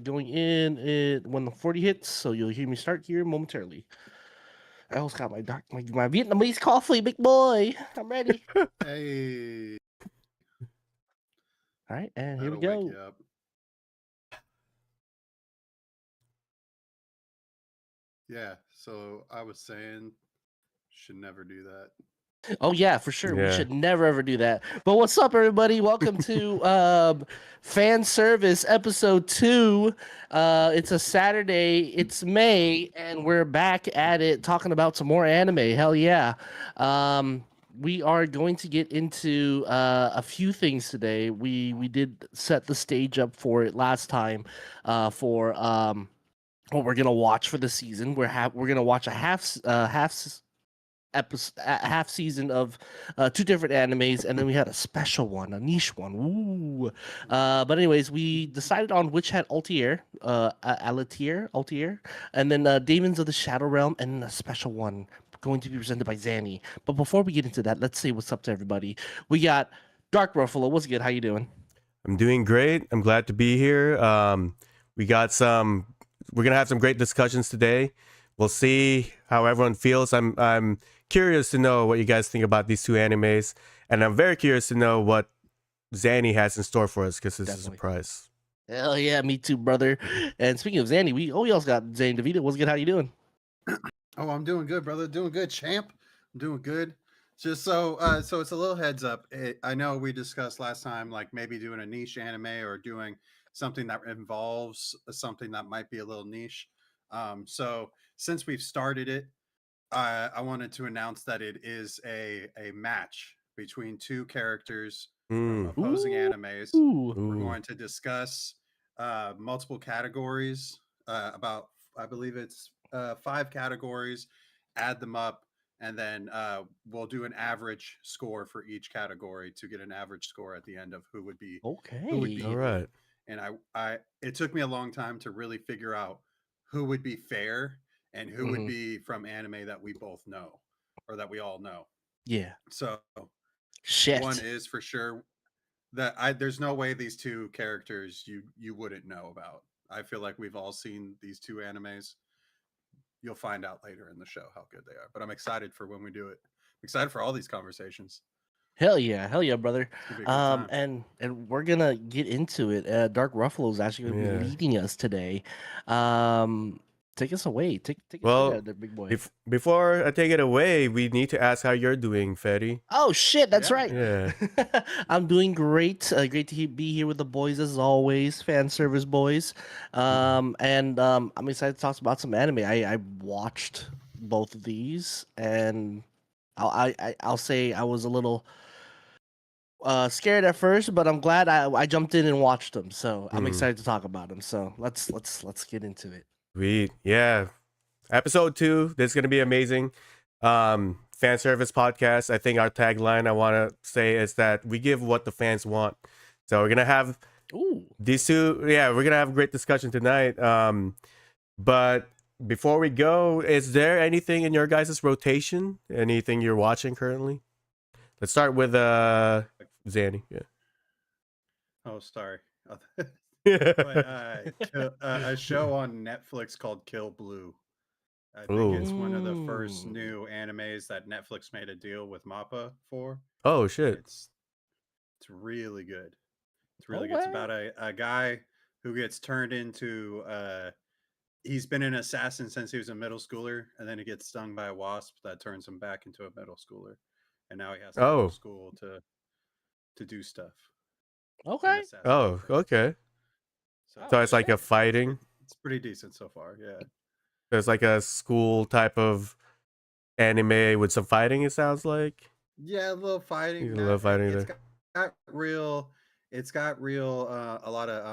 going in it when the 40 hits, so you'll hear me start here momentarily. I also got my Vietnamese coffee, big boy. I'm ready. Hey, All right, and here we that'll wake go. you up. Yeah, so I was saying, should never do that. Oh yeah, for sure. We Yeah. should never ever do that. But what's up, everybody? Welcome to fan service episode 2. It's a Saturday. It's May, and we're back at it talking about some more anime. Hell yeah! We are going to get into a few things today. We did set the stage up for it last time for what we're gonna watch for the season. We're gonna watch a half season of two different animes, and then we had a special one, a niche one. Ooh. But anyways, we decided on which had Aletier, and then Daemons of the Shadow Realm, and then a special one going to be presented by Zanny. But before we get into that, let's say what's up to everybody. We got Dark Ruffalo. What's good? How you doing? I'm doing great. I'm glad to be here. We got some. We're gonna have some great discussions today. We'll see how everyone feels. I'm curious to know what you guys think about these two animes, and I'm very curious to know what Zanny has in store for us because it's a Definitely. surprise. Hell yeah, me too, brother. And speaking of Zanny, we also got Zanny DeVito. What's good? How you doing? Oh, I'm doing good, brother. Doing good, champ. I'm doing good. Just so it's a little heads up. I know we discussed last time, like maybe doing a niche anime or doing something that involves something that might be a little niche. So since we've started it, I wanted to announce that it is a match between two characters from Mm. opposing Ooh. animes. We're Ooh. going to discuss multiple categories. About I believe it's 5 categories. Add them up, and then we'll do an average score for each category to get an average score at the end of who would Okay. All beat who. right. And I it took me a long time to really figure out who would be fair and who would Hmm. be from anime that we both know or that we all know. Yeah. So one Shit. is for sure that I there's no way these two characters you wouldn't know about. I feel like we've all seen these two animes. You'll find out later in the show how good they are. But I'm excited for when we do it. I'm excited for all these conversations. Hell yeah, brother. It's gonna be a good time. And we're gonna get into it. Dark Ruffalo is actually gonna be Yeah. leading us today. Um, take us away. Take us Well, away, there, big boy. before I take it away, we need to ask how you're doing, Fetty. Oh shit, that's Yeah, right. yeah. Yeah. I'm doing great. Great to be here with the boys as always, fan service boys. And I'm excited to talk about some anime. I watched both of these, and I'll say I was a little scared at first, but I'm glad I jumped in and watched them. So I'm Mm. excited to talk about them. So let's get into it. Sweet. Yeah. Episode 2. This is gonna be amazing. Fan service podcast. I think our tagline I want to say is that we give what the fans want. So we're gonna have Ooh. these two. Yeah, we're gonna have a great discussion tonight. But before we go, is there anything in your guys' rotation? Anything you're watching currently? Let's start with Zanny. Oh, sorry. Yeah. But a show on Netflix called Kill Blue. I think Oh. it's one of the first Mm. new animes that Netflix made a deal with Mappa for. Oh shit. It's it's really good. It's really good. It's Okay. about a guy who gets turned into he's been an assassin since he was a middle schooler, and then he gets stung by a wasp that turns him back into a middle schooler. And now he has to go to Oh. school to do stuff and Okay. assassinate Oh. things. Okay. So Oh So it's like a shit. fighting. it's pretty decent so far. Yeah. There's like a school type of anime with some fighting. It sounds like. Yeah, a little You fighting. love fighting there. Got real. It's got real. A lot of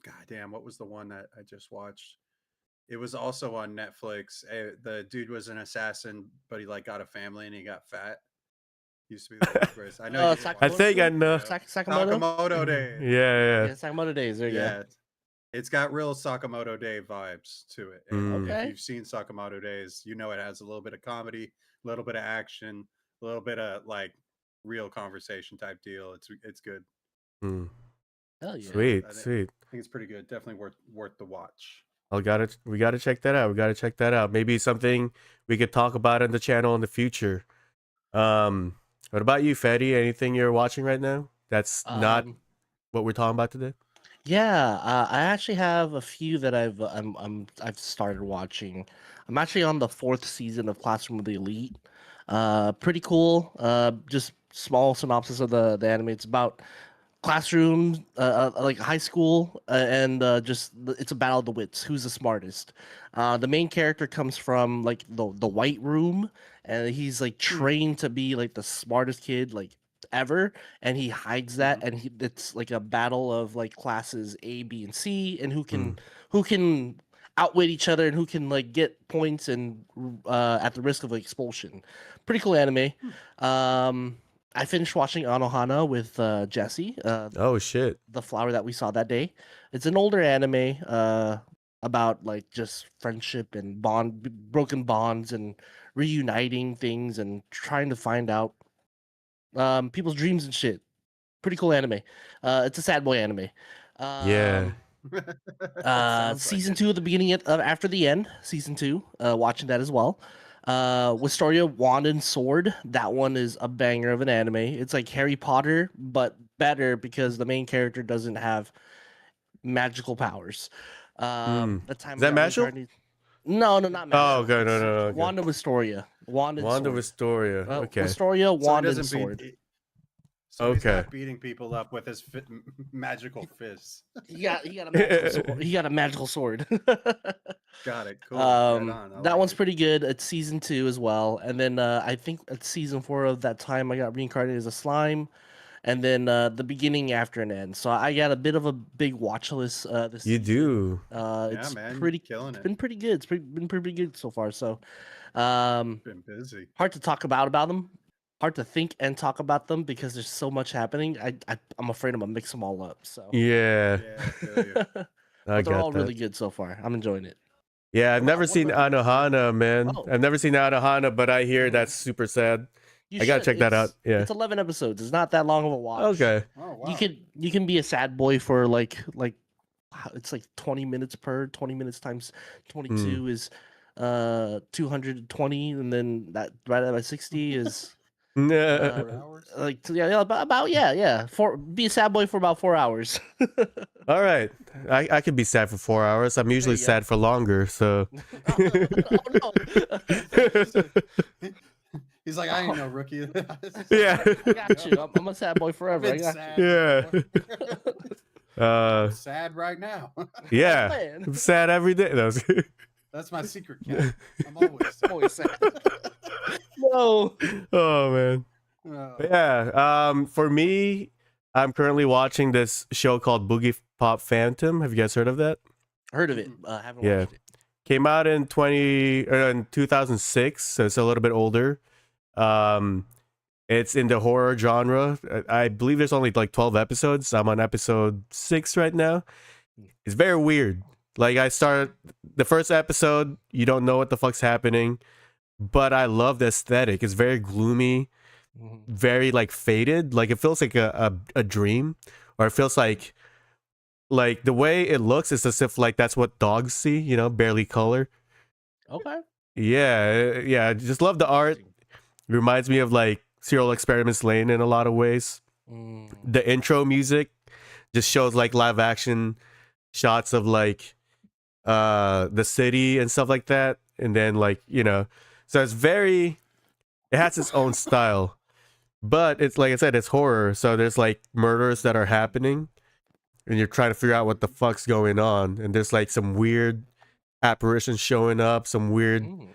God damn, what was the one that I just watched? It was also on Netflix. The dude was an assassin, but he like got a family and he got fat. Used to be the lead voice. I know you would I watch Sakamoto think it. I Days? know. Sakamoto? Sakamoto Yeah, Day. yeah. Yeah, Sakamoto Days. There you go. Yeah, it's got real Sakamoto Day vibes to it. And Mm. if Okay. you've seen Sakamoto Days, you know it has a little bit of comedy, a little bit of action, a little bit of like real conversation type deal. It's good. Mm. Hell yeah. Sweet, I sweet. think it's pretty good. Definitely worth the watch. We gotta check that out. We gotta check that out. Maybe something we could talk about on the channel in the future. What about you, Fetty? Anything you're watching right now that's not Um, what we're talking about today? yeah, I actually have a few that I've started watching. I'm actually on the fourth season of Classroom of the Elite. Pretty cool. Just small synopsis of the anime. It's about classroom, like high school, and it's a battle of the wits. Who's the smartest? The main character comes from like the white room, and he's like Hmm. trained to be like the smartest kid like ever, and he hides that, Mhm. and it's like a battle of like classes A, B, and C, and Mm. who can outwit each other and who can like get points and at the risk of like, expulsion. Pretty cool anime. Um, I finished watching Anohana with Jesse, Oh shit. the flower that we saw that day. It's an older anime about like just friendship and broken bonds and reuniting things and trying to find out people's dreams and shit. Pretty cool anime. It's a sad boy anime. Yeah. Um, Sounds like season it. two at the beginning of after the end. Season two, watching that as well. Wisteria Wand and Sword. That one is a banger of an anime. It's like Harry Potter, but better because the main character doesn't have magical powers. Mm. The time Is I that got Mashal? reincarnated. No, no, not Oh, Mashal. okay. No, It's no, no. Okay. Wand and Wisteria. Wand and Wanda Sword. Vistoria. Okay. Wisteria, So he Wand and doesn't Sword. beat. So he's Okay. not beating people up with his magical fists. He got a magical sword. He got a magical sword. Got it. Cool. Right on. I That like one's it. pretty good. It's season two as well, and then I think at season four of that time I got reincarnated as a slime, and then the beginning after an end. So I got a bit of a big watch list this You season. do. Yeah, It's man, pretty. killing It's it. been pretty good. Been pretty good so far. So, Been busy. hard to talk about them. Hard to think and talk about them because there's so much happening. I'm afraid I'm gonna mix them all up. So, Yeah. Yeah, I feel you. I but they're got all that. really good so far. I'm enjoying it. Yeah, I've never What seen about you? Anohana, man. Oh. I've never seen Anohana, but I hear Oh. that's super sad. You I gotta should. check that out. Yeah. It's 11 episodes. It's not that long of a watch. Okay. Oh wow. You can be a sad boy for it's like 20 minutes per 20 minutes times 22 is 220, and then that divided by 60 is Nah. 4 hours. like yeah, about yeah. Be a sad boy for about 4 hours. All right. I could be sad for 4 hours. I'm usually you go. sad for longer, so Oh, He's like, I ain't no rookie. yeah. I got you. I'm a sad boy forever. I Been got sad Yeah. before. Sad right now. Yeah. man. I'm sad every day. No, That's my secret, Cat. I'm always sad. Always sad. No. oh man. Oh, But yeah. For me, I'm currently watching this show called Boogie Pop Phantom. Have you guys heard of that? Heard of it. Haven't Yeah. watched it. Came out in 2006, so it's a little bit older. It's in the horror genre. I believe there's only like 12 episodes. I'm on episode 6 right now. It's very weird. Like I started the first episode, you don't know what the fuck's happening, but I love the aesthetic. It's very gloomy, Mhm. very like faded. Like it feels like a dream, or it feels like the way it looks is as if like that's what dogs see, you know, barely color. Okay. Yeah. I just love the art. Reminds me of like Serial Experiments Lane in a lot of ways. Mm. The intro music just shows like live action shots of like the city and stuff like that, and then like, you know, so it has its own style, but it's like I said, it's horror, so there's like murders that are happening and you're trying to figure out what the fuck's going on, and there's like some weird apparitions showing up, some weird Mm.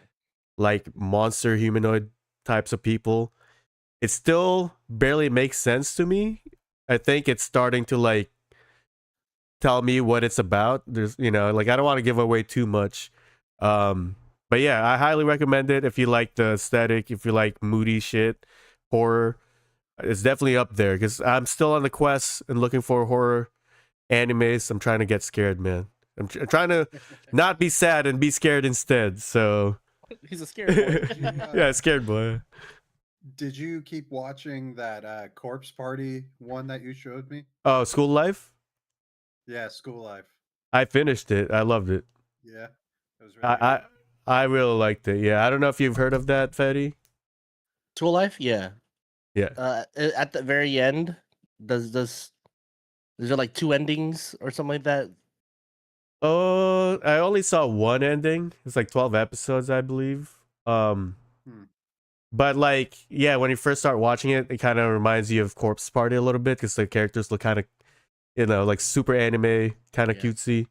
like monster humanoid types of people. It still barely makes sense to me. I think it's starting to like tell me what it's about. There's, you know, like I don't want to give away too much. But yeah, I highly recommend it if you like the aesthetic, if you like moody shit, horror. It's definitely up there because I'm still on the quest and looking for horror animes. I'm trying to get scared, man. I'm trying to not be sad and be scared instead. So He's a scared boy. yeah, scared boy. Did you keep watching that Corpse Party one that you showed me? Oh, School Life? Yeah, School Life. I finished it. I loved it. Yeah, it was really I good. I really liked it. Yeah, I don't know if you've heard of that, Fetty. Tool Life, yeah. Yeah. At the very end, does is there like two endings or something like that? Oh, I only saw one ending. It's like 12 episodes, I believe. Hmm. But like, yeah, when you first start watching it, it kind of reminds you of Corpse Party a little bit because the characters look kind of, like super anime, kind of Yeah. cutesy,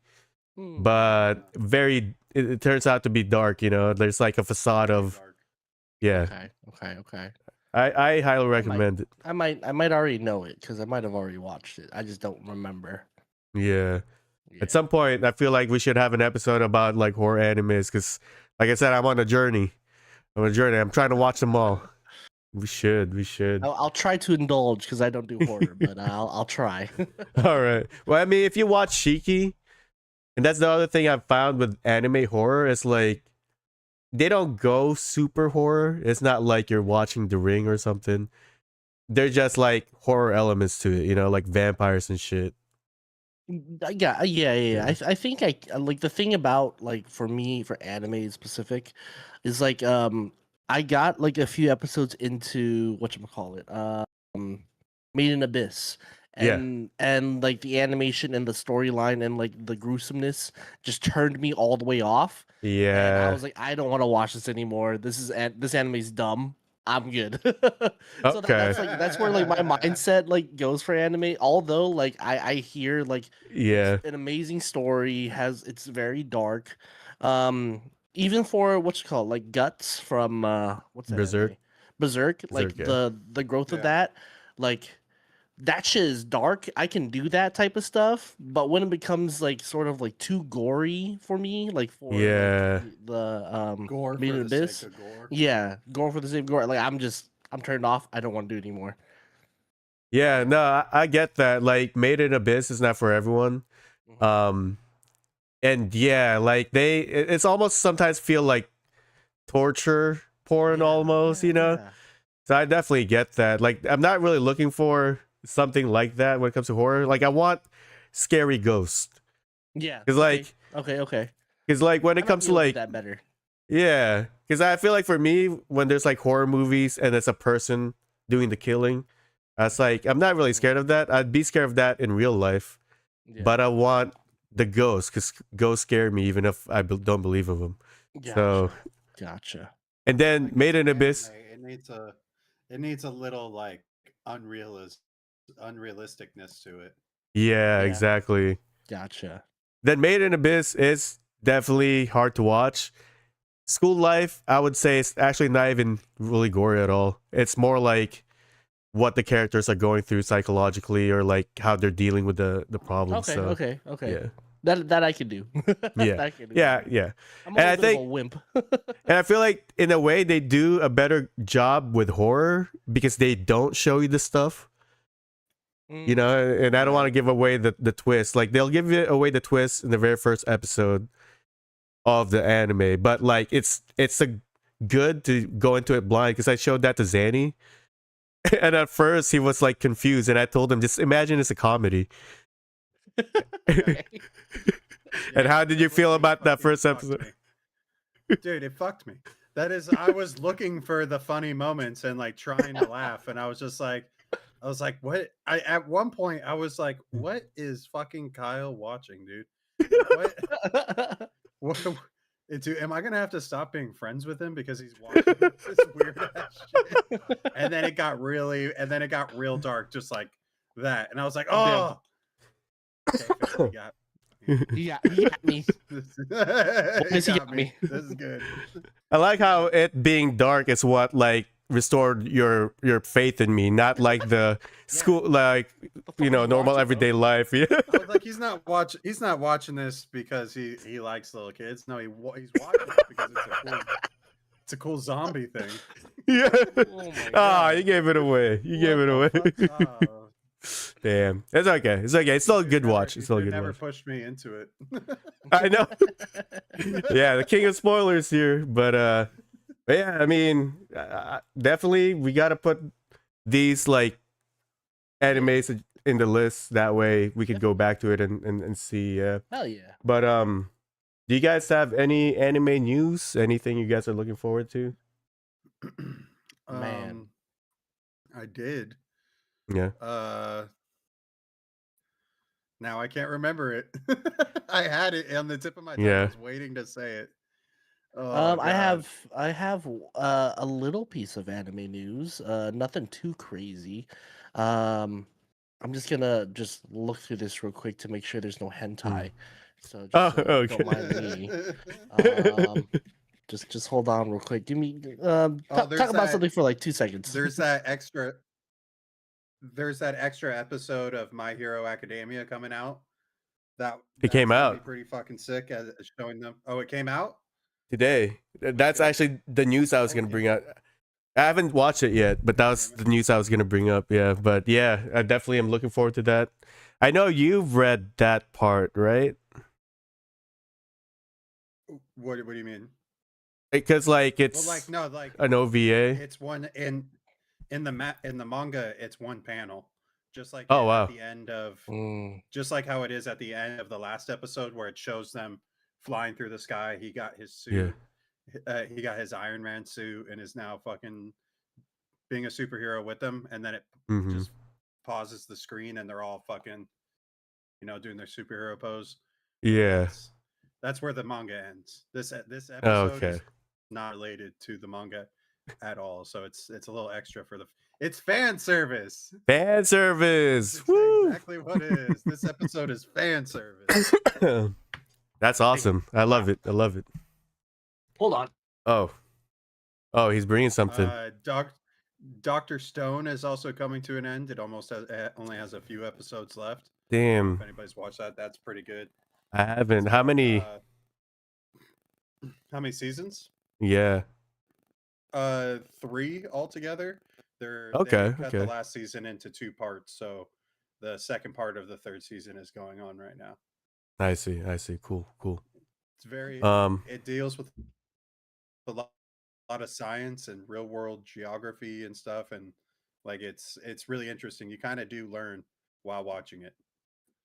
Hmm. but very. It turns out to be dark. There's like a facade Very of. dark. Yeah, Okay. I highly recommend it. I might already know it because I might have already watched it. I just don't remember. Yeah. Yeah. At some point, I feel like we should have an episode about like horror animes because, like I said, I'm on a journey. I'm trying to watch them all. We should. I'll try to indulge because I don't do horror, but I'll try. All right. Well, I mean, if you watch Shiki, and that's the other thing I've found with anime horror, is like they don't go super horror. It's not like you're watching The Ring or something. They're just like horror elements to it, like vampires and shit. Yeah. I think I like the thing about like for me for anime in specific is like I got like a few episodes into whatchamacallit, Made in Abyss. Yeah. And like the animation and the storyline and like the gruesomeness just turned me all the way off. And I Yeah. was like, I don't want to watch this anymore. This anime's dumb. I'm good. So Okay. that's where like my mindset like goes for anime. Although like I hear like Yeah. it's an amazing story, it's very dark. Even for what's it called, like Guts from what's that Berserk. anime? Berserk, like Berserk, yeah. the growth of Yeah. that, like that shit is dark. I can do that type of stuff, but when it becomes like sort of like too gory for me, like for Yeah. like the Gore Made for in the Abyss, sake of gore. yeah, gore for the sake of gore. Like I'm turned off. I don't want to do it anymore. Yeah, no, I get that. Like, Made in Abyss is not for everyone. Mhm. And yeah, like it's almost sometimes feel like torture porn almost, Yeah. So I definitely get that. Like, I'm not really looking for something like that when it comes to horror. Like, I want scary ghosts. Yeah. Cause like, Okay. cause like when I it might comes be to able do like, that better. yeah, cause I feel like for me, when there's like horror movies and it's a person doing the killing, it's like I'm not really scared of that. I'd be scared of that in real life, Yeah. but I want the ghosts because ghosts scare me even if I don't believe in them. So, Gotcha. and then Like, Made in anime, Abyss, it needs a little like unrealisticness to it. yeah, Yeah. exactly. Gotcha. Then Made in Abyss is definitely hard to watch. School Life, I would say, it's actually not even really gory at all. It's more like what the characters are going through psychologically or like how they're dealing with the problems. So, Okay. yeah. That I can do. Yeah. That I can do. Yeah. I'm a And I little bit of a think- wimp. And I feel like in a way they do a better job with horror because they don't show you the stuff, and I don't want to give away the twist. Like they'll give you away the twist in the very first episode of the anime, but like it's a good to go into it blind because I showed that to Zanny. And at first he was like confused and I told him just imagine it's a comedy. Okay. And how did you feel It about that fucking first fucked episode? me. Dude, it fucked me. That is, I was looking for the funny moments and like trying to laugh, and I was like, what? At one point I was like, what is fucking Kyle watching, dude? Like, what? Dude, am I gonna have to stop being friends with him because he's watching this weird ass shit? And then it got real dark, just like that. And I was like, oh, okay, Phil, you got he got me. He he got me. This is good. I like how it being dark is what like restored your faith in me, not like the school like normal watching, everyday life. Yeah. I was like, he's not watching this because he likes little kids. No, he's watching it because it's a cool zombie thing. Yeah. Oh my Ah, God. you gave it away. You gave it away. Oh, Damn. It's okay. It's okay. It's still a good watch. It's still a you good never watch. pushed me into it. I know. Yeah, the king of spoilers here, but yeah, I mean, definitely we got to put these like animes in the list. That way we could Yeah. go back to it and see. Hell yeah. But do you guys have any anime news? Anything you guys are looking forward to? Man. I did. Yeah. Now I can't remember it. I had it on the tip of my tongue. Yeah. I was waiting to say it. Oh, I God. have a little piece of anime news. Nothing too crazy. Um, I'm just gonna look through this real quick to make sure there's no hentai. So Oh, just okay. don't mind me. Um, just hold on real quick. Give me talk there's about that- something for like 2 seconds. There's that extra episode of My Hero Academia coming out. It came that's gonna out be pretty fucking sick as showing them. Oh, it came out? today. That's actually the news I was Oh, gonna it bring came up. I haven't watched it yet, but that was the news I was gonna bring up. Yeah, but yeah, I definitely am looking forward to that. I know you've read that part, right? What do you mean? Because like Well, it's like no, like an OVA. it's one in the manga. It's one panel, just like Oh, wow. at the end of just like how it is at the end of the last episode where it shows them flying through the sky. He got his suit. He got his Iron Man suit and is now fucking being a superhero with them. And then it just pauses the screen and they're all fucking, doing their superhero pose. Yeah. That's where the manga ends. This episode Okay. is not related to the manga at all. So it's a little extra for it's fan service. Fan service. That's Woo! exactly what it is. This episode is fan service. That's awesome. I love it. I love it. Hold on. Oh, he's bringing something. Dr. Stone is also coming to an end. It only has a few episodes left. Damn. If anybody's watched that, that's pretty good. I haven't. How many? How many seasons? Yeah. 3 altogether. They cut the last season into 2 parts, so the second part of the 3rd season is going on right now. I see. Cool. It's very it deals with a lot of science and real world geography and stuff, and like it's really interesting. You kind of do learn while watching it.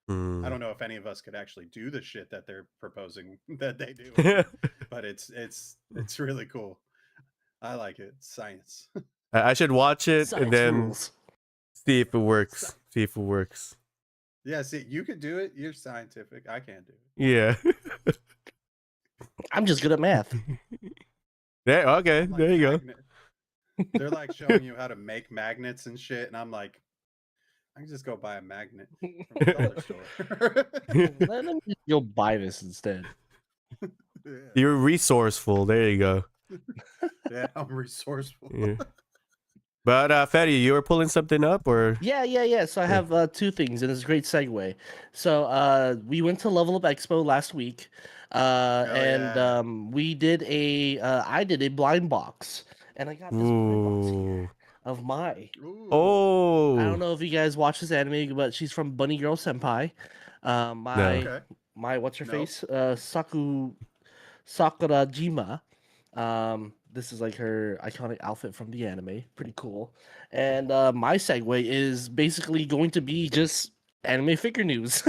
I don't know if any of us could actually do the shit that they're proposing that they do, but it's really cool. I like it. Science. I should watch it Science and then rules. see if it works. Yeah, see, you could do it. You're scientific. I can't do it. Yeah. I'm just good at math. There. Okay. Like there you go. They're like showing you how to make magnets and shit, and I'm like, I can just go buy a magnet from the dollar store. Let me go buy this instead. Yeah. You're resourceful. There you go. Yeah, I'm resourceful. Yeah. But Fetty, you were pulling something up, or Yeah. So I have 2 things, and it's a great segue. So we went to Level Up Expo last week, and we did I did a blind box, and I got this blind box here of Mai. Ooh. Oh, I don't know if you guys watch this anime, but she's from Bunny Girl Senpai. My what's her face? Sakurajima. This is like her iconic outfit from the anime. Pretty cool. And my segue is basically going to be just anime figure news.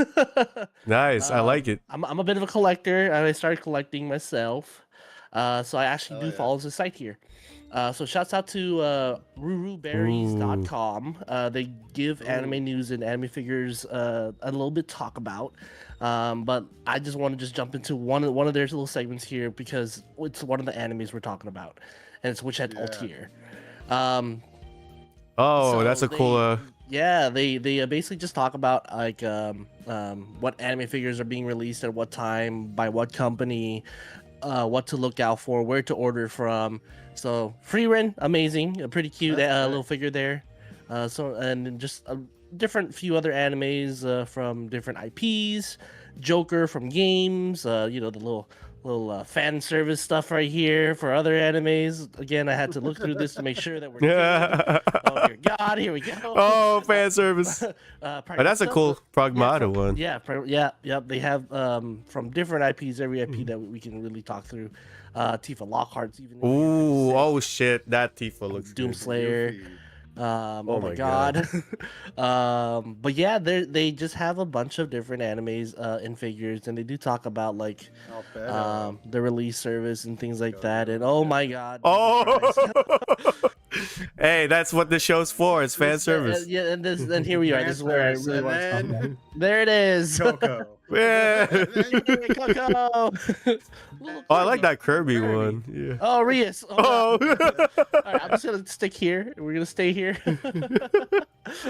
nice. I like it. I'm a bit of a collector, and I started collecting myself. So I actually follow the site here. So shouts out to ruruberries.com. They give anime news and anime figures a little bit talk about. But I just want to jump into one of their little segments here because it's one of the animes we're talking about, and it's Witch at Altair. That's a cool. Yeah, they basically just talk about like what anime figures are being released at what time by what company, what to look out for, where to order from. So Freerin, amazing, a pretty cute little figure there. And just a different few other animes from different IPs. Joker from games. The little fan service stuff right here for other animes. Again, I had to look through this to make sure that we're good. Oh dear God, here we go. Oh, fan service. That's a cool Pragmata one. Yeah. They have from different IPs, every IP that we can really talk through. Tifa Lockhart's even. Ooh, oh shit, that Tifa looks Doom good. Slayer. Oh my god. But yeah, they just have a bunch of different animes and figures, and they do talk about like Albedo. the release service and things like Go that. to And oh my Albedo. god, Jesus Christ. Oh, hey, that's what the show's for. It's fan service. Yeah, and here we are. This is where I Fan really service, want to talk and about. There it is. Coco. Yeah. And Yay, Coco. Little Oh, I like Kirby. that Kirby Kirby. one. Yeah. Oh, Rias. Oh, Oh. God. All right, I'm just gonna stick here. We're gonna stay here.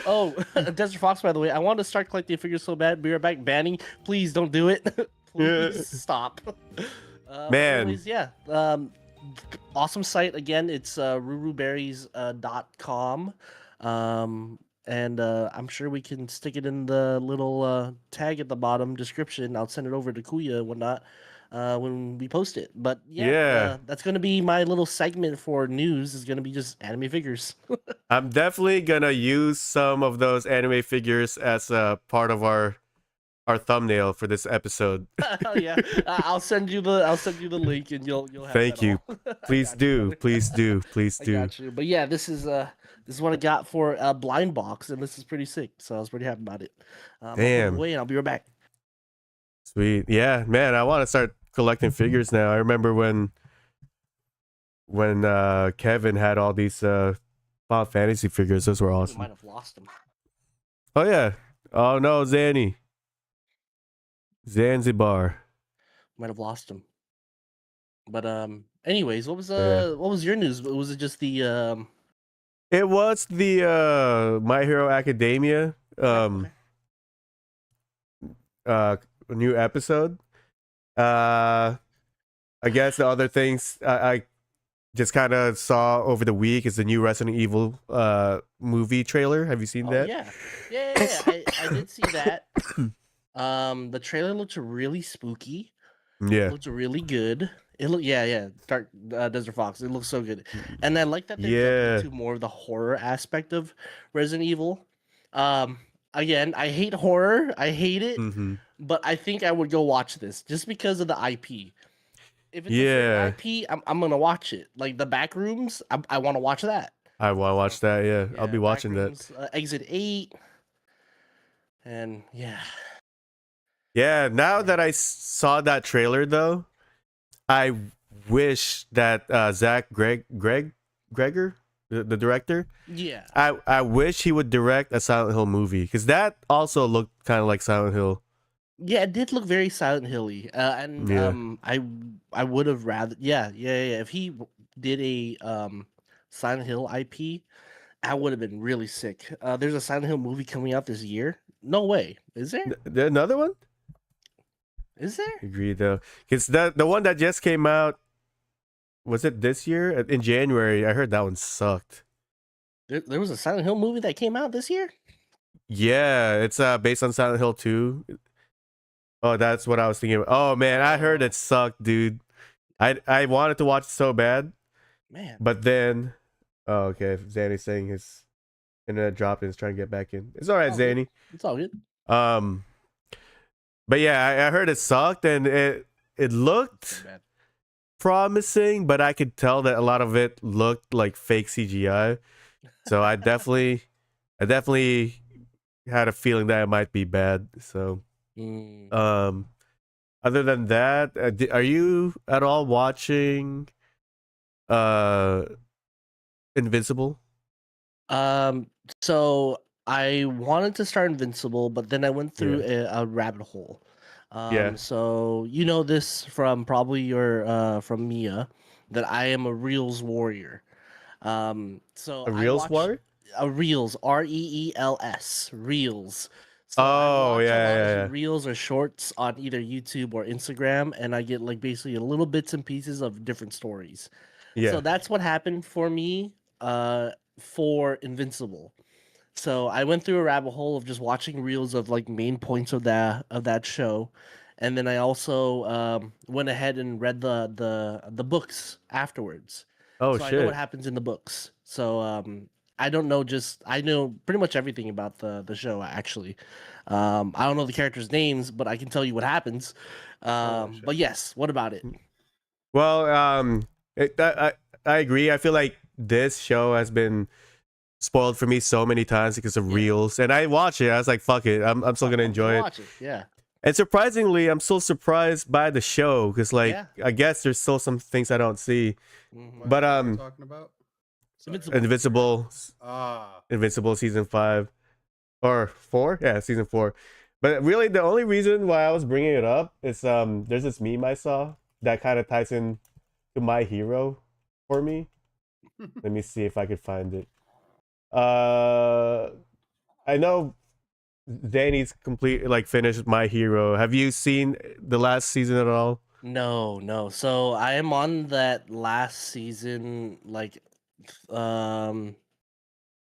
Oh, Desert Fox. By the way, I want to start collecting figures so bad. Be right back. Banning. Please don't do it. Please stop. Man. Anyways, yeah. Awesome site again. It's ruruberries.com. And I'm sure we can stick it in the little tag at the bottom description. I'll send it over to Kuya and whatnot when we post it. But Yeah. that's gonna be my little segment for news. Is gonna be just anime figures. I'm definitely gonna use some of those anime figures as a part of our thumbnail for this episode. Oh yeah, I'll send you the link and you'll have. Thank that you. all. Please got you, do. brother. Please do. Please I do. got you. But yeah, this is what I got for a blind box, and this is pretty sick. So I was pretty happy about it. I'll put it Damn. away and I'll be right back. Sweet. Yeah, man, I want to start collecting figures now. I remember when Kevin had all these Final Fantasy figures. Those were We awesome. might have lost him. Oh yeah. Oh no, Zanzibar. Might have lost him. But anyways, what Yeah. was your news? Was it just the It was the My Hero Academia okay. new episode. I guess the other things I just kind of saw over the week is the new Resident Evil movie trailer. Have you seen Oh that? yeah. I did see that. The trailer looked really spooky. Yeah. Looked really good. It looked Dark Desert Fox. It looks so good, and I like that they're Yeah. jumping into more of the horror aspect of Resident Evil. Again, I hate horror. I hate it, Mm-hmm. but I think I would go watch this just because of the IP. If it's a Yeah. certain IP, I'm gonna watch it. Like the back rooms, I want to watch that. I want to watch that. Yeah, I'll be Back watching that. rooms, Exit 8, and yeah. Yeah. Now that I saw that trailer, though, I wish that Gregor, the director, Yeah. I wish he would direct a Silent Hill movie because that also looked kind of like Silent Hill. Yeah, it did look very Silent Hilly, and Yeah. I would have rather yeah. If he did a Silent Hill IP, that would have been really sick. There's a Silent Hill movie coming out this year. No way, is there? Another one? Is there? Agreed though, because the one that just came out, was it this year in January? I heard that one sucked. There was a Silent Hill movie that came out this year. Yeah, it's based on Silent Hill 2. Oh, that's what I was thinking. Oh man, I heard it sucked, dude. I wanted to watch it so bad, Man, but then, oh okay, Zanny's saying his internet dropped and is trying to get back in. It's all right, Oh, good. Zanny. it's all good. But yeah, I heard it sucked and it So looked bad. promising, but I could tell that a lot of it looked like fake CGI. So I definitely had a feeling that it might be bad. So Mm. other than that, are you at all watching Invincible? So I wanted to start Invincible, but then I went through a rabbit hole. Yeah. So you know this from probably your from Mia that I am a Reels warrior. So A I Reels watch War? a Reels Reels Reels. So I Oh, watch a yeah, lot yeah, of yeah. Reels or shorts on either YouTube or Instagram, and I get like basically little bits and pieces of different stories. Yeah. So that's what happened for me for Invincible. So I went through a rabbit hole of just watching reels of like main points of that show, and then I also went ahead and read the books afterwards. Oh So I know what shit. happens in the books. So I don't know I know pretty much everything about the show actually. I don't know the characters' names, but I can tell you what happens. shit. But yes, what about it? Well, I agree. I feel like this show has been spoiled for me so many times because of Yeah. reels, and I watched it. I was like, "Fuck it, I'm still gonna enjoy it." Watch it. Yeah. And surprisingly, I'm so surprised by the show because, like, Yeah. I guess there's still some things I don't see. Mhm. What But are we talking about? Sorry. Invincible. Invincible season 5 or 4, yeah, season 4. But really, the only reason why I was bringing it up is there's this meme I saw that kind of ties in to My Hero for me. Let me see if I could find it. I know Danny's finished My Hero. Have you seen the last season at all? No. So I am on that last season, like, um,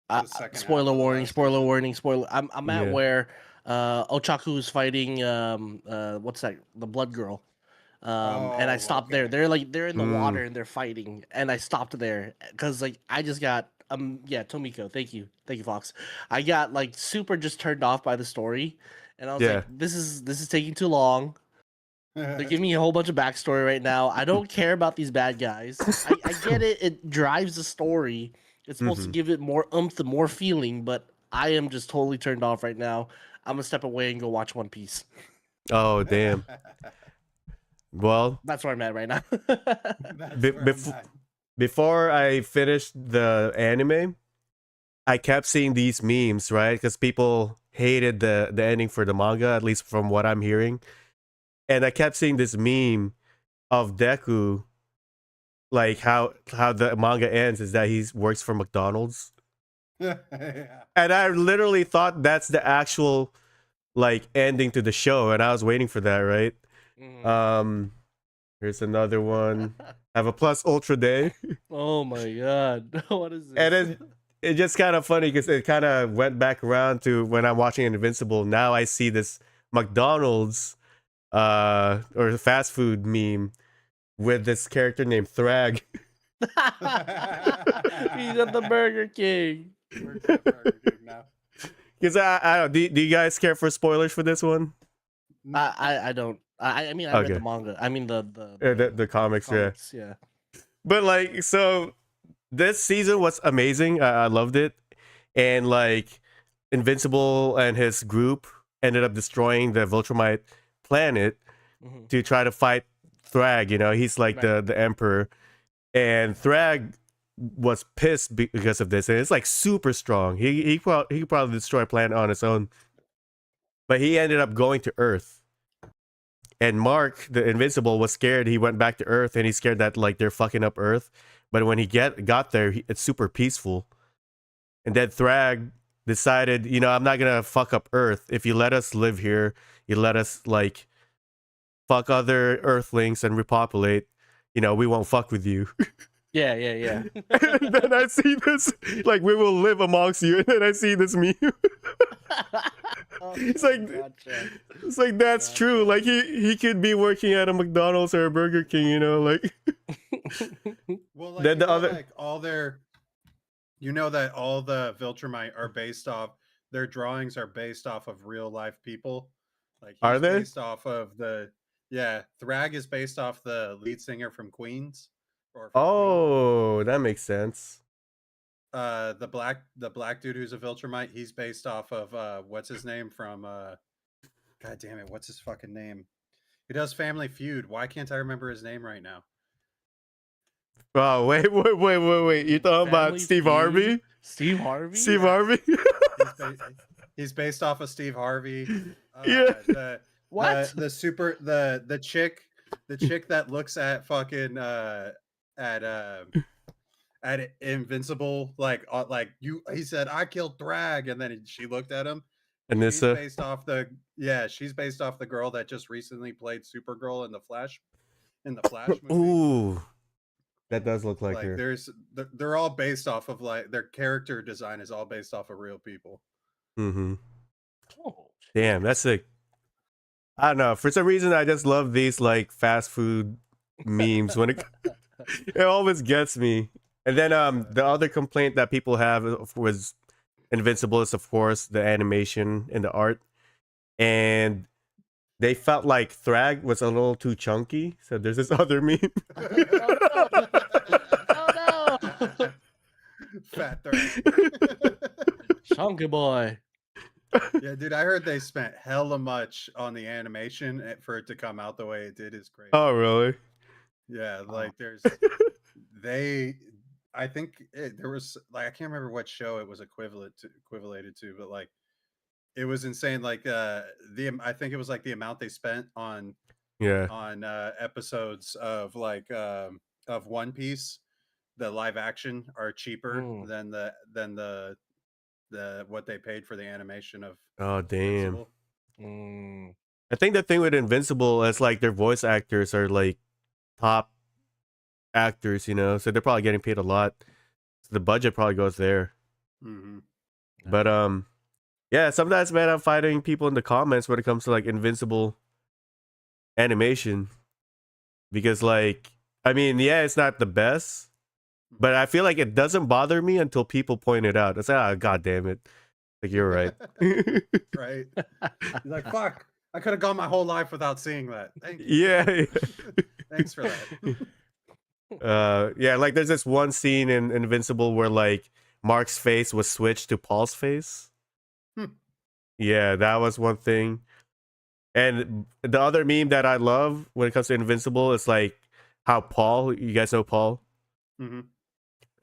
The second half spoiler of the warning, last spoiler season? warning, spoiler. I'm at Yeah. where Ochaku's fighting what's that? The Blood Girl. And I Oh, stopped there. okay. They're in the water and they're fighting, and I stopped there because like I just got yeah, Tomiko, thank you, Fox. I got like super just turned off by the story, and I was Yeah. like, this is taking too long. They're giving me a whole bunch of backstory right now. I don't care about these bad guys. I get it. It drives the story. It's supposed to Mhm. give it more oomph and more feeling, but I am just totally turned off right now. I'm gonna step away and go watch One Piece. Oh, damn. Well, That's where I'm at right now. That's Be- where bef- I'm at. before I finished the anime, I kept seeing these memes, right? Because people hated the ending for the manga, at least from what I'm hearing. And I kept seeing this meme of Deku, like how the manga ends is that he works for McDonald's. Yeah. And I literally thought that's the actual like ending to the show, and I was waiting for that, right? Mhm. Here's another one. Have a plus ultra day. Oh my god. What is this? And it's just kind of funny because it kind of went back around to when I'm watching Invincible. Now I see this McDonald's or fast food meme with this character named Thrag. He's at the Burger King. We're at Burger King now. Because I don't, do you guys care for spoilers for this one? I don't. I mean I read Okay. the manga. I mean the The comics, yeah. comics, yeah. But like, so this season was amazing. I loved it, and like, Invincible and his group ended up destroying the Viltrumite planet Mhm. to try to fight Thrag. You know, he's like Right. the emperor, and Thrag was pissed because of this, and it's like super strong. He could probably destroy a planet on his own, but he ended up going to Earth. And Mark, the Invincible, was scared. He went back to Earth, and he's scared that like they're fucking up Earth. But when he got there, it's super peaceful. And then Thrag decided, you know, I'm not gonna fuck up Earth. If you let us live here, you let us like fuck other Earthlings and repopulate. You know, we won't fuck with you. Yeah. And then I see this, like, we will live amongst you. And then I see this meme. It's like, gotcha. it's like that's true. Like he could be working at a McDonald's or a Burger King. You know, like. Well, like, Then the other- like all their, you know that all the Viltrumite are based off, their drawings are based off of real life people. Like he's Are they? based off of Thrag is based off the lead singer from Queens. Or from Queen. Oh, that makes sense. The black dude who's a Viltrumite, he's based off of what's his name from God damn it, what's his fucking name? He does Family Feud. Why can't I remember his name right now? Oh, wait. You're talking about Family Steve Feud? Harvey? Steve Harvey? Steve Yeah. Harvey? He's based off of Steve Harvey. Yeah. What? The chick that looks at fucking at Invincible like you, he said I killed Thrag, and then she looked at him. Anissa? She's based off the girl that just recently played Supergirl in the Flash movie. Ooh. That does look like her. They're all based off of like their character design is all based off of real people. Mm-hmm. Oh, Damn, that's sick. I don't know. For some reason, I just love these like fast food memes when it always gets me. And then the other complaint that people have was Invincible is of course the animation and the art, and they felt like Thrag was a little too chunky. So there's this other meme. Oh no! Fat Thrag. Donkey boy. Yeah, dude, I heard they spent hella much on the animation for it to come out the way it did is crazy. Oh, really? Yeah, Oh. like I think there was like I can't remember what show it was equivalated to, but like it was insane. Like I think it was like the amount they spent on Yeah. episodes of like of One Piece, the live action are cheaper Mm. than the what they paid for the animation of Oh, damn. Invincible. Mm. I think the thing with Invincible is like their voice actors are like top actors, you know, so they're probably getting paid a lot. So the budget probably goes there. Mm-hmm. But yeah, sometimes man, I'm fighting people in the comments when it comes to like Invincible animation because like I mean, yeah, it's not the best, but I feel like it doesn't bother me until people point it out. It's like, oh, god damn it. Like you're right. Right. You're like, fuck, I could have gone my whole life without seeing that. Thank you. Yeah. Thanks for that. Yeah, like there's this one scene in Invincible where like Mark's face was switched to Paul's face. Yeah, that was one thing. And the other meme that I love when it comes to Invincible is like how Paul, you guys know Paul, Mm-hmm.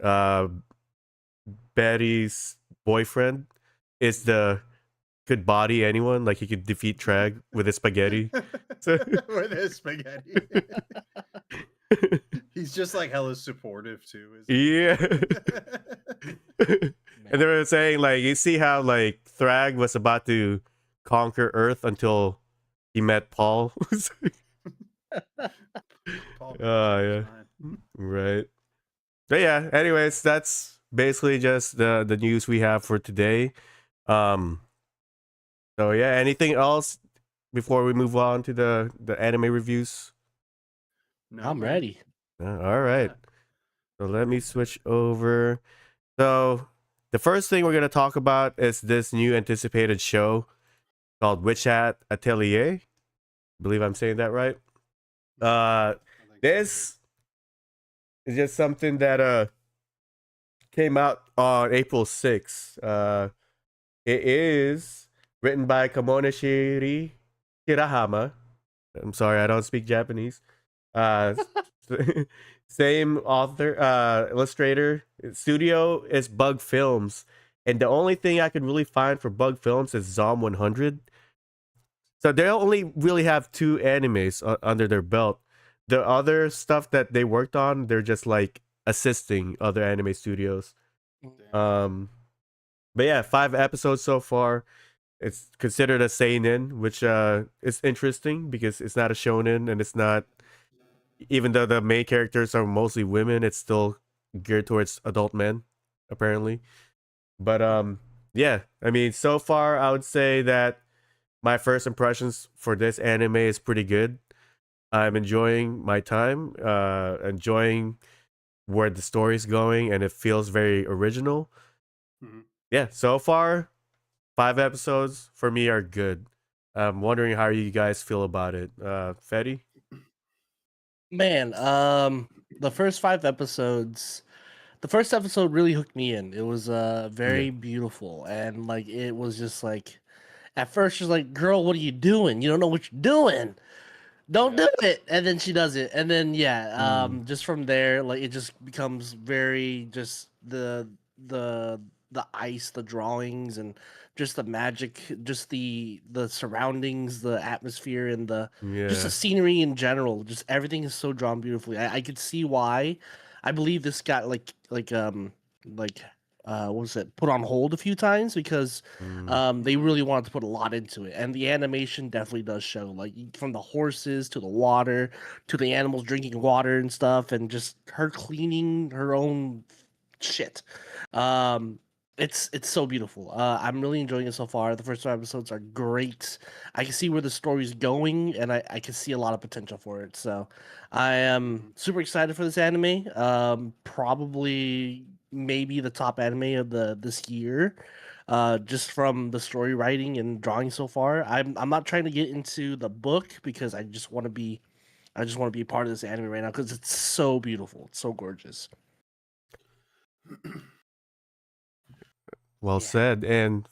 uh, Betty's boyfriend, is the could body anyone. Like he could defeat Trag with his spaghetti. So With his spaghetti. He's just like hella supportive too. yeah. Isn't And they were saying like you see how like Thrag was about to conquer Earth until he met Paul. Paul Yeah. Right. But yeah, anyways, that's basically just the news we have for today. So yeah, anything else before we move on to the anime reviews? No, I'm man. ready. All right. So let me switch over. So the first thing we're gonna talk about is this new anticipated show called Witch Hat Atelier. I believe I'm saying that right. I think This is just something that came out on April 6th. It is written by Kamoneshiri Hirahama. I'm sorry, I don't speak Japanese. Uh, same author, illustrator. Studio is Bug Films, and the only thing I could really find for Bug Films is Zom 100. So they only really have 2 animes under their belt. The other stuff that they worked on, they're just like assisting other anime studios. Damn. But yeah, 5 episodes so far. It's considered a seinen, which is interesting because it's not a shonen and it's not, even though the main characters are mostly women, it's still geared towards adult men, apparently. But yeah, I mean, so far I would say that my first impressions for this anime is pretty good. I'm enjoying my time, enjoying where the story's going, and it feels very original. Mhm. Yeah, so far 5 episodes for me are good. I'm wondering how you guys feel about it. Fetty? Man, the first 5 episodes, the first episode really hooked me in. It was very beautiful, and like it was just like at first she's like, "Girl, what are you doing? You don't know what you're doing. Don't Yeah. do it." And then she does it, and then yeah, Mm. just from there, like it just becomes very just the the ice, the drawings, and just the magic, just the surroundings, the atmosphere, and the just the Yeah. scenery in general. Just everything is so drawn beautifully. I could see why. I believe this got like what was it, put on hold a few times because they really wanted to put a lot into it, and the animation definitely does show, like from the horses to the water to the animals drinking water and stuff, and just her cleaning her own shit. Um, it's so beautiful. I'm really enjoying it so far. The first 2 episodes are great. I can see where the story's going, and I can see a lot of potential for it. So, I am super excited for this anime. Probably maybe the top anime of the this year. Just from the story writing and drawing so far. I'm not trying to get into the book because I just want to be a part of this anime right now because it's so beautiful. It's so gorgeous. Well Yeah. said. And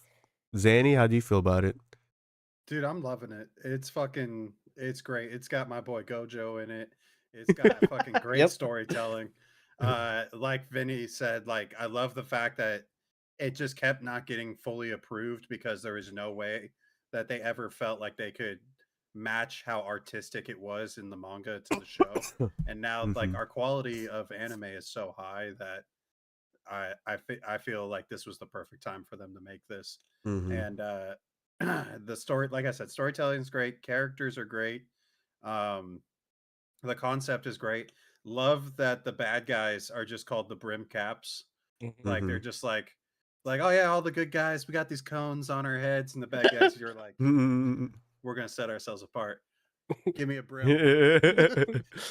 Zanny, how do you feel about it? Dude, I'm loving it. It's great. It's got my boy Gojo in it. It's got fucking great Yep. storytelling. Like Vinny said, like I love the fact that it just kept not getting fully approved because there was no way that they ever felt like they could match how artistic it was in the manga to the show. And now like Mhm. our quality of anime is so high that I feel like this was the perfect time for them to make this. Mhm. And the story, like I said, storytelling is great, characters are great, um, the concept is great. Love that the bad guys are just called the brim caps. Mhm. Like they're Mhm. just like oh yeah, all the good guys, we got these cones on our heads, and the bad guys, you're like, Mhm. we're gonna set ourselves apart. Give me a brim.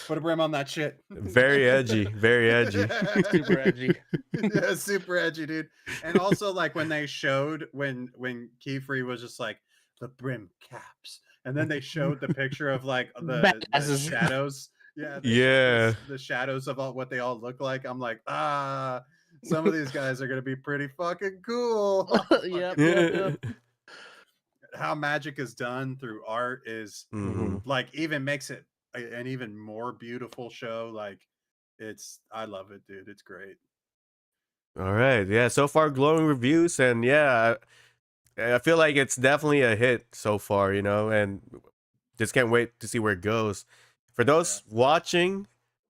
Put a brim on that shit. Very edgy. Very edgy. Super edgy. Yeah, super edgy, dude. And also like when they showed when Keyfree was just like the brim caps, and then they showed the picture of like the Badasses. shadows. Yeah, they showed Yeah. the shadows of all what they all look like. I'm like, some of these guys are gonna be pretty fucking cool. Yep. Fucking Yep. Yep. how magic is done through art is Mm-hmm. Mhm. like even makes it an even more beautiful show. Like I love it, dude. It's great. All right. Yeah. So far, glowing reviews, and yeah, I feel like it's definitely a hit so far. And just can't wait to see where it goes. For Yeah. those watching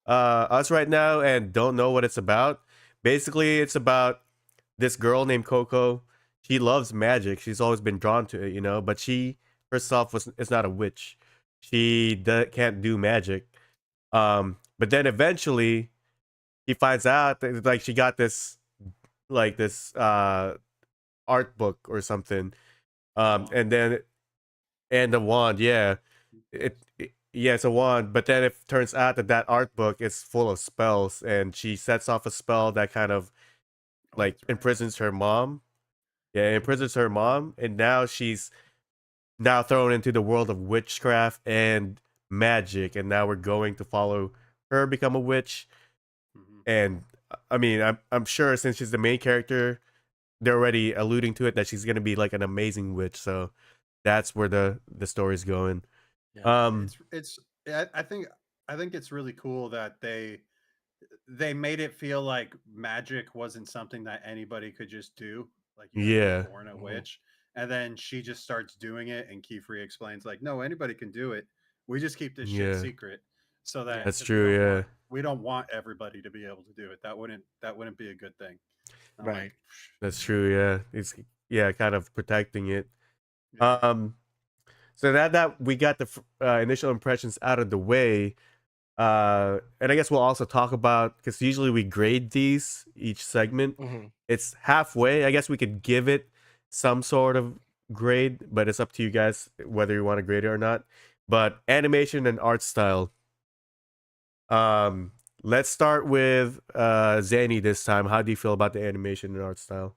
us right now and don't know what it's about, basically it's about this girl named Coco. She loves magic. She's always been drawn to it, but she herself is not a witch. She can't do magic. But then eventually he finds out that like she got this like this art book or something. Wand. And then and the wand, yeah. Yeah, it's a wand, but then it turns out that that art book is full of spells, and she sets off a spell that kind of Oh, like that's right. imprisons her mom. Yeah, it imprisons her mom, and now she's now thrown into the world of witchcraft and magic, and now we're going to follow her become a witch. Hmm. And I mean, I'm sure since she's the main character, they're already alluding to it that she's gonna be like an amazing witch. So that's where the story's going. Yeah. Um, It's I think it's really cool that they made it feel like magic wasn't something that anybody could just do. Like you had to be yeah, born a Mhm. witch. And then she just starts doing it, and Keyfree explains like, no, anybody can do it. We just keep this shit yeah, secret so that Yeah. that's because true. Yeah, we don't want everybody to be able to do it. That wouldn't be a good thing. And I'm like, Right. that's true. Yeah, it's yeah, kind of protecting it. yeah. Um, so that we got the initial impressions out of the way. And I guess we'll also talk about because usually we grade these each segment. Mm-hmm. It's halfway. I guess we could give it some sort of grade, but it's up to you guys whether you want to grade it or not. But animation and art style. Let's start with Zanny this time. How do you feel about the animation and art style?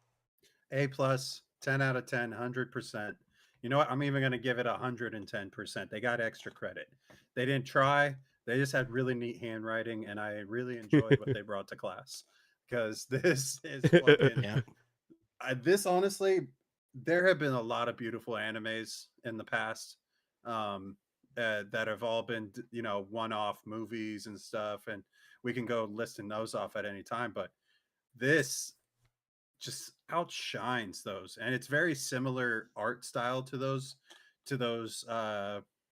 A plus, 10 out of 10, 100%. You know what? I'm even going to give it 110%. They got extra credit. They didn't try. They just had really neat handwriting, and I really enjoyed what they brought to class because this is fucking. Yeah. This honestly, there have been a lot of beautiful animes in the past that have all been, one-off movies and stuff, and we can go listing those off at any time. But this just outshines those, and it's very similar art style to those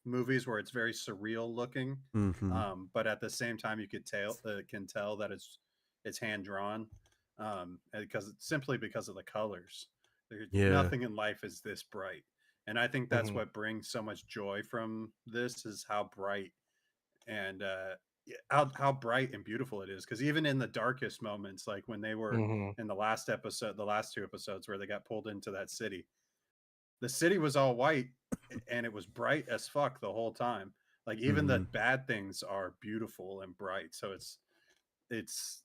movies where it's very surreal looking, Mm-hmm. but at the same time you can tell that it's hand drawn, because simply because of the colors. Yeah. Nothing in life is this bright, and I think that's Mm-hmm. what brings so much joy from this is how bright and yeah, how bright and beautiful it is. Because even in the darkest moments, like when they were Mm-hmm. in the last two episodes where they got pulled into that city, the city was all white and it was bright as fuck the whole time. Like even the Mm-hmm. bad things are beautiful and bright. So it's it's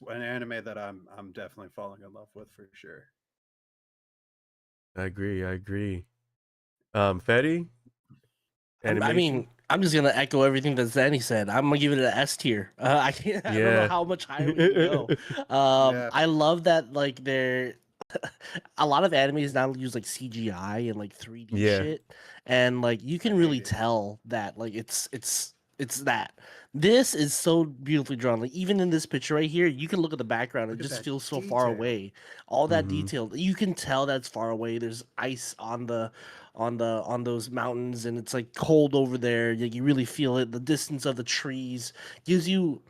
an anime that I'm definitely falling in love with for sure. I agree. I agree. Fetty, I animation. mean, I'm just gonna echo everything that Zanny said. I'm gonna give it an S tier. I can't. I don't know Yeah. how much higher we can go. Yeah. I love that. Like they're a lot of animes now use like CGI and like 3D Yeah. shit, and like you I can hate really it. tell that like it's that. This is so beautifully drawn. Like even in this picture right here, you can look at the background. It Look at just that feels so far detail. away. All that Mm-hmm. detail, you can tell that's far away. There's ice on on those mountains, and it's like cold over there. You really feel it. The distance of the trees gives you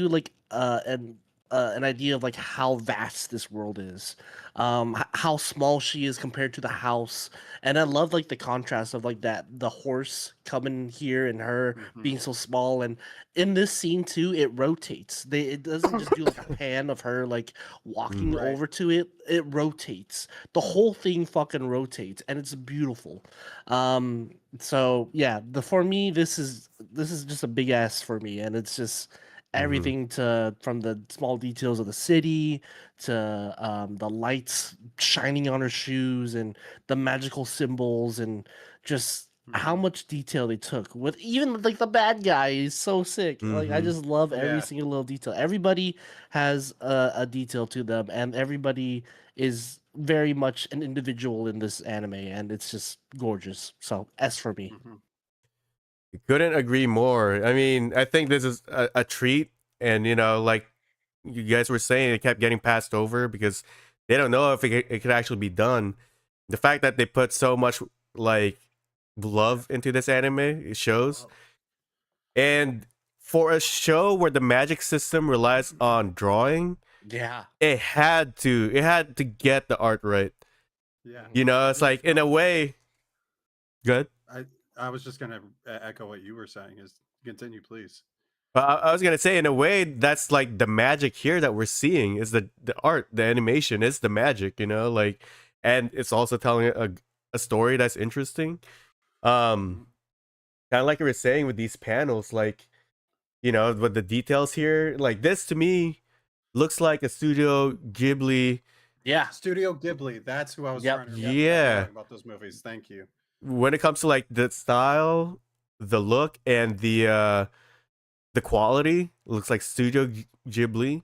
like an idea of like how vast this world is, how small she is compared to the house. And I love like the contrast of like that the horse coming here and her Hmm. being so small. And in this scene too, it rotates. It doesn't just do like a pan of her like walking Mm-hmm. Right. over to it. It rotates. The whole thing fucking rotates, and it's beautiful. So yeah, the for me this is just a big ass for me, and it's just Mm-hmm. everything to from the small details of the city to the lights shining on her shoes and the magical symbols and just how Hmm. much detail they took with even like the bad guy is so sick. Like I Mm-hmm. just love every Yeah. single little detail. Everybody has a detail to them, and everybody is very much an individual in this anime, and it's just gorgeous. So S for me. Hmm. Couldn't agree more. I mean, I think this is a treat, and like you guys were saying, it kept getting passed over because they don't know if it could actually be done. The fact that they put so much like love into this anime, it shows. Oh. And for a show where the magic system relies on drawing, Yeah. it had to get the art right. Yeah. It's Yeah. like in a way good. I was just gonna echo what you were saying. Is continue, please. But I was gonna say, in a way, that's like the magic here that we're seeing is the art, the animation is the magic, like, and it's also telling a story that's interesting. Hmm. Um, kind of like you were saying with these panels, like with the details here, like this to me looks like a Studio Ghibli. Yeah. Studio Ghibli. That's who I was Yep. trying to Yep. remember Yeah, talking about those movies. Thank you. when it comes to like the style, the look, and the quality, looks like Studio Ghibli.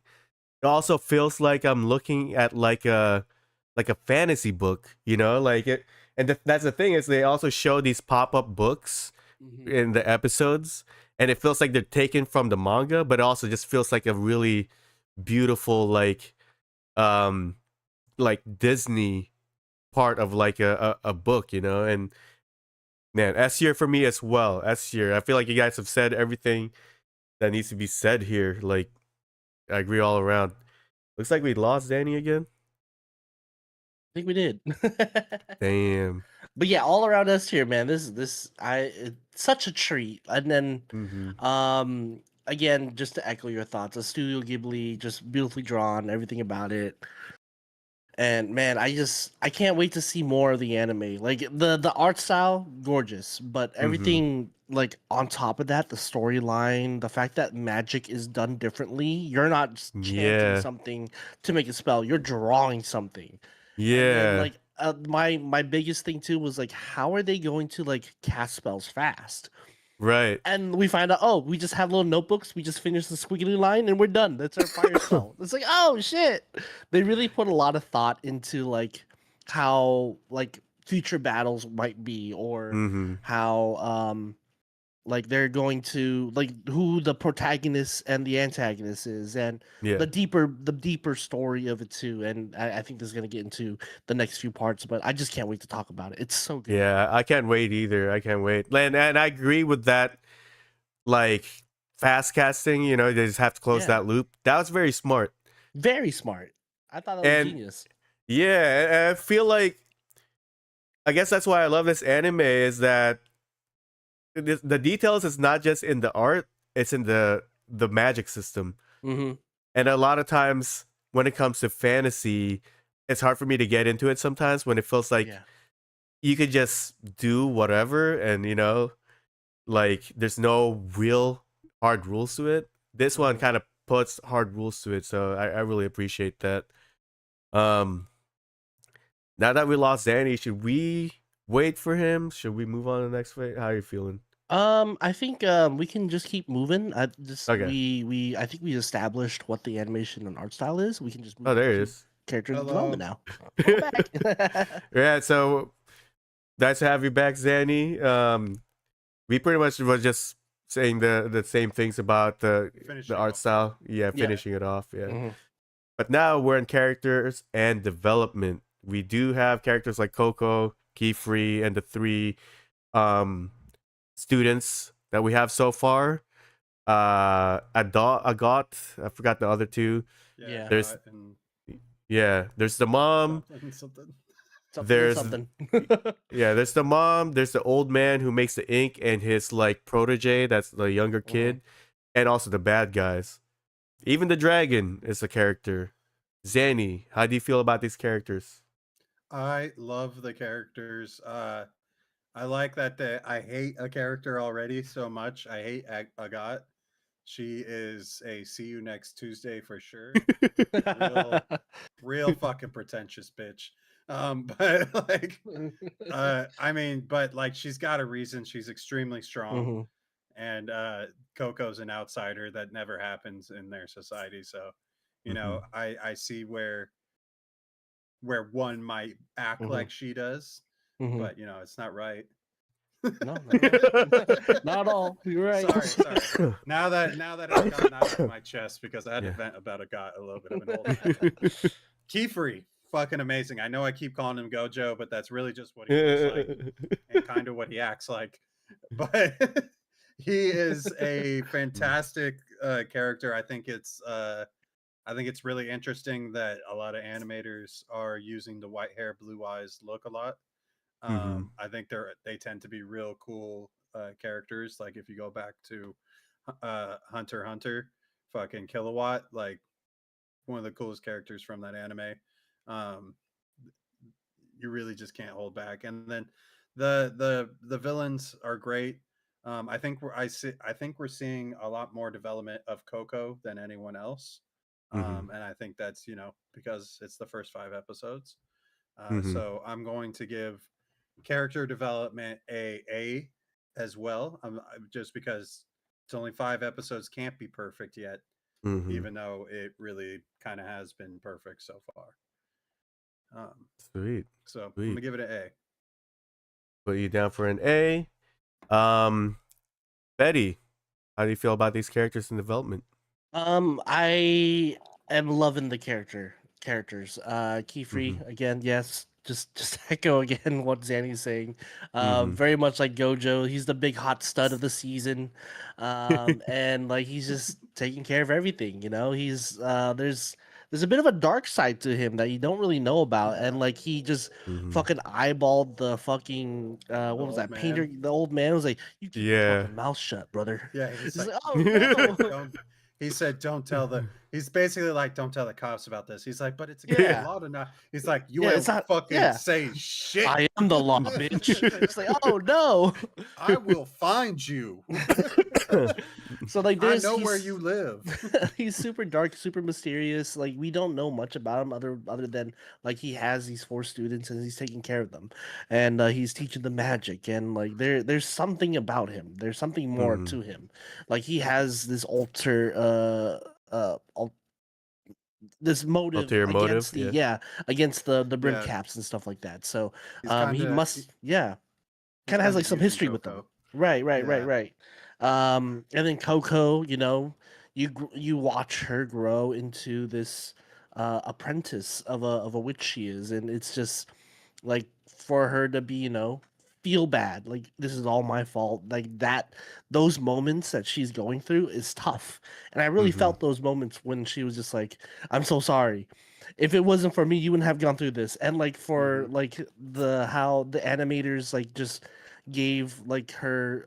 It also feels like I'm looking at like a fantasy book, like it. And that's the thing is they also show these pop-up books Mhm. in the episodes, and it feels like they're taken from the manga, but it also just feels like a really beautiful um like Disney part of like a book, and man, S year for me as well. S year. I feel like you guys have said everything that needs to be said here. Like I agree all around. Looks like we lost Danny again. I think we did. Damn. But yeah, all around us here, man. It's such a treat. And then Mm-hmm. again, just to echo your thoughts, a Studio Ghibli, just beautifully drawn, everything about it. And man, I can't wait to see more of the anime. Like the art style, gorgeous, but Mm-hmm. everything like on top of that, the storyline, the fact that magic is done differently. You're not just chanting Yeah. something to make a spell. You're drawing something. And then Yeah. like my biggest thing too was like how are they going to like cast spells fast? Right. And we find out, oh, we just have little notebooks. We just finish the squiggly line and we're done. That's our fire spell. It's like, oh shit. They really put a lot of thought into like how like future battles might be or Mm-hmm. how like they're going to like who the protagonist and the antagonist is and Yeah. the deeper story of it too. And I think this is gonna get into the next few parts, but I just can't wait to talk about it. It's so good. Yeah. I can't wait either. I can't wait. And I agree with that. Like fast casting, they just have to close Yeah. that loop. That was very smart. Very smart. I thought that was And genius. yeah, and I feel like I guess that's why I love this anime is that the details is not just in the art; it's in the magic system. Mm-hmm. And a lot of times when it comes to fantasy, it's hard for me to get into it sometimes when it feels like Yeah. you could just do whatever and like there's no real hard rules to it. This one Mhm. kind of puts hard rules to it, so I really appreciate that. Um Now that we lost Danny, should we wait for him? Should we move on to the next fight? How are you feeling? I think we can just keep moving. Okay. I think we established what the animation and art style is. We can just Oh, move there it to is. character Hello. development now. Welcome back. Yeah, so nice to have you back, Zanny. We pretty much was just saying the same things about the Finishing art off. style. Yeah, Yeah. finishing it off. Yeah. Mhm. But now we're in characters and development. We do have characters like Coco, Keyfree, and the three um students that we have so far. Agot, I forgot the other two. Yeah. There's and there's the mom. something. There's Something. yeah, there's the mom, there's the old man who makes the ink and his like protege, that's the younger kid, and also the bad guys. Even the dragon is a character. Zanny, how do you feel about these characters? I love the characters. I like that I hate a character already so much. I hate Agat. She is a see you next Tuesday for sure. Real fucking pretentious bitch. But like, I mean, but like, she's got a reason. She's extremely strong, Mhm. and Coco's an outsider that never happens in their society. So, you know, I see where one might act Mhm. like she does, Mhm. but you know, it's not right. No, not at all. You're right. Sorry. Now that I've gotten out of my chest because I had to vent about a little bit. I've been holding it. Keyfree, fucking amazing. I know I keep calling him Gojo, but that's really just what he looks like and kind of what he acts like. But he is a fantastic character. I think it's really interesting that a lot of animators are using the white hair, blue eyes look a lot. I think they tend to be real cool characters. Like if you go back to Hunter x Hunter, fucking Kilowatt, like one of the coolest characters from that anime. Um, you really just can't hold back. And then the villains are great. I think we're seeing a lot more development of Coco than anyone else. And I think that's because it's the first 5 episodes. So I'm going to give character development a as well. Just because it's only 5 episodes, can't be perfect yet, even though it really kind of has been perfect so far. Sweet. So I'm Sweet. gonna give it an A. Put you down for an A. Betty, how do you feel about these characters in development? I am loving the characters. Keyfree again, yes. Just echo again what Zanny's saying. Very much like Gojo. He's the big hot stud of the season. And like he's just taking care of everything, you know. He's there's a bit of a dark side to him that you don't really know about. And like he just fucking eyeballed the fucking what was that painter, the old man was like, you keep your fucking mouth shut, brother. Yeah, he's It's like, oh no. he said, "Don't tell the." He's basically like, "Don't tell the cops about this." He's like, "But it's against Yeah. the law to not." He's like, "You Yeah, ain't it's not fucking yeah. say shit. I am the law, bitch." It's like, oh no. I will find you. So like I there's know where you live." he's super dark, super mysterious. Like we don't know much about him other than like he has these 4 students and he's taking care of them, and he's teaching them magic. And like there's something about him. There's something more to him. Like he has this this motive Ulterior against motive, against the brim Yeah, caps and stuff like that. So he's he must he's kind of has kind like of some using history with them. Coco. Right. Yeah. And then Coco, you know, you watch her grow into this apprentice of a witch she is, and it's just like for her to be, you know, feel bad, like this is all my fault, like that those moments that she's going through is tough. And I really felt those moments when she was just like, I'm so sorry. If it wasn't for me, you wouldn't have gone through this. And like for like the how the animators like just gave like her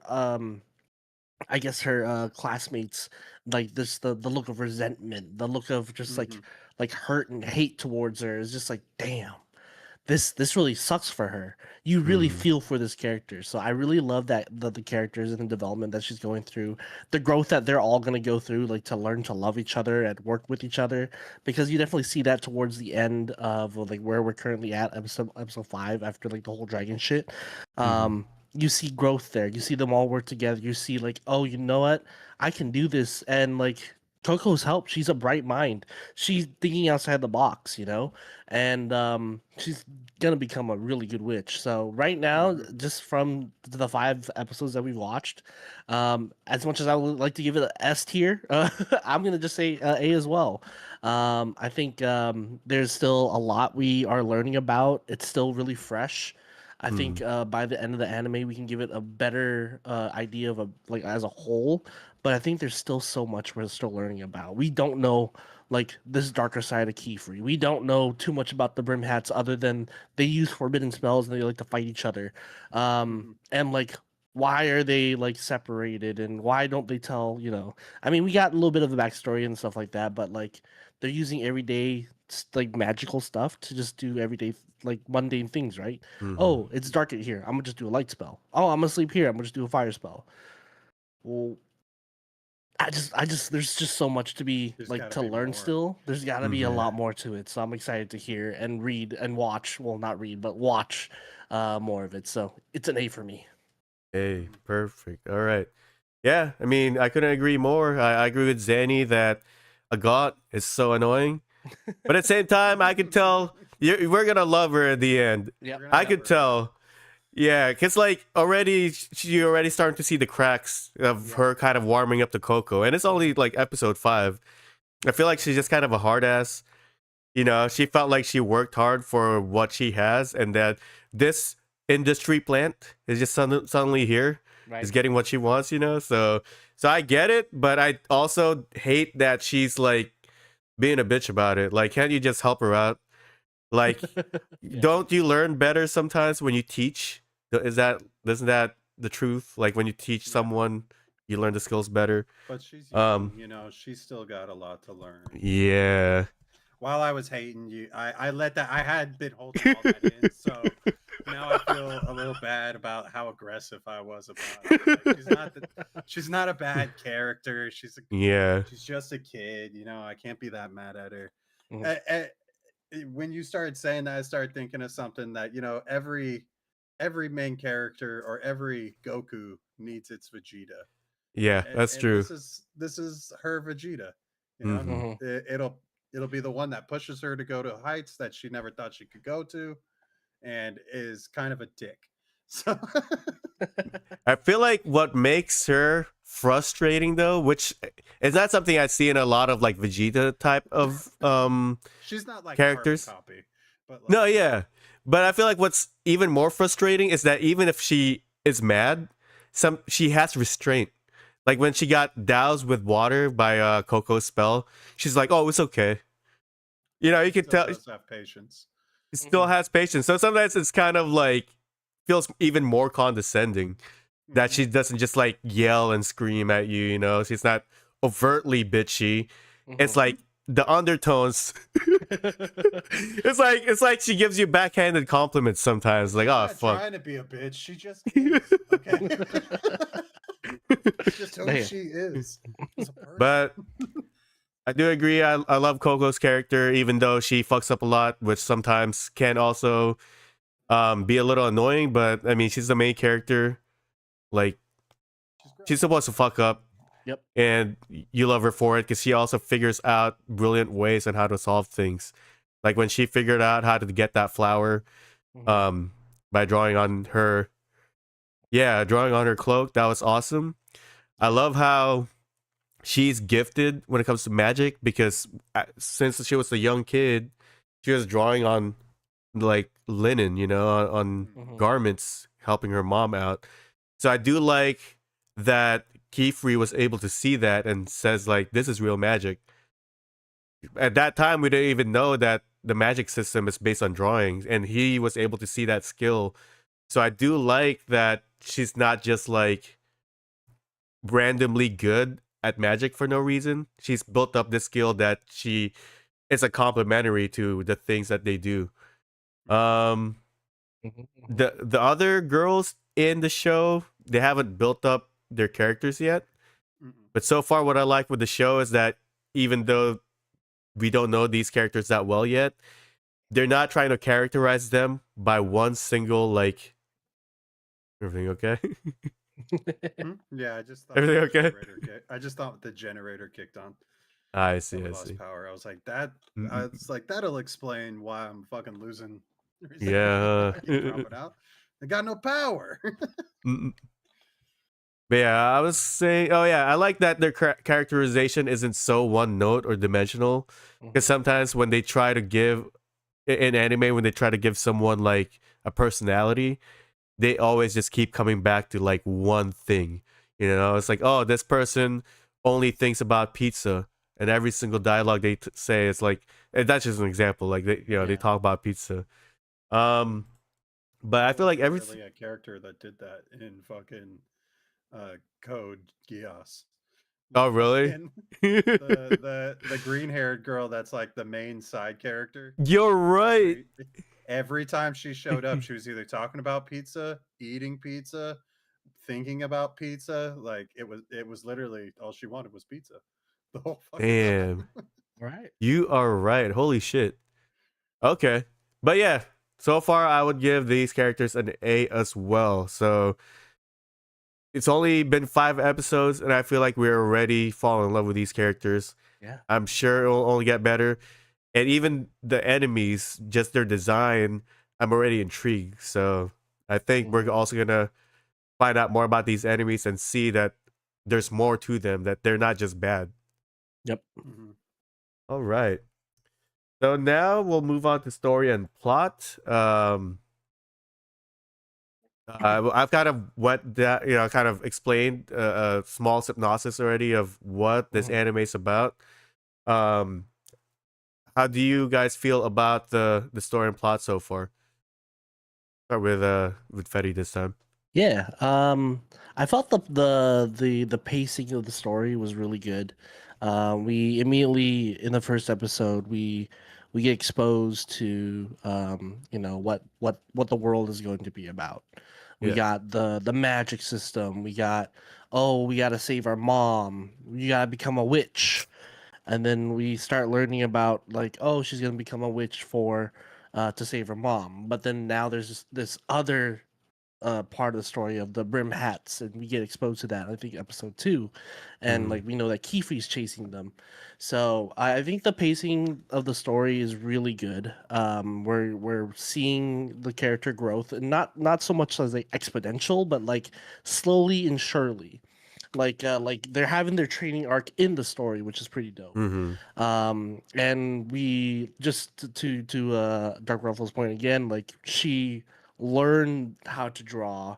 I guess her classmates like this the look of resentment, the look of just like hurt and hate towards her is just like damn, this really sucks for her. You really feel for this character. So I really love that the characters and the development that she's going through, the growth that they're all going to go through, like to learn to love each other and work with each other, because you definitely see that towards the end of like where we're currently at, episode 5, after like the whole dragon shit. You see growth there. You see them all work together. You see like, oh, you know what? I can do this. And like Coco's help. She's a bright mind. She's thinking outside the box, and she's gonna become a really good witch. So right now, just from the 5 episodes that we've watched, as much as I would like to give it a S tier, I'm gonna just say A as well. I think there's still a lot we are learning about. It's still really fresh. I think by the end of the anime, we can give it a better idea of like as a whole. But I think there's still so much we're still learning about. We don't know like this darker side of Keyfree. We don't know too much about the Brim Hats other than they use forbidden spells and they like to fight each other. And like why are they like separated and why don't they tell, I mean, we got a little bit of the backstory and stuff like that, but like they're using everyday like magical stuff to just do everyday like mundane things, right? Oh, it's dark in here. I'm gonna just do a light spell. Oh, I'm gonna sleep here. I'm gonna just do a fire spell. Well, there's just so much to be There's like gotta to be learn more. still. There's got to be a lot more to it. So I'm excited to hear and read and watch. Well, not read, but watch more of it. So it's an A for me. Hey, perfect. All right. Yeah, I mean, I couldn't agree more. I agree with Zanny that a god is so annoying. But at the same time, I could tell we're going to love her at the end. Yeah, We're gonna I love could her. tell. Yeah, because like already, you already starting to see the cracks of her kind of warming up to Coco. And it's only like episode 5. I feel like she's just kind of a hard ass. She felt like she worked hard for what she has, and that this industry plant is just suddenly here, right. is getting what she wants. So I get it, but I also hate that she's like being a bitch about it. Like, can't you just help her out? Like, don't you learn better sometimes when you teach? Isn't that the truth? Like when you teach someone, you learn the skills better. But she's young, Um, she's still got a lot to learn. yeah. While I was hating you, I let that. I had been holding all that in, so now I feel a little bad about how aggressive I was about it. Like, she's not a bad character. Yeah. She's just a kid. I can't be that mad at her. Mhm. When you started saying that, I started thinking of something that every main character or every Goku needs its Vegeta, Yeah, that's and true. this is her Vegeta. Hmm. Mhm. It'll be the one that pushes her to go to heights that she never thought she could go to, and is kind of a dick. So I feel like what makes her frustrating though, which is not something I see in a lot of like Vegeta type of she's not like characters. carbon copy, but No, yeah. But I feel like what's even more frustrating is that even if she is mad, she has restraint. Like when she got doused with water by Coco's spell, she's like, "Oh, it's okay." You can still tell does have patience. she still has patience. So sometimes it's kind of like feels even more condescending that she doesn't just like yell and scream at you. She's not overtly bitchy. It's like the undertones. It's like she gives you backhanded compliments sometimes. Like, She's oh not fuck. trying to be a bitch. She just is. Okay. Just who Damn. she is. As a person. But I do agree. I love Coco's character, even though she fucks up a lot, which sometimes can also be a little annoying. But I mean, she's the main character. Like, she's supposed to fuck up. Yep. And you love her for it because she also figures out brilliant ways on how to solve things. Like when she figured out how to get that flower by drawing on her cloak. That was awesome. I love how she's gifted when it comes to magic because since she was a young kid, she was drawing on like linen, on garments, helping her mom out. So I do like that Keyfree was able to see that and says like, this is real magic. At that time, we didn't even know that the magic system is based on drawings, and he was able to see that skill. So I do like that she's not just like randomly good at magic for no reason. She's built up this skill that she is a complementary to the things that they do. The other girls in the show, they haven't built up their characters yet. But so far, what I like with the show is that even though we don't know these characters that well yet, they're not trying to characterize them by one single like. Everything okay? Yeah, I just thought Everything okay? I just thought the generator kicked on. I see. we I lost see. power. I was like, that. Mm-mm. It's like that'll explain why I'm fucking losing recently. Yeah. I keep dropping out. I got no power. Mm-mm. But yeah, I was saying, oh yeah, I like that their characterization isn't so one note or dimensional. Because Mhm. sometimes when they try to give in anime, when they try to give someone like a personality, they always just keep coming back to like one thing. You know, it's like, oh, this person only thinks about pizza, and every single dialogue they say is like, and that's just an example. Like they, you know, they Yeah. talk about pizza. Um, but I There feel was like everything. literally a character that did that in fucking Code Geass. Oh, The really? fucking the green haired girl that's like the main side character. You're right. Every time she showed up, she was either talking about pizza, eating pizza, thinking about pizza. Like it was literally all she wanted was pizza the whole fucking Damn, time. Right. you are right. Holy shit. Okay, but yeah, so far I would give these characters an A as well. So it's only been 5 episodes, and I feel like we're already falling in love with these characters. Yeah. I'm sure it'll only get better. And even the enemies, just their design, I'm already intrigued. So I think we're Mhm. also gonna find out more about these enemies and see that there's more to them, that they're not just bad. Yep. Mhm. All right. So now we'll move on to story and plot. I've kind of what that kind of explained a small synopsis already of what this Mhm. anime is about. Um, how do you guys feel about the story and plot so far? Start with Fetty this time. Yeah. I felt the pacing of the story was really good. We immediately in the first episode we get exposed to what the world is going to be about. We Yeah. got the magic system. We got, oh, we got to save our mom. You got to become a witch. And then we start learning about, like, oh, she's going to become a witch for to save her mom. But then now there's this other part of the story of the brim hats, and we get exposed to that. I think episode 2, and Mm-hmm. like we know that Kiefer's chasing them. So I think the pacing of the story is really good. We're seeing the character growth, and not so much as like exponential, but like slowly and surely. Like they're having their training arc in the story, which is pretty dope. Mm-hmm. And we just to Dark Ruffles point again, like she learned how to draw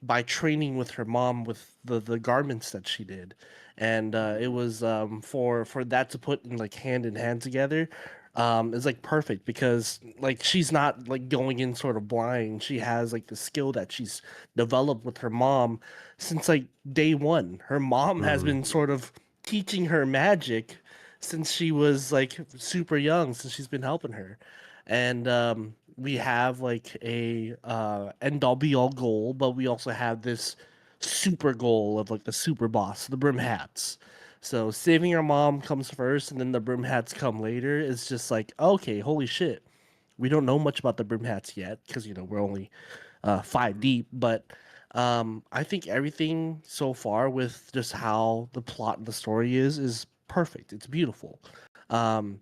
by training with her mom with the garments that she did, and it Mhm. was for that to put in hand together is like perfect because like she's not like going in sort of blind. She has like the skill that she's developed with her mom since like day one. Her mom has Mm-hmm. been sort of teaching her magic since she was like super young, since she's been helping her. And we have like a end all be all goal, but we also have this super goal of like the super boss, the brim hats. So saving our mom comes first, and then the brim hats come later. It's just like, okay, holy shit, we don't know much about the brim hats yet because we're only 5 Mhm. deep, but I think everything so far with just how the plot and the story is perfect. It's beautiful. Um,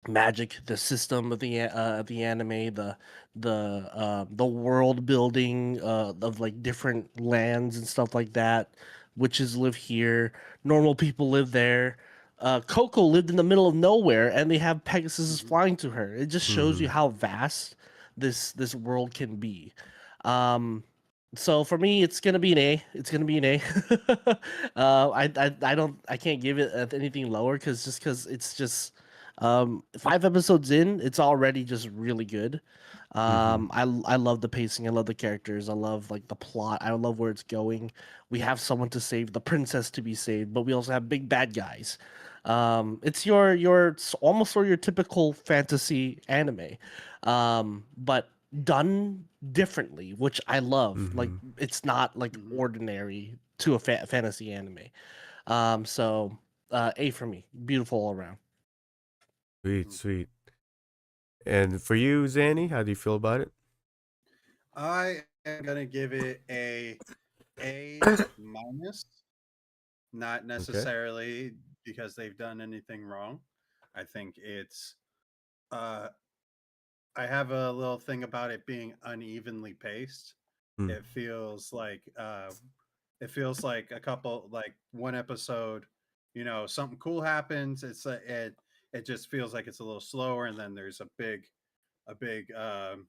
Magic, the system of the anime, the world building of like different lands and stuff like that. Witches live here, normal people live there. Coco lived in the middle of nowhere, and they have Pegasus Mhm. flying to her. It just shows you Mm-hmm. how vast this world can be. Um, so for me, it's gonna be an A. It's gonna be an A. I can't give it anything lower because it's just 5 episodes in, it's already just really good. Mm-hmm. I love the pacing. I love the characters. I love like the plot. I love where it's going. We have someone to save, the princess to be saved, but we also have big bad guys. It's it's almost sort of your typical fantasy anime, but done differently, which I love. Like Mm-hmm. it's not like Mhm. ordinary to a fantasy anime. So A for me. Beautiful all around. Sweet, Mhm. sweet. And for you, Zanny, how do you feel about it? I am gonna give it A minus. Not Okay. necessarily because they've done anything wrong. I think it's uh I have a little thing about it being unevenly paced. Mm. It feels like a couple, like one episode, something cool happens. It just feels like it's a little slower, and then there's a big Mm.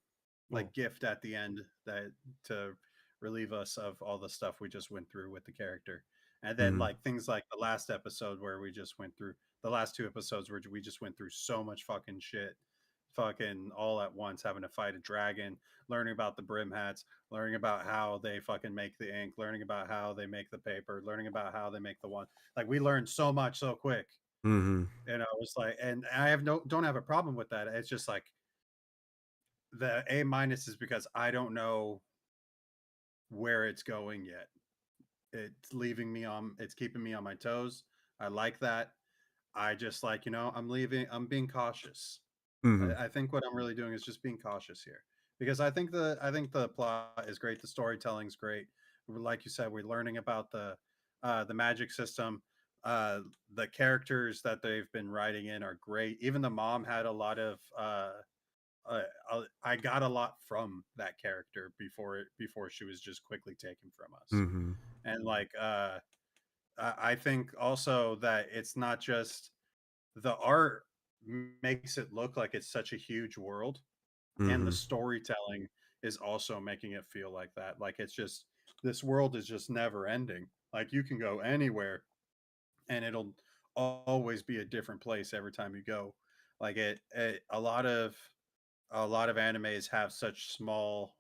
like gift at the end that to relieve us of all the stuff we just went through with the character. And then Mm-hmm. like things like the last episode where we just went through the last two episodes where we just went through so much fucking shit, fucking all at once, having to fight a dragon, learning about the brim hats, learning about how they fucking make the ink, learning about how they make the paper, learning about how they make the one. Like we learned so much so quick. Mm-hmm. It's like, and I don't have a problem with that. It's just like the A minus is because I don't know where it's going yet. It's keeping me on my toes. I like that. I just like, I'm being cautious. Mm-hmm. I think what I'm really doing is just being cautious here because I think the plot is great. The storytelling's great. Like you said, we're learning about the magic system. The characters that they've been writing in are great. Even the mom had a lot of I got a lot from that character before she was just quickly taken from us. Mm-hmm. And like I think also that it's not just the art makes it look like it's such a huge world, and the Mm-hmm. storytelling is also making it feel like that. Like it's just this world is just never ending. Like you can go anywhere and it'll always be a different place every time you go. Like a lot of animes have such small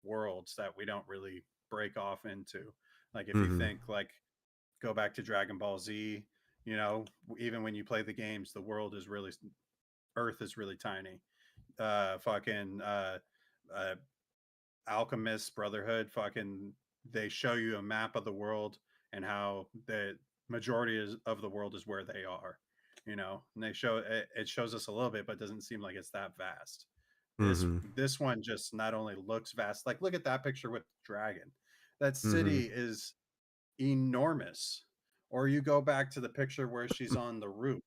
worlds that we don't really break off into. Like if you Mm-hmm. think like go back to Dragon Ball Z, even when you play the games, the world is really Earth is really tiny. Fucking uh Alchemist Brotherhood, fucking they show you a map of the world and how the majority of the world is where they are, and it shows us a little bit, but doesn't seem like it's that vast. This Mm-hmm. this one just not only looks vast, like look at that picture with the dragon. That Mm-hmm. city is enormous. Or you go back to the picture where she's on the roof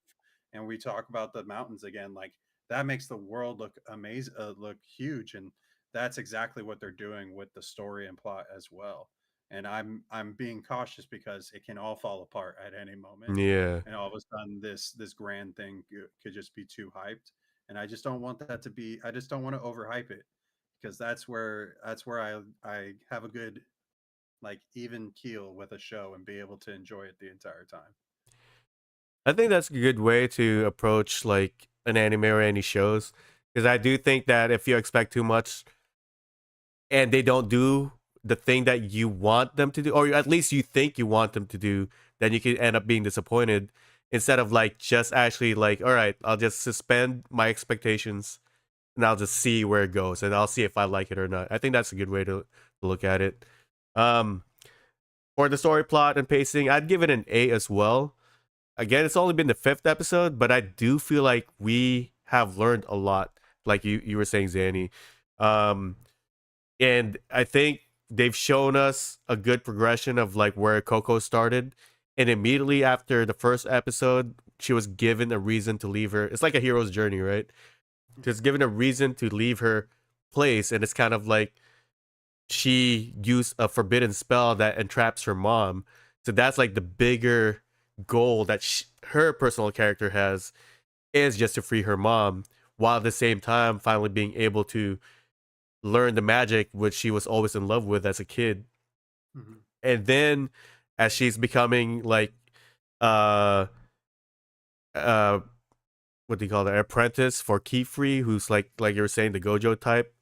and we talk about the mountains again, like that makes the world look amazing, look huge, and that's exactly what they're doing with the story and plot as well. And I'm being cautious because it can all fall apart at any moment, Yeah. and all of a sudden this grand thing could just be too hyped, and I just don't want that to be. I just don't want to overhype it because that's where I have a good like even keel with a show and be able to enjoy it the entire time. I think that's a good way to approach like an anime or any shows, because I do think that if you expect too much and they don't do the thing that you want them to do, or at least you think you want them to do, then you could end up being disappointed instead of like just actually like, all right, I'll just suspend my expectations and I'll just see where it goes and I'll see if I like it or not. I think that's a good way to look at it. Um, for the story plot and pacing, I'd give it an A as well. Again, it's only been the fifth episode, but I do feel like we have learned a lot, like you were saying, Zanny. Um, and I think they've shown us a good progression of like where Coco started, and immediately after the first episode, she was given a reason to leave her. It's like a hero's journey, right? Just given a reason to leave her place, and it's kind of like she used a forbidden spell that entraps her mom. So that's like the bigger goal that her personal character has, is just to free her mom, while at the same time finally being able to learn the magic which she was always in love with as a kid. Mm-hmm. And then as she's becoming like uh uh what do you call that, apprentice for Keyfree, who's like you were saying, the Gojo type,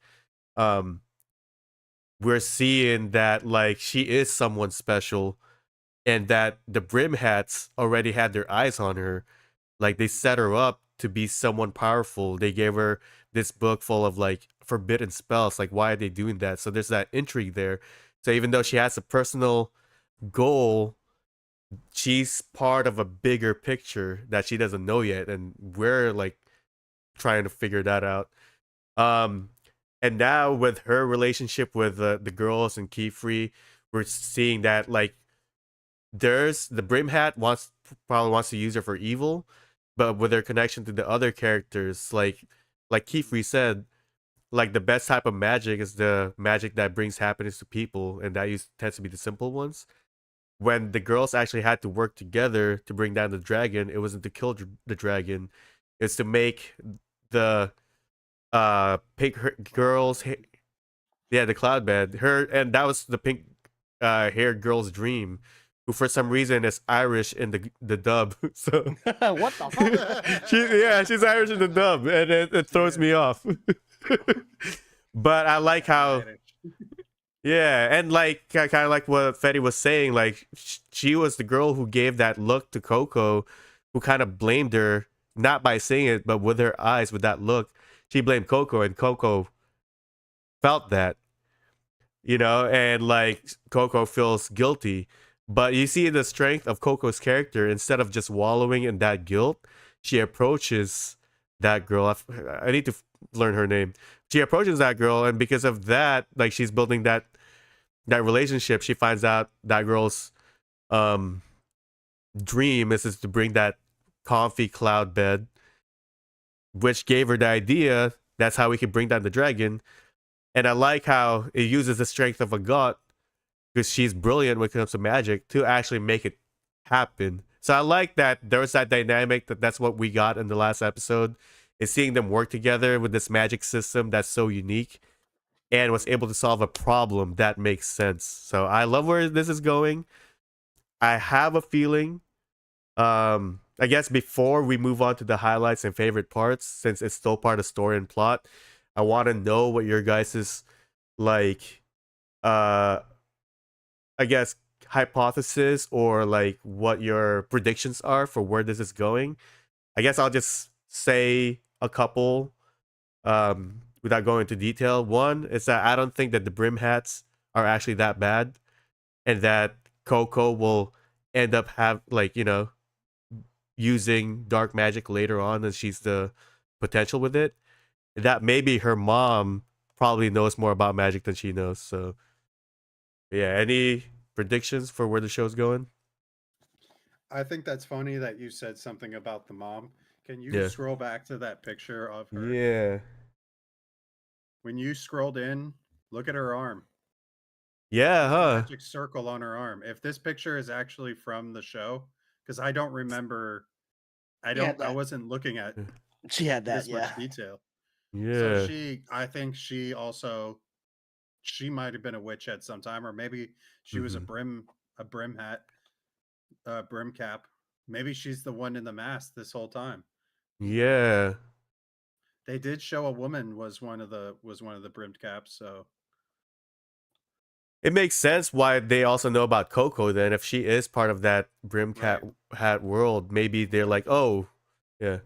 um we're seeing that like she is someone special, and that the brim hats already had their eyes on her. Like they set her up to be someone powerful. They gave her this book full of like forbidden spells. Like, why are they doing that? So there's that intrigue there. So even though she has a personal goal, she's part of a bigger picture that she doesn't know yet, and we're like trying to figure that out. Um, and now with her relationship with the girls and Keyfree, we're seeing that like there's the brim hat wants probably wants to use her for evil, but with her connection to the other characters, like Keith said, like the best type of magic is the magic that brings happiness to people, and that tends to be the simple ones. When the girls actually had to work together to bring down the dragon, it wasn't to kill the dragon, it's to make the pink girls, yeah, the cloud bed, her, and that was the pink haired girl's dream, who for some reason is Irish in the dub. So What the fuck? she's Irish in the dub, and it throws me off. But I like how, yeah, and like kind of like what Fetty was saying, like she was the girl who gave that look to Coco, who kind of blamed her, not by saying it, but with her eyes, with that look, she blamed Coco, and Coco felt that, and like Coco feels guilty. But you see the strength of Coco's character. Instead of just wallowing in that guilt, she approaches that girl. I need to learn her name. She approaches that girl, and because of that, like she's building that relationship. She finds out that girl's dream is to bring that comfy cloud bed, which gave her the idea. That's how we can bring down the dragon. And I like how it uses the strength of a god, because she's brilliant when it comes to magic, to actually make it happen. So I like that there was that dynamic, that's what we got in the last episode, is seeing them work together with this magic system that's so unique and was able to solve a problem that makes sense. So I love where this is going. I have a feeling, I guess before we move on to the highlights and favorite parts, since it's still part of story and plot, I want to know what your guys's, like, I guess, hypothesis, or like what your predictions are for where this is going. I guess I'll just say a couple without going into detail. One is that I don't think that the brim hats are actually that bad, and that Coco will end up using dark magic later on, and she's the potential with it. That maybe her mom probably knows more about magic than she knows. So yeah, any predictions for where the show's going? I think that's funny that you said something about the mom. Can you Yeah. scroll back to that picture of her? Yeah. When you scrolled in, look at her arm. Yeah, There's a huh? magic circle on her arm. If this picture is actually from the show, because I don't remember, Yeah, I that wasn't looking at she had that. this Yeah. much detail. So Yeah. I think she might have been a witch at some time, or maybe she was Mhm. a brim hat, brim cap. Maybe she's the one in the mask this whole time. Yeah. They did show a woman was one of the brimmed caps. So It makes sense why they also know about Coco then. If she is part of that brim cat right, hat world, maybe they're what if like, oh, yeah.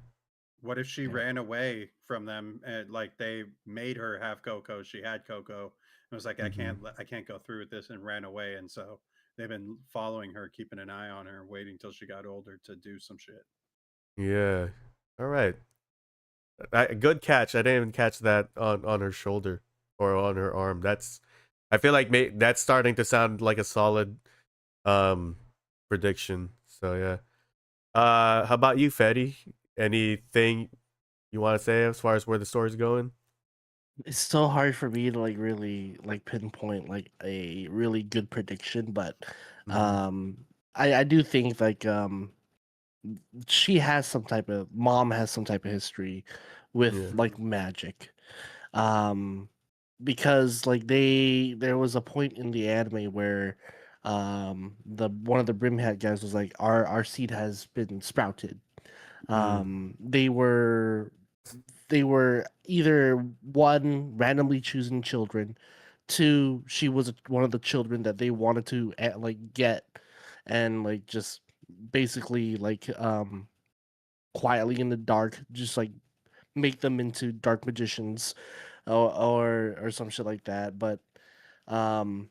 she Yeah. ran away from them and like they made her have Coco? She had Coco. It was like Hmm. I can't go through with this, and ran away. And so they've been following her, keeping an eye on her, waiting till she got older to do some shit. Yeah. All right. Good catch. I didn't even catch that on her shoulder or on her arm. I feel like that's starting to sound like a solid um prediction. So yeah. How about you, Fetty? Anything you want to say as far as where the story's going? It's so hard for me to like really like pinpoint like a really good prediction, but Mm-hmm. um I do think like she has some type of mom has some type of history with Yeah. like magic. Um because like there was a point in the anime where the one of the brimhat guys was like our seed has been sprouted. Mm. They were either one randomly choosing children, two she was one of the children that they wanted to like get and like just basically like quietly in the dark just like make them into dark magicians or some shit like that. But um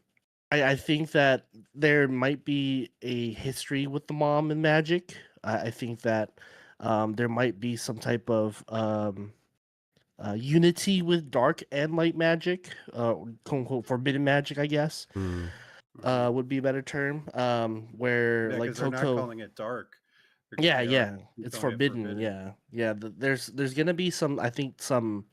I think that there might be a history with the mom and magic. I think that there might be some type of unity with dark and light magic, quote unquote forbidden magic, I guess, Mm. Mhm. would be a better term. Where Yeah, like because they're not Coco, calling it dark. Yeah, They are yeah, it's calling it forbidden. Yeah, yeah. There's gonna be some. I think some.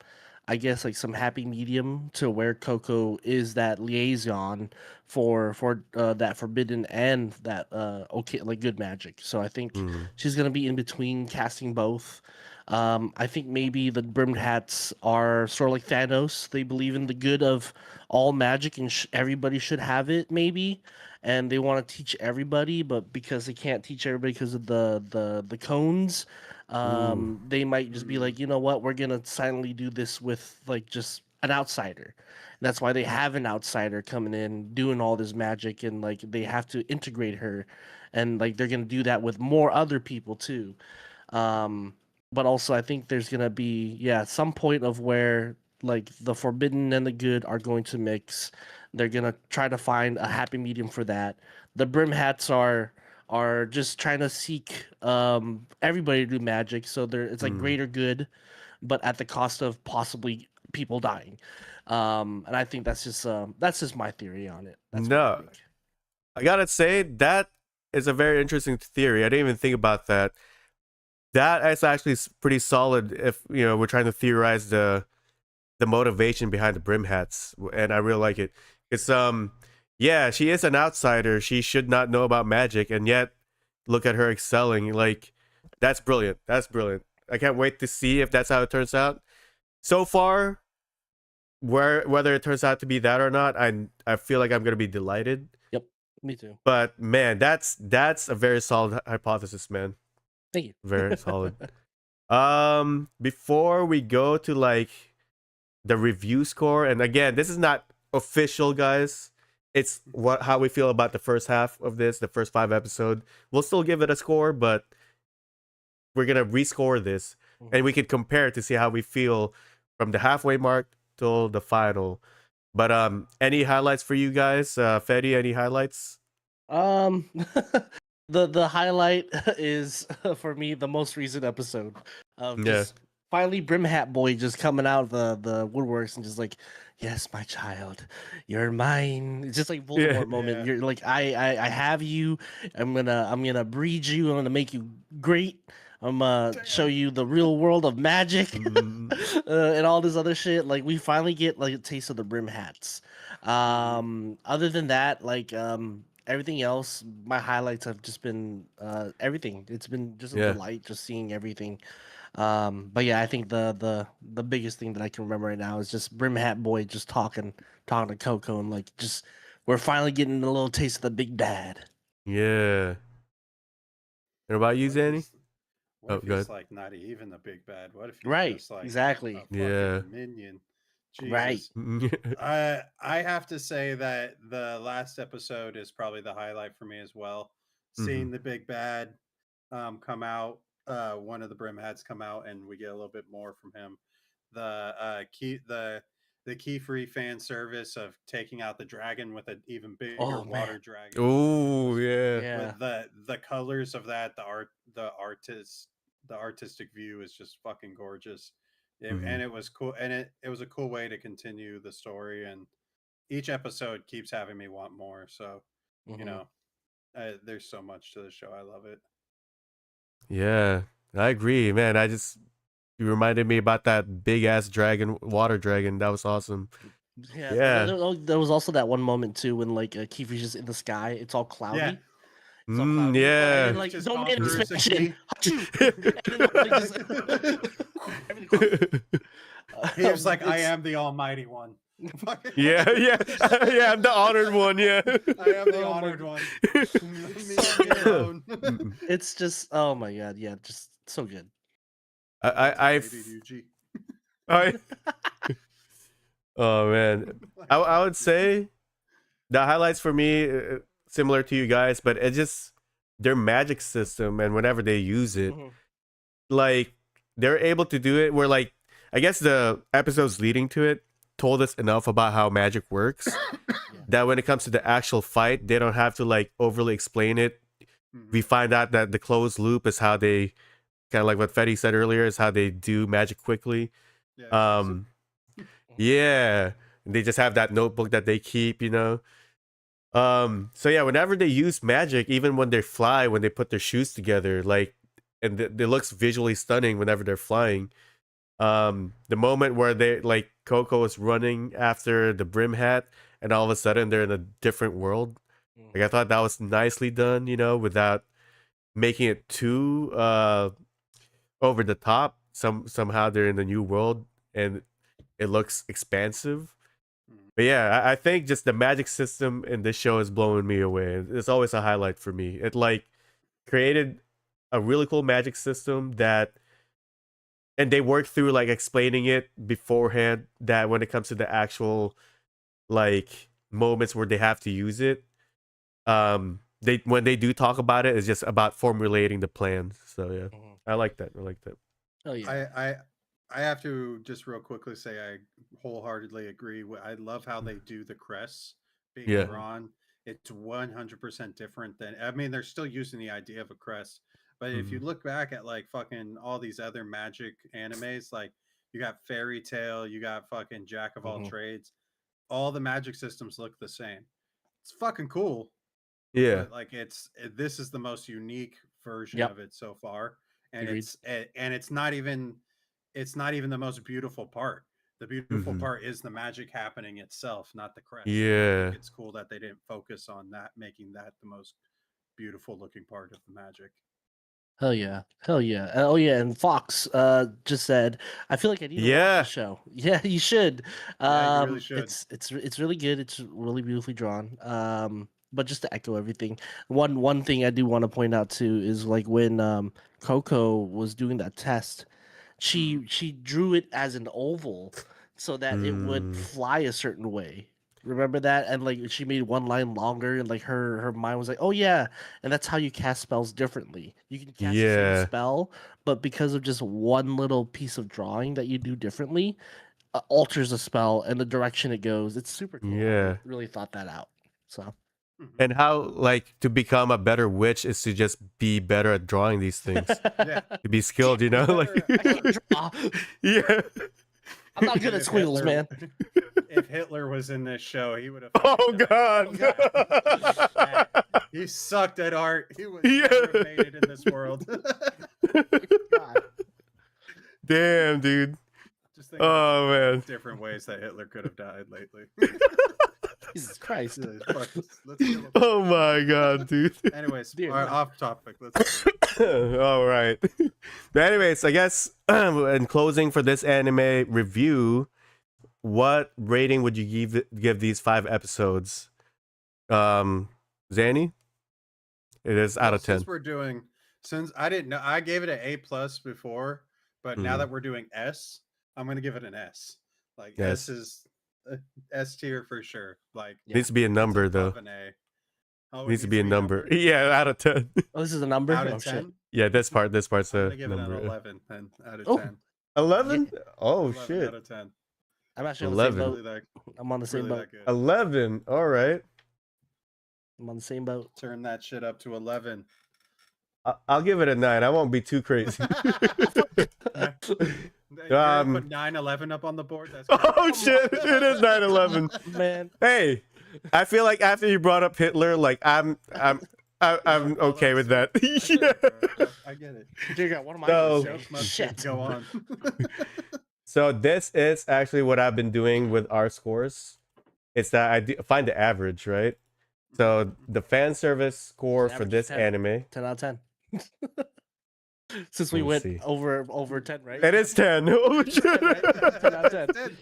I guess like some happy medium to where Coco is that liaison for that forbidden and that okay like good magic. So I think Mm, she's gonna be in between casting both. I think maybe the brimmed hats are sort of like Thanos. They believe in the good of all magic and everybody should have it maybe, and they want to teach everybody, but because they can't teach everybody because of the cones, ooh. they might just be Mm, like, you know what, we're gonna silently do this with like just an outsider. That's why they have an outsider coming in doing all this magic, and like they have to integrate her, and like they're gonna do that with more other people too. Um, but also I think there's gonna be some point of where like the forbidden and the good are going to mix. They're gonna try to find a happy medium for that. The brim hats are just trying to seek everybody to do magic, so it's like Mm. greater good, but at the cost of possibly people dying. And I think that's just my theory on it. That's what I No, think. I gotta say that is a very interesting theory. I didn't even think about that. That is actually pretty solid. If we're trying to theorize the motivation behind the brim hats, and I really like it. It's yeah, she is an outsider. She should not know about magic, and yet look at her excelling. Like that's brilliant. That's brilliant. I can't wait to see if that's how it turns out. So far, whether it turns out to be that or not, I feel like I'm gonna be delighted. Yep, me too. But man, that's a very solid hypothesis, man. Thank you. Very solid. Before we go to like the review score, and again, this is not official, guys. It's how we feel about the first half of this, the first 5 episodes. We'll still give it a score, but we're gonna rescore this, and we can compare to see how we feel from the halfway mark till the final. But any highlights for you guys? Fetty, any highlights? Um, the highlight is for me the most recent episode of Yeah. just finally Brim Hat Boy just coming out of the woodworks and just like, yes, my child, you're mine. It's just like Voldemort Yeah. moment. Yeah. You're like, I have you. I'm gonna breed you. I'm gonna make you great. I'm gonna show you the real world of magic Mm, and all this other shit. Like we finally get like a taste of the Brim Hats. Other than that, like everything else, my highlights have just been everything. It's been just a yeah. delight just seeing everything. But yeah, I think the biggest thing that I can remember right now is just Brim Hat Boy just talking to Coco and like just we're finally getting a little taste of the big bad. Yeah. And about you, what if Zanny? he's what Oh, if good. he's like not even the big bad? What if he's Right, just like a exactly. Yeah. fucking minion? Right. Jesus. I have to say that the last episode is probably the highlight for me as well. Seeing the big bad come out, one of the brim hats come out, and we get a little bit more from him. The key free fan service of taking out the dragon with an even bigger Oh man. water dragon. Oh, yeah. Yeah. With the colors of that, the artistic view is just fucking gorgeous. And it was cool, and it was a cool way to continue the story, and each episode keeps having me want more. So you Mhm. know, there's so much to the show. I love it. Yeah. I agree, man. You reminded me about that big ass dragon, water dragon. That was awesome. Yeah, Yeah. there was also that one moment too when like Kiefer's just in the sky. It's all cloudy. Yeah. It's all cloudy. And Yeah. then like Just domain conquers a expansion. key. Achoo! And then like, just everything. He was like, I It's- am the almighty one. Yeah, yeah. Yeah, I'm the honored one, yeah. I am the Oh my honored God. one. Leave me alone. It's just oh my god, yeah, just so good. I've ADUG. oh man. I would say the highlights for me similar to you guys, but it just their magic system and whenever they use it, Mhm. like they're able to do it where like I guess the episodes leading to it told us enough about how magic works that when it comes to the actual fight, they don't have to like overly explain it. We find out that the closed loop is how they kind of like what Fetty said earlier is how they do magic quickly. Yeah, Um, yeah, they just have that notebook that they keep, you know. So yeah, whenever they use magic, even when they fly, when they put their shoes together, like and it looks visually stunning whenever they're flying. The moment where they like Coco is running after the brim hat, and all of a sudden they're in a different world. Like I thought that was nicely done, without making it too over the top. Somehow they're in the new world and it looks expansive. But yeah, I think just the magic system in this show is blowing me away. It's always a highlight for me. It like created a really cool magic system and they work through like explaining it beforehand, that when it comes to the actual like moments where they have to use it, they when they do talk about it, it's just about formulating the plan. So yeah, I like that. Oh yeah. I have to just real quickly say I wholeheartedly agree. I love how they do the crests being Yeah. drawn. It's 100% different than, I mean, they're still using the idea of a crest, but if you look back at like fucking all these other magic animes, like you got Fairy Tale, you got fucking Jack of all trades, all the magic systems look the same. It's fucking cool. Yeah. But like this is the most unique version Yep. of it so far, and Agreed. it's not even the most beautiful part. The beautiful part is the magic happening itself, not the crest. Yeah. I think it's cool that they didn't focus on that, making that the most beautiful looking part of the magic. Hell yeah. Hell yeah. Oh yeah, and Fox just said, I feel like I need to watch the show. Yeah, you should. Yeah, you really should. It's really good. It's really beautifully drawn. But just to echo everything, one thing I do want to point out too is like when Coco was doing that test, she drew it as an oval so that it would fly a certain way. Remember that? And like she made one line longer, and like her mind was like, "Oh yeah," and that's how you cast spells differently. You can cast the same spell, but because of just one little piece of drawing that you do differently, alters the spell and the direction it goes. It's super cool. Yeah. I really thought that out. So. And how like to become a better witch is to just be better at drawing these things. Yeah. To be skilled, like I can't draw. yeah. I'm not good at squiggles, man. If Hitler was in this show, he would have. Oh god. He sucked at art. He would never have made it in this world. God. Damn, dude. Just think Oh man. different ways that Hitler could have died lately. Jesus Christ. Oh my god, dude. Anyways, Dear off topic. Let's All right. But anyways, I guess in closing for this anime review, what rating would you give these 5 episodes? Zanny? It is out of 10. Since I didn't know, I gave it an A+ before, but now that we're doing S, I'm gonna give it an S. Like S is S tier for sure. Like needs to be a number though. An A. Oh, needs to be a number. Yeah, out of 10. Oh, this is a number? Out of 10? Shit. Yeah, this part's I'm a gonna give number. it an 11 then out of 10. 11? Oh 11 shit. out of 10. I'm actually 11. on the same boat. I'm on the same boat. 11. All right. I'm on the same boat. Turn that shit up to 11. I'll give it a 9. I won't be too crazy. Put 9/11 up on the board. That's oh shit! It is 9/11. Man. Hey, I feel like after you brought up Hitler, like I'm okay with that. Yeah. I get it. Dude, what am I So- gonna say? Shit. Go on. So this is actually what I've been doing with our scores. It's that I find the average, right? So the fan service score for Average this 10. anime, 10 out of 10. Since we Let me went see. over 10, right? it is 10. Oh, shit. 10 out of 10.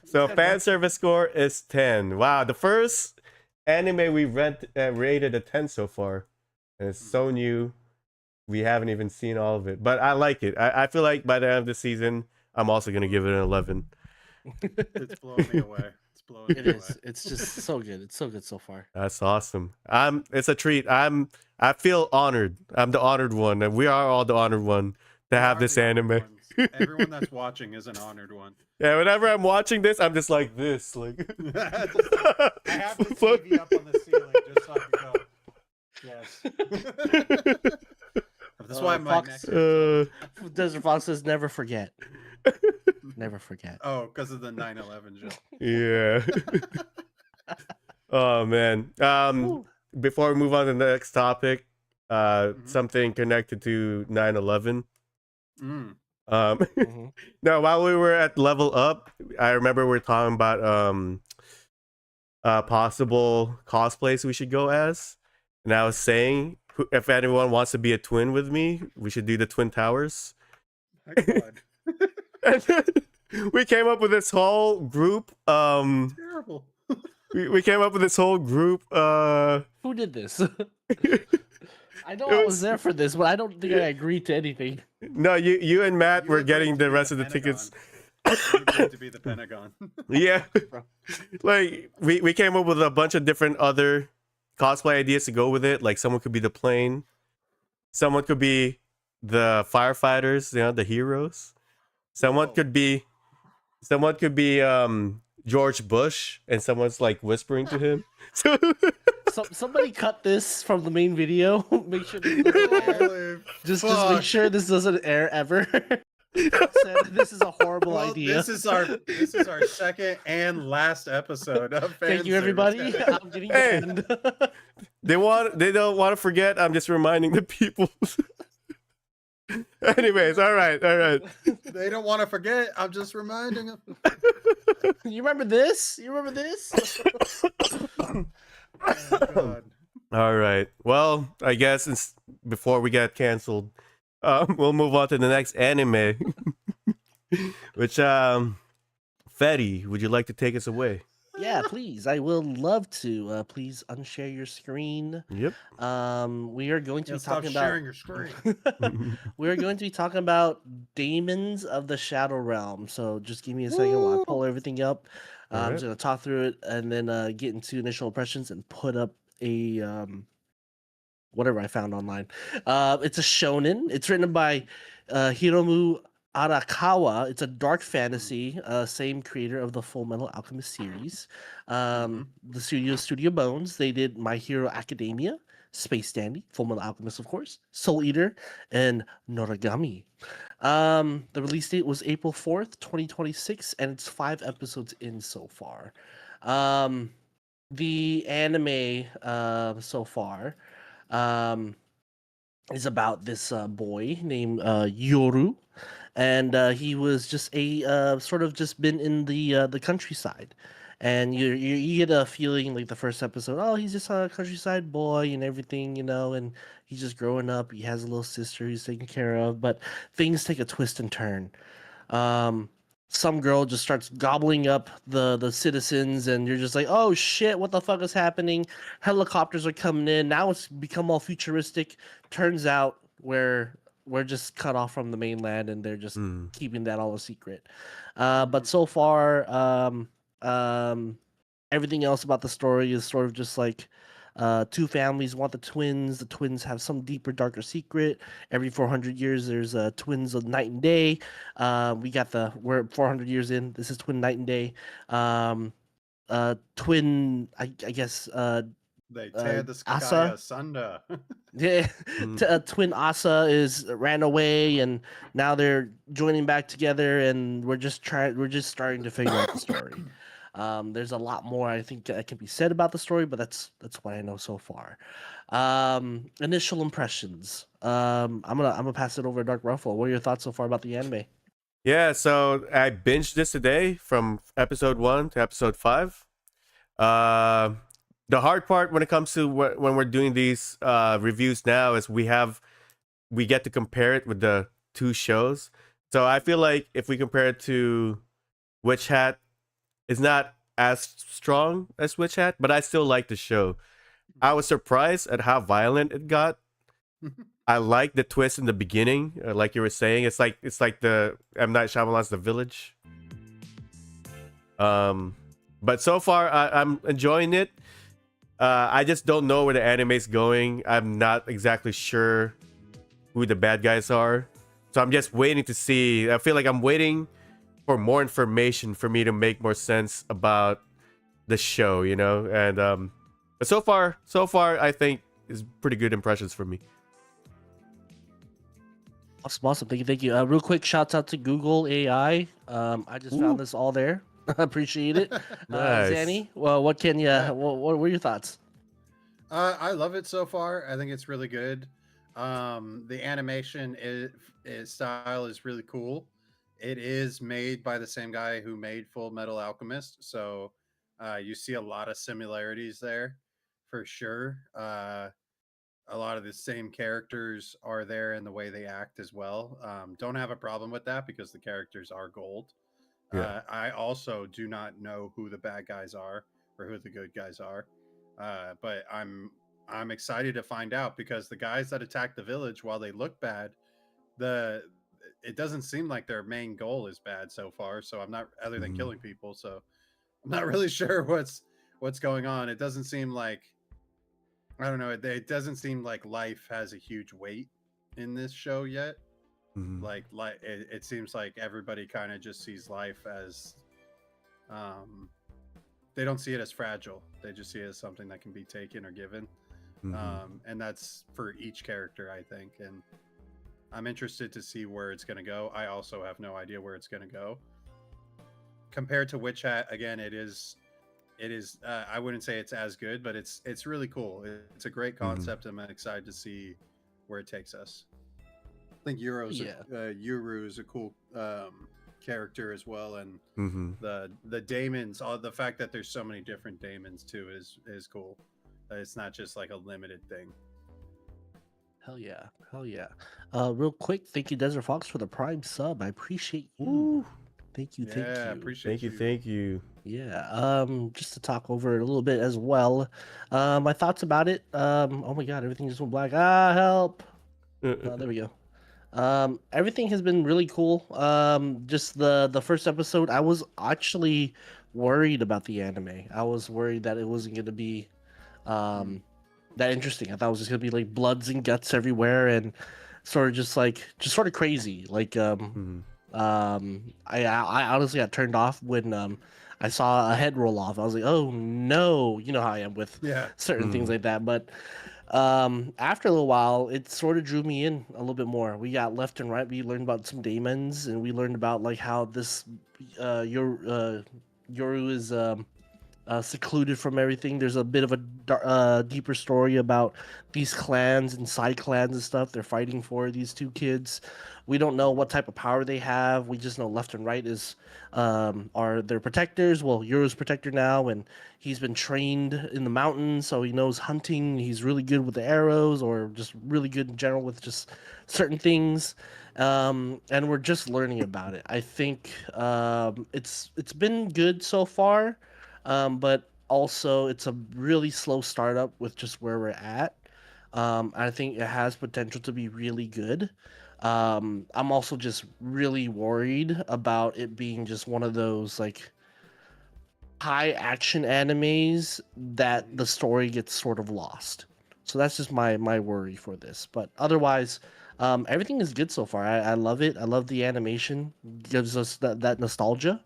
So fan service score is 10. Wow, the first anime we rated a 10 so far, and it's so new. We haven't even seen all of it, but I like it. I feel like by the end of the season, I'm also gonna give it an 11. It's blowing me away. It's blowing me It away. is. It's just so good. It's so good so far. That's awesome. It's a treat. I feel honored. I'm the honored one, and we are all the honored one to have this anime. Everyone that's watching is an honored one. Yeah, whenever I'm watching this, I'm just like this, like. I have the TV up on the ceiling just so I can go. Yes. That's why my Fox, neck. Desert Fox says never forget. Never forget. Oh, because of the 9/11 joke. Yeah. Oh man. Before we move on to the next topic, something connected to 9/11. Mm. Mhm. Now, while we were at level up, I remember we were talking about possible cosplays we should go as, and I was saying if anyone wants to be a twin with me, we should do the Twin Towers. My God. And then we came up with this whole group. Terrible. We came up with this whole group. Who did this? I know It I was- was there for this, but I don't think I agreed to anything. No, you and Matt You were agreed getting to the be rest the of the tickets. You agreed to be the Pentagon. Yeah, like we came up with a bunch of different other cosplay ideas to go with it. Like someone could be the plane, someone could be the firefighters, the heroes. Someone Whoa. could be George Bush, and someone's like whispering to him. So Somebody cut this from the main video. Make sure this doesn't air. Holy Just make fuck. sure this doesn't air ever. Said, this is a horrible Well, idea. this is our second and last episode of Thank you, Fan everybody. Service. I'm getting Hey. banned. they don't want to forget. I'm just reminding the people. Anyways, all right. They don't want to forget. I'm just reminding them. You remember this? You remember this? Oh, God. All right. Well, I guess before we get canceled, we'll move on to the next anime. Which, Fetty, would you like to take us away? Yeah, please. I will love to. Please unshare your screen. Yep. We are going to Yeah, be stop talking sharing about. your screen. We are going to be talking about Daemons of the Shadow Realm. So just give me a second while I pull everything up. I'm Alright. just gonna talk through it and then get into initial impressions and put up a whatever I found online. It's a shonen. It's written by Hiromu Arakawa. It's a dark fantasy. Same creator of the Full Metal Alchemist series. The Studio Bones. They did My Hero Academia, Space Dandy, Full Metal Alchemist, of course, Soul Eater, and Noragami. The release date was April 4th, 2026, and it's 5 episodes in so far. The anime so far is about this boy named Yoru, and he was just a sort of just been in the countryside, and you get a feeling like the first episode, oh, he's just a countryside boy and everything, and he's just growing up. He has a little sister he's taking care of, but things take a twist and turn. Some girl just starts gobbling up the citizens, and you're just like, oh shit, what the fuck is happening? Helicopters are coming in. Now it's become all futuristic. Turns out we're just cut off from the mainland, and they're just keeping that all a secret. But so far, everything else about the story is sort of just like two families want the twins. The twins have some deeper, darker secret. Every 400 years, there's twins of night and day. We're 400 years in. This is twin night and day. Twin, I guess. They tear the sky Asa? asunder. Yeah, twin Asa ran away, and now they're joining back together, and we're just starting to figure out the story. There's a lot more I think that can be said about the story, but that's what I know so far. Initial impressions. I'm gonna pass it over to Dark Ruffalo. What are your thoughts so far about the anime? Yeah, so I binged this today from episode 1 to episode 5. The hard part when it comes to when we're doing these reviews now is we get to compare it with the two shows. So I feel like if we compare it to Witch Hat, it's not as strong as Witch Hat, but I still like the show. I was surprised at how violent it got. I like the twist in the beginning, like you were saying. It's like the M. Night Shyamalan's The Village. But so far I'm enjoying it. I just don't know where the anime's going. I'm not exactly sure who the bad guys are, so I'm just waiting to see. I feel like I'm waiting for more information for me to make more sense about the show, and but so far I think is pretty good impressions for me. Awesome. Thank you. Real quick, shouts out to Google AI. I just found this all there. Appreciate it. Nice. Zanny, well, what were your thoughts? I love it so far. I think it's really good. The animation is style is really cool. It is made by the same guy who made Full Metal Alchemist, so you see a lot of similarities there for sure. A lot of the same characters are there in the way they act as well. Don't have a problem with that because the characters are gold. Yeah. I also do not know who the bad guys are or who the good guys are, but I'm excited to find out because the guys that attack the village, while they look bad, the it doesn't seem like their main goal is bad so far. So I'm not other than Mhm. killing people. So I'm not really sure what's going on. It doesn't seem like I don't know. It doesn't seem like life has a huge weight in this show yet. Mhm. Like it seems like everybody kind of just sees life as um they don't see it as fragile. They just see it as something that can be taken or given. Mhm. And that's for each character, I think. And I'm interested to see where it's going to go. I also have no idea where it's going to go. Compared to Witch Hat, again, it is. I wouldn't say it's as good, but it's really cool. It's a great Mhm. concept. I'm excited to see where it takes us. I think Euro's Yeah. Yuru is a cool character as well, and Mhm. the Daemons, all the fact that there's so many different Daemons too is cool. It's not just like a limited thing. Hell yeah. Hell yeah. Real quick, thank you, Desert Fox, for the Prime sub. I appreciate you. Ooh. Thank you. Thank Yeah, you. Thank appreciate you. you. Thank you. Yeah. Just to talk over it a little bit as well. My thoughts about it. Oh my god, everything just went black. Ah, help. There we go. Everything has been really cool. Just the first episode, I was actually worried about the anime. I was worried that it wasn't gonna be Mm. um that interesting. I thought it was just gonna be like bloods and guts everywhere and sort of just sort of crazy. Like Mhm. I honestly got turned off when I saw a head roll off. I was like, oh no, you know how I am with Yeah. certain things Mhm. like that. But after a little while, it sort of drew me in a little bit more. We got left and right. We learned about some daemons, and we learned about like how this Yoru is secluded from everything. There's a bit of a deeper story about these clans and side clans and stuff. They're fighting for these two kids. We don't know what type of power they have. We just know left and right is are their protectors. Well, Euro's protector now, and he's been trained in the mountains, so he knows hunting. He's really good with the arrows, or just really good in general with just certain things. And we're just learning about it. I think it's been good so far, but also it's a really slow startup with just where we're at. I think it has potential to be really good. I'm also just really worried about it being just one of those like high action animes that the story gets sort of lost. So that's just my worry for this. But otherwise, everything is good so far. I love it. I love the animation. Gives us that nostalgia.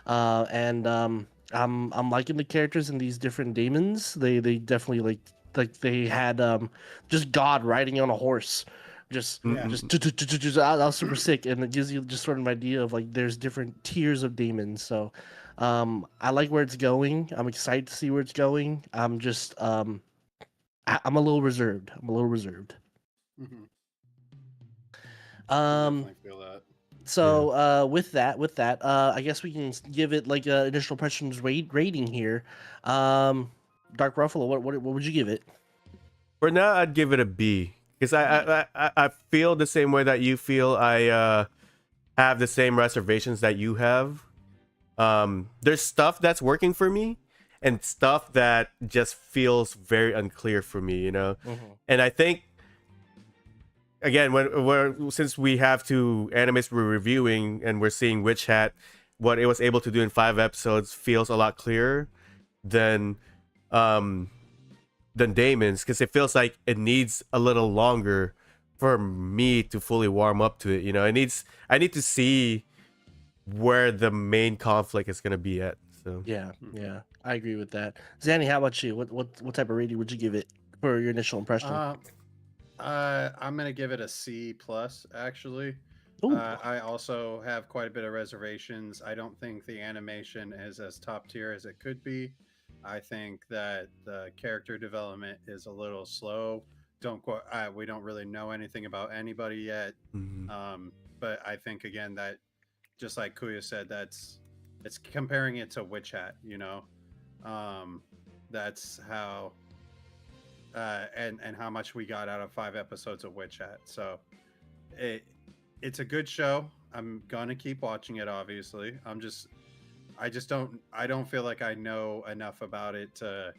And I'm liking the characters in these different demons. They definitely like they had just God riding on a horse, just Yeah. Mhm. that was super sick, and it gives you just sort of an idea of like there's different tiers of demons. So I like where it's going. I'm excited to see where it's going. I'm just I'm a little reserved. I'm a little reserved. Hmm. I Um, definitely feel that. Yeah. So with that, I guess we can give it like a initial impressions rating here. Um, Dark Ruffalo, what would you give it? For now, I'd give it a B because B. I feel the same way that you feel. I have the same reservations that you have. There's stuff that's working for me, and stuff that just feels very unclear for me. Mm-hmm. And I think again, since we have two animes we're reviewing and we're seeing Witch Hat, what it was able to do in 5 episodes feels a lot clearer than um than Damon's because it feels like it needs a little longer for me to fully warm up to it. I need to see where the main conflict is gonna be at. So Yeah, Hmm. yeah, I agree with that. Zanny, how about you? What type of rating would you give it for your initial impression? Um, I'm gonna give it a C plus. Actually, Ooh, I also have quite a bit of reservations. I don't think the animation is as top tier as it could be. I think that the character development is a little slow we don't really know anything about anybody yet. Mhm. But I think again that just like Kuya said, it's comparing it to Witch Hat, um, that's how and how much we got out of 5 episodes of Witch Hat. So it it's a good show. I'm gonna keep watching it. Obviously, I don't feel like I know enough about it to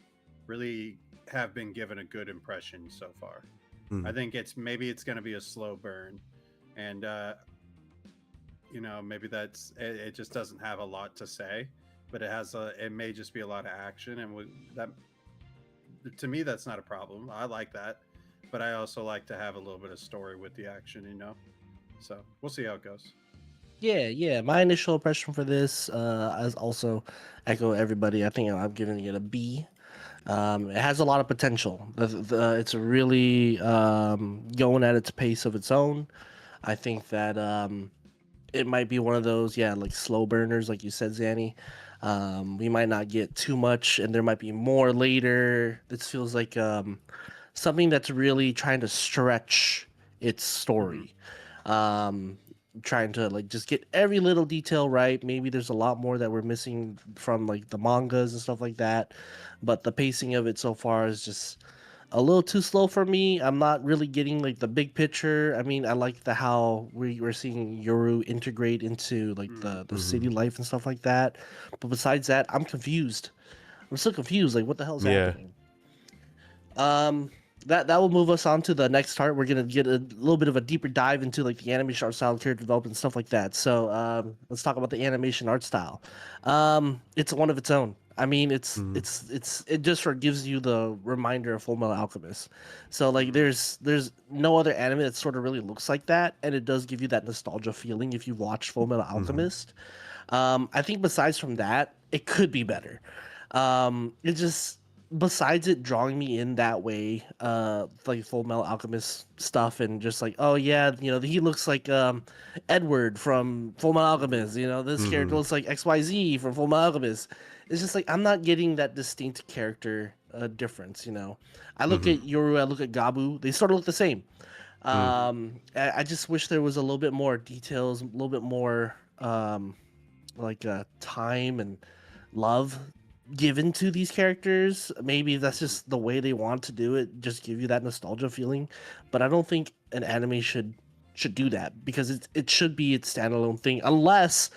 really have been given a good impression so far. I Mhm. think it's going to be a slow burn, and maybe it just doesn't have a lot to say, but it may just be a lot of action, and that to me that's not a problem. I like that, but I also like to have a little bit of story with the action. So we'll see how it goes. Yeah, yeah. My initial impression for this, is also echo everybody. I think I'm giving it a B. It has a lot of potential. It's really going at its pace of its own. I think that it might be one of those, yeah, like slow burners, like you said, Zanny. We might not get too much, and there might be more later. This feels like something that's really trying to stretch its Hmm. story. Um, Trying to like just get every little detail right. Maybe there's a lot more that we're missing from like the mangas and stuff like that, but the pacing of it so far is just a little too slow for me. I'm not really getting like the big picture. I mean, I like the how we're seeing Yoru integrate into like Hmm. the city Mhm. life and stuff like that. But besides that, I'm confused. I'm still confused. Like, what the hell's Yeah. happening? Um, that will move us on to the next part. We're gonna get a little bit of a deeper dive into like the animation art style, character development, stuff like that. So let's talk about the animation art style. It's one of its own. I mean, Mhm. it just sort of gives you the reminder of Full Metal Alchemist. So like, Hmm. there's no other anime that sort of really looks like that, and it does give you that nostalgia feeling if you watch Full Metal Mhm. Alchemist. I think besides from that, it could be better. It just besides it drawing me in that way, like Full Metal Alchemist stuff, and just like, oh yeah, he looks like Edward from Full Metal Hmm. Alchemist. This character Mhm. looks like XYZ from Full Metal Alchemist. It's just like I'm not getting that distinct character difference. I look Mhm. at Yoru, I look at Gabu, they sort of look the same. Mhm. Hmm. I just wish there was a little bit more details, a little bit more like time and love given to these characters. Maybe that's Hmm. just the way they want to do it, just give you that nostalgia feeling. But I don't think an anime should do that because it should be its standalone thing, unless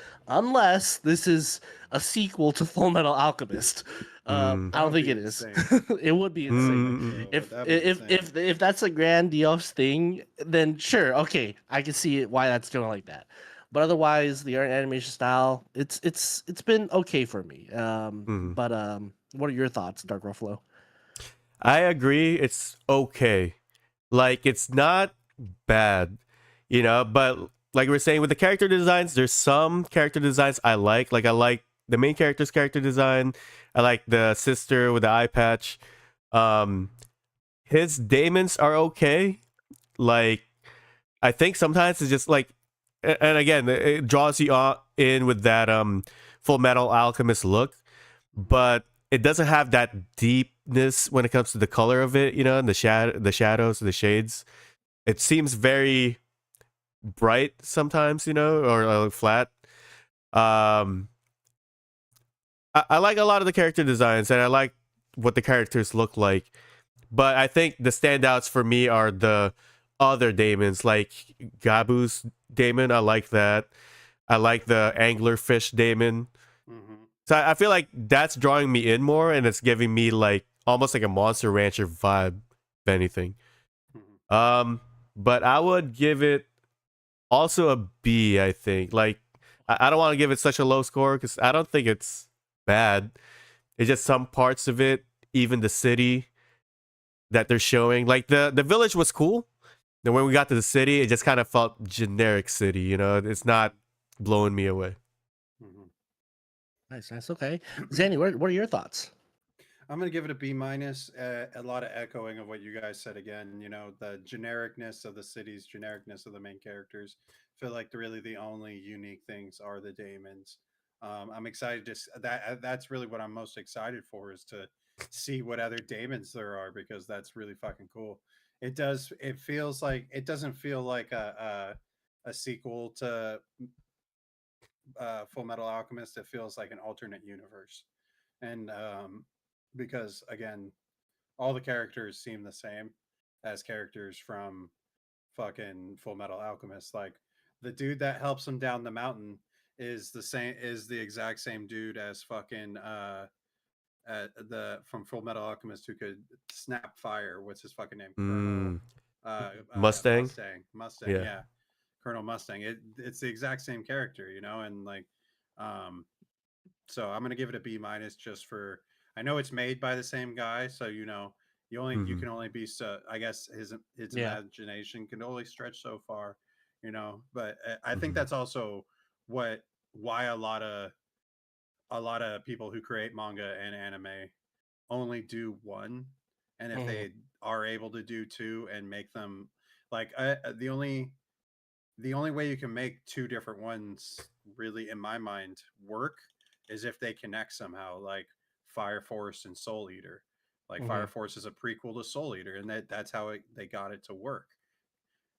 this is a sequel to Full Metal Alchemist. Mhm. I That don't would think be it is. insane. It would be I don't insane. think Mhm. so, but If that'd be if insane. if if that's a grandiose thing, then sure, okay, I can see it why that's doing like that. But otherwise, the art animation style, it's been okay for me. Mhm. But what are your thoughts, Dark Ruffalo? I agree. It's okay. Like it's not bad, but like we are saying with the character designs, there's some character designs I like. Like I like the main character's character design. I like the sister with the eye patch. Um his Daemons are okay. Like I think sometimes it's just like and again, it draws you in with that Full Metal Alchemist look, Hmm. but it doesn't have that deepness when it comes to the color of it, and the shadows, the shades. It seems very bright sometimes, or flat. Um, I like a lot of the character designs, and I like what the characters look like. But I think the standouts for me are the other Daemons, like Gabu's Daemon. I like that. I like the anglerfish Daemon. Hmm. So I feel like that's drawing me in more, and it's giving me like almost like a Monster Rancher vibe, if anything. Hmm. Um, but I would give it also a B. I think like I don't want to give it such a low score because I don't think it's bad. It's just some parts of it, even the city that they're showing, like the village was cool. Then when we got to the city, it just kind of felt generic city. It's not blowing me away. Hmm. Nice, nice. Okay, Zanny, what are your thoughts? I'm gonna give it a B minus. A lot of echoing of what you guys said again. The genericness of the cities, genericness of the main characters. Feel like really the only unique things are the Daemons. I'm excited to that's really what I'm most excited for is to see what other Daemons there are because that's really fucking cool. it does. It feels like it doesn't feel like a sequel to Full Metal Alchemist. It feels like an alternate universe, and because again, all the characters seem the same as characters from fucking Full Metal Alchemist. Like the dude that helps him down the mountain is the exact same dude as fucking the from Full Metal Alchemist who could snap fire. What's his fucking name? Colonel Mustang. Mustang. Yeah. Yeah, Colonel Mustang. It's the exact same character, you know, and like, um, so I'm gonna give it a B minus just for. I know it's made by the same guy, so you know you can only be so. I guess his Yeah. imagination can only stretch so far, you know. But I think that's also why a lot of people who create manga and anime only do one, and if they are able to do two and make them like the only way you can make two different ones really in my mind work is if they connect somehow, like Fire Force and Soul Eater. Like Fire Force is a prequel to Soul Eater, and that's how they got it to work.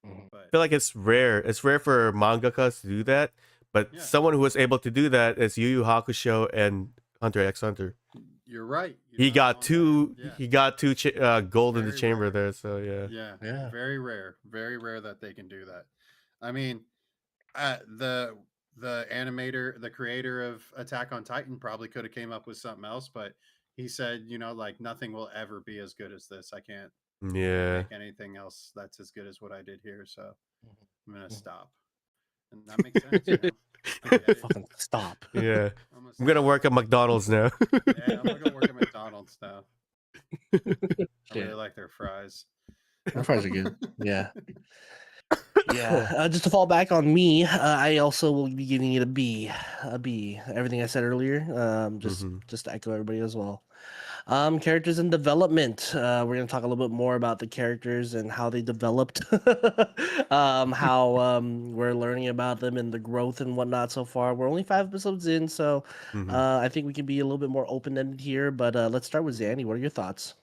I feel like it's rare. It's rare for mangakas to do that, but Yeah. someone who was able to do that is Yu Yu Hakusho and Hunter x Hunter. You're right. He got two. Yeah. He got two gold in the Very chamber rare. there. So yeah. Yeah. Very rare. Very rare that they can do that. I mean, the animator, the creator of Attack on Titan, probably could have came up with something else, but he said, you know, like nothing will ever be as good as this. I can't make anything else that's as good as what I did here. So I'm gonna stop, and that makes sense. You know? Fucking stop. Yeah. I'm gonna work at McDonald's now. Yeah, I'm gonna go work at McDonald's now. I really like their fries. Their fries are good. Yeah. Yeah. Just to fall back on me, I also will be giving it a B. A B. Everything I said earlier. Just to echo everybody as well. Characters and development. We're gonna talk a little bit more about the characters and how they developed. How we're learning about them and the growth and whatnot so far. We're only 5 episodes in, so I think we can be a little bit more open ended here. But let's start with Zanny. What are your thoughts?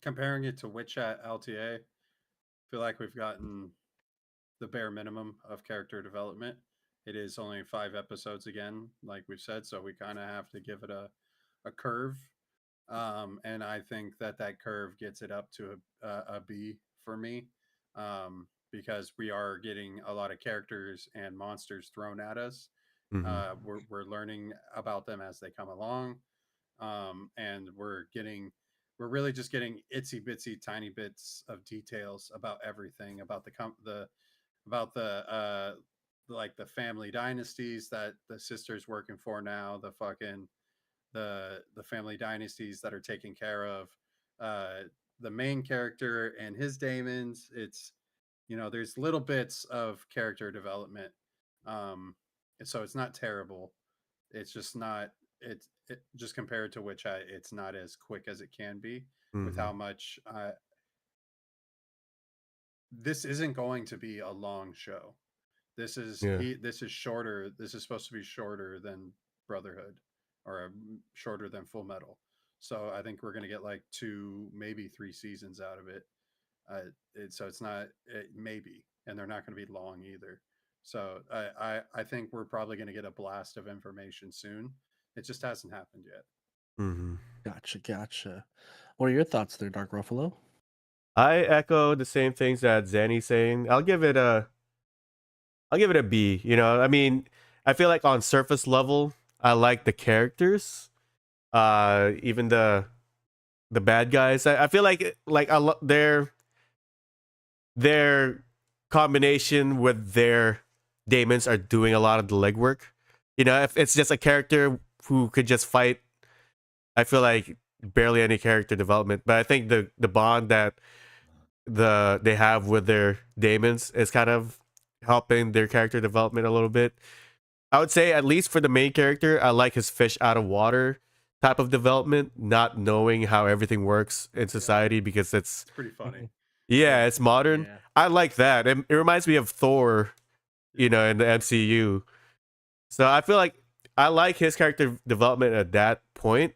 Comparing it to Witch at LTA, I feel like we've gotten the bare minimum of character development. It is only 5 episodes again, like we've said, so we kind of have to give it a curve. And I think that curve gets it up to a B for me, because we are getting a lot of characters and monsters thrown at us. We're learning about them as they come along, and we're really just getting itsy bitsy tiny bits of details about everything about like the family dynasties that the sister's working for now, the fucking the family dynasties that are taken care of the main character and his daemons. It's, you know, there's little bits of character development, so it's not terrible. It's just not it just compared to which it's not as quick as it can be with how much this isn't going to be a long show. This is this is shorter. This is supposed to be shorter than Brotherhood, or shorter than Full Metal. So I think we're going to get like 2, maybe 3 seasons out of it. So it's not maybe, and they're not going to be long either. So I think we're probably going to get a blast of information soon. It just hasn't happened yet. Gotcha. What are your thoughts there, Dark Ruffalo? I echo the same things that Zanny's saying. I'll give it a B. You know, I mean, I feel like on surface level, I like the characters, even the bad guys. I feel like their combination with their daemons are doing a lot of the legwork. You know, if it's just a character who could just fight, I feel like barely any character development. But I think the bond that they have with their daemons is kind of helping their character development a little bit. I would say, at least for the main character, I like his fish out of water type of development, not knowing how everything works in society, because it's pretty funny. Yeah, it's modern. Yeah. I like that. It reminds me of Thor, you know, in the MCU. So I feel like I like his character development at that point.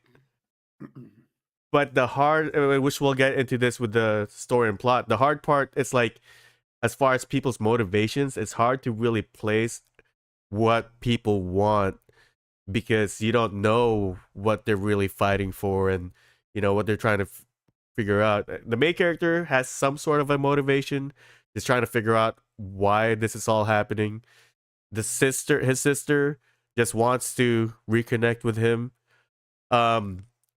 But the hard, which we'll get into this with the story and plot. The hard part is like, as far as people's motivations, it's hard to really place what people want because you don't know what they're really fighting for and what they're trying to figure out. The main character has some sort of a motivation, is trying to figure out why this is all happening. His sister just wants to reconnect with him.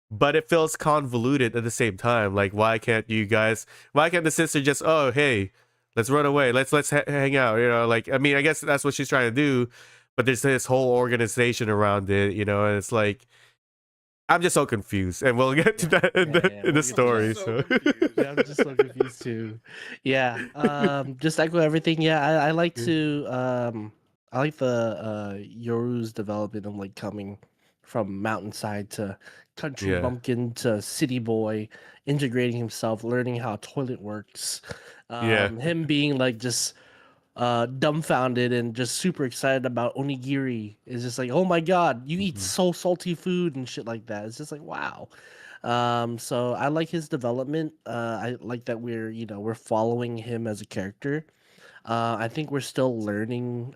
But it feels convoluted at the same time. Like, why can't the sister just, oh, hey, let's run away, let's hang out, like, I mean, I guess that's what she's trying to do, but there's this whole organization around it, and it's like, I'm just so confused, and we'll get to that in the story. So yeah, I'm just so confused too. Yeah, just echo everything. Yeah, I like to I like the Yoru's development of like coming from mountainside to country Yeah. bumpkin to city boy, integrating himself, learning how a toilet works. Yeah. Him being like just dumbfounded and just super excited about onigiri is just like, oh my god, you eat so salty food and shit like that. It's just like, wow. So I like his development. I like that we're following him as a character. I think we're still learning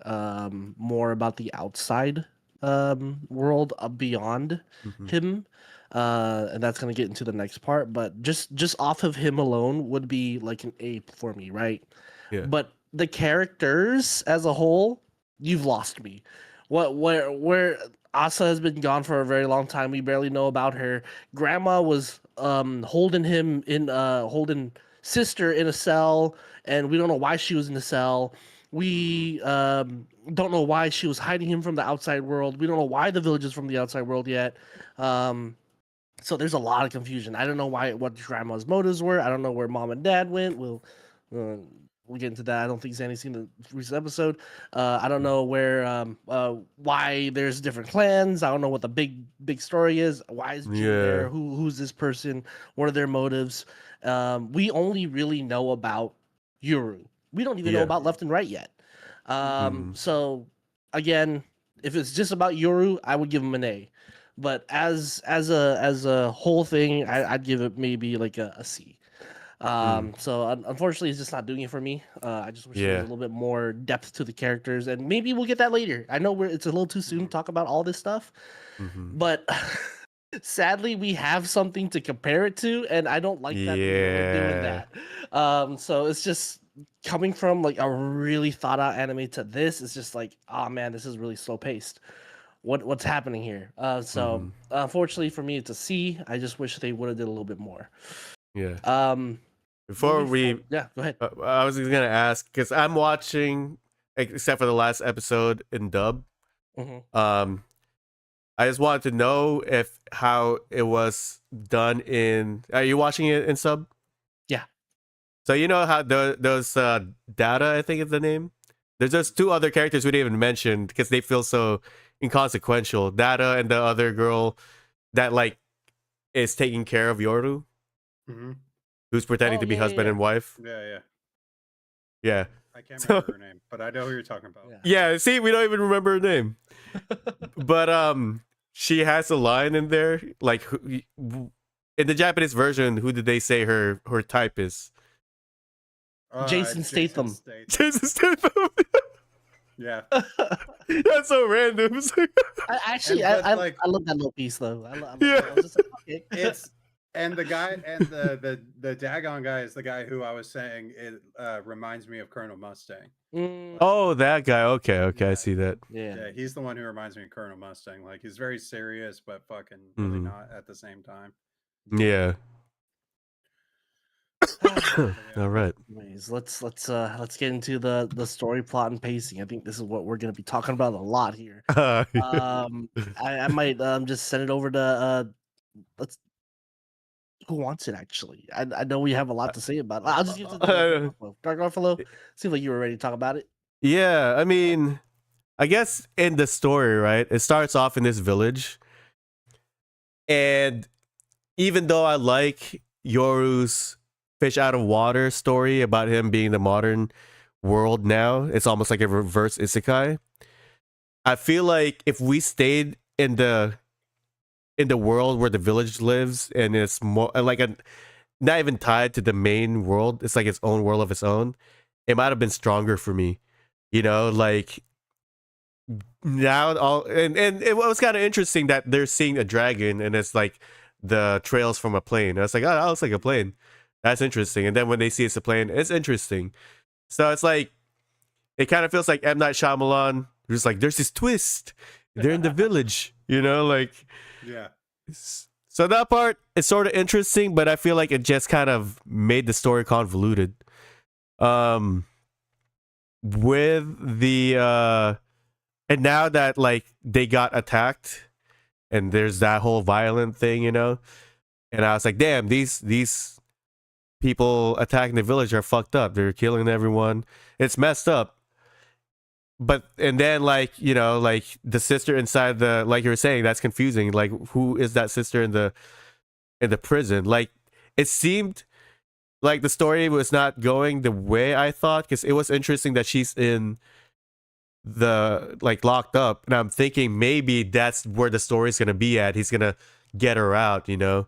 more about the outside world beyond Mhm. him. And that's gonna get into the next part. But just off of him alone would be like an A for me, right? Yeah. But the characters as a whole, you've lost me. Where Asa has been gone for a very long time. We barely know about her. Grandma was holding sister in a cell, and we don't know why she was in the cell. We don't know why she was hiding him from the outside world. We don't know why the village is from the outside world yet. So there's a lot of confusion. I don't know what grandma's motives were. I don't know where mom and dad went. We'll get into that. I don't think Zanny's seen the recent episode. I don't know why there's different clans. I don't know what the big story is. Why is Jin there? Who's this person? What are their motives? We only really know about Yuru. We don't even know about left and right yet. So again, if it's just about Yoru, I would give him an A. But as a whole thing, I'd give it maybe like a C. So unfortunately, it's just not doing it for me. I just wish there was a little bit more depth to the characters, and maybe we'll get that later. I know it's a little too soon to talk about all this stuff, but sadly, we have something to compare it to, and I don't like that we're doing that. So it's just coming from like a really thought out anime to this. It's just like, oh man, this is really slow paced. What's happening here? So unfortunately for me, it's a C. I just wish they would have did a little bit more. Yeah. Before we, go ahead. I was gonna ask because I'm watching, except for the last episode in dub. I just wanted to know how it was done in. Are you watching it in sub? Yeah. So you know how those Data, I think is the name. There's just two other characters we didn't even mention because they feel so inconsequential. Data and the other girl that like is taking care of Yoru. Who's pretending to be husband and wife. Yeah. I can't remember her name, but I know who you're talking about. Yeah, see, we don't even remember her name. But she has a line in there, like in the Japanese version, who did they say her type is? Jason Statham. Jason Statham. Yeah. That's so random. I love that little piece though. I love I was just like, okay. It's and the guy and the Dagon guy is the guy who I was saying it reminds me of Colonel Mustang. Oh, that guy. Okay, I see that. Yeah, he's the one who reminds me of Colonel Mustang. Like he's very serious, but fucking really not at the same time. Yeah. All right. Anyways, let's get into the story, plot, and pacing. I think this is what we're gonna be talking about a lot here. I might just send it over to let's. Who wants it? Actually, I know we have a lot to say about it. I'll just give it to Dark Buffalo. Seems like you were ready to talk about it. Yeah, I mean, I guess in the story, right? It starts off in this village, and even though I like Yoru's fish out of water story about him being the modern world now, it's almost like a reverse isekai. I feel like if we stayed in the in the world where the village lives, and it's more like a not even tied to the main world. It's like its own world of its own. It might have been stronger for me, like now all and it was kind of interesting that they're seeing a dragon and it's like the trails from a plane. I was like, oh, that looks like a plane. That's interesting. And then when they see it's a plane, it's interesting. So it's like it kind of feels like M. Night Shyamalan. Just like there's this twist. They're in the village, like Yeah. so that part is sort of interesting, but I feel like it just kind of made the story convoluted. With the and now that like they got attacked and there's that whole violent thing, and I was like, damn, these people attacking the village are fucked up. They're killing everyone. It's messed up. But and then like like the sister inside the, like you were saying, that's confusing. Like who is that sister in the prison? Like it seemed like the story was not going the way I thought, because it was interesting that she's in the like locked up, and I'm thinking maybe that's where the story's gonna be at. He's gonna get her out, and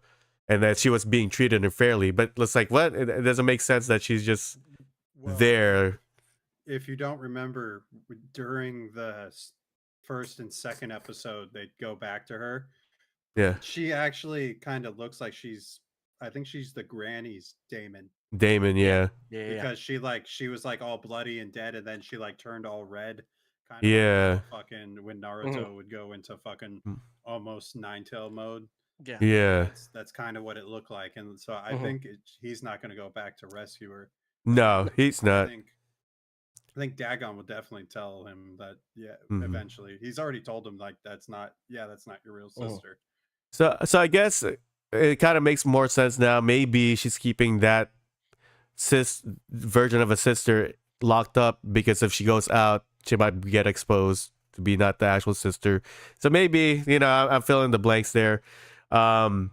that she was being treated unfairly. But it's like, what? It doesn't make sense that she's just there. If you don't remember, during the first and second episode, they go back to her. Yeah, she actually kind of looks like I think she's the granny's Damon. Damon, yeah. Because she was like all bloody and dead, and then she like turned all red, kind of Yeah. like fucking when Naruto would go into fucking almost Nine-Tail mode. Yeah. That's kind of what it looked like, and so I think he's not going to go back to rescue her. No, he's not. I think Dagon would definitely tell him that. Yeah, eventually he's already told him like that's not your real sister. So I guess it kind of makes more sense now. Maybe she's keeping that version of a sister locked up because if she goes out, she might get exposed to be not the actual sister. So maybe, I'm filling the blanks there. Again,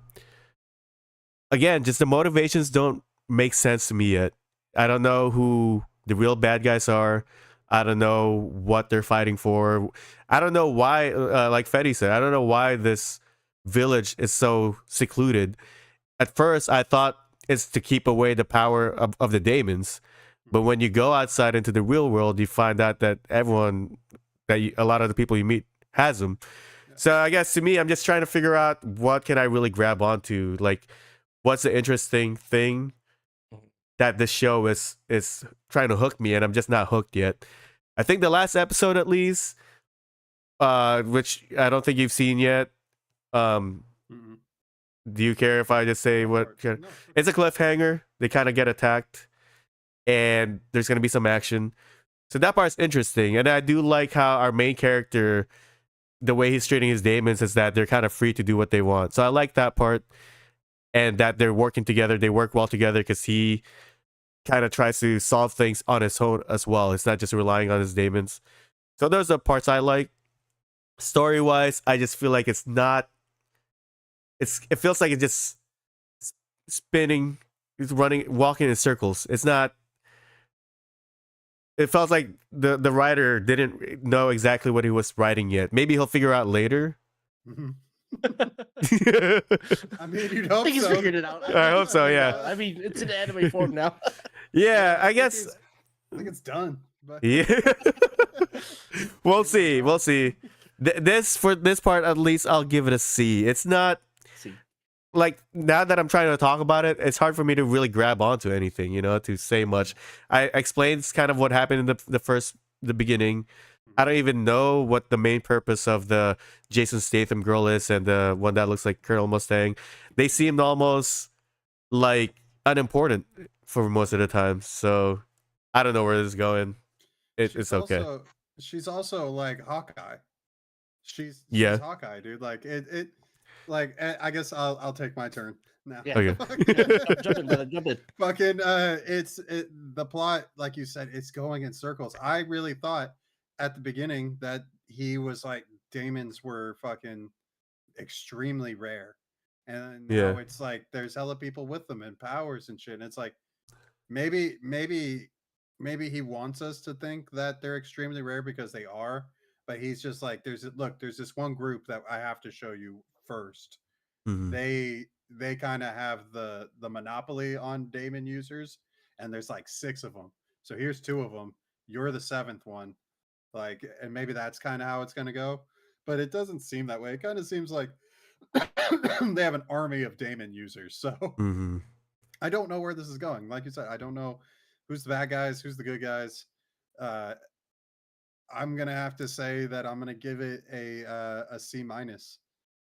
just the motivations don't make sense to me yet. I don't know who the real bad guys are. I don't know what they're fighting for. I don't know why, like Fetty said, I don't know why this village is so secluded. At first, I thought it's to keep away the power of the Daemons. But when you go outside into the real world, you find out that a lot of the people you meet has them. So I guess to me, I'm just trying to figure out what can I really grab onto. Like, what's the interesting thing that this show is trying to hook me, and I'm just not hooked yet. I think the last episode, at least, which I don't think you've seen yet. Do you care if I just say what? No. It's a cliffhanger. They kind of get attacked, and there's going to be some action. So that part's interesting, and I do like how our main character, the way he's treating his Daemons, is that they're kind of free to do what they want. So I like that part, and that they're working together. They work well together because he kind of tries to solve things on his own as well. It's not just relying on his Daemons. So those are parts I like. Story-wise, I just feel like it's not. It feels like it's just spinning, it's walking in circles. It's not. It felt like the writer didn't know exactly what he was writing yet. Maybe he'll figure out later. I mean, you'd hope I think he's so. figured it out. I hope so, yeah. I mean, it's in anime form now. Yeah, I guess. I think it's done. But... Yeah. We'll see. This part, at least, I'll give it a C. It's not. Like, now that I'm trying to talk about it, it's hard for me to really grab onto anything, to say much. I explained kind of what happened in the beginning. I don't even know what the main purpose of the Jason Statham girl is, and the one that looks like Colonel Mustang. They seemed almost like unimportant for most of the time. So I don't know where this is going. It's okay. She's also like Hawkeye. She's Hawkeye, dude. Like it. Like, I guess I'll take my turn now. Yeah. Okay. Jump in, brother. Jump in. Fucking, the plot, like you said, it's going in circles. I really thought at the beginning that he was like, Daemons were fucking extremely rare, and now it's like there's hella people with them and powers and shit. And it's like maybe he wants us to think that they're extremely rare because they are. But he's just like, there's this one group that I have to show you first. Mhm. They kind of have the monopoly on Daemon users, and there's like 6 of them. So here's 2 of them. You're the 7th one. Like, and maybe that's kind of how it's going to go, but it doesn't seem that way. It kind of seems like they have an army of Daemon users. So Mhm. I don't know where this is going. Like you said, I don't know who's the bad guys, who's the good guys. I'm gonna have to say that I'm gonna give it a C minus.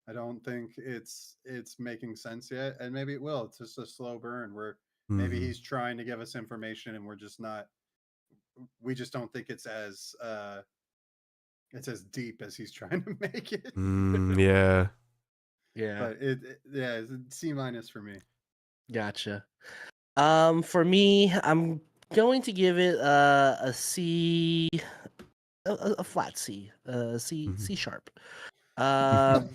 I don't think it's making sense yet, and maybe it will. It's just a slow burn where maybe Mhm. he's trying to give us information, and we're just not. We just don't think it's as deep as he's trying to make it. Yeah. Yeah, But yeah, it's a C minus for me. gotcha. For me, I'm going to give it a C, a flat C, Mhm. C sharp.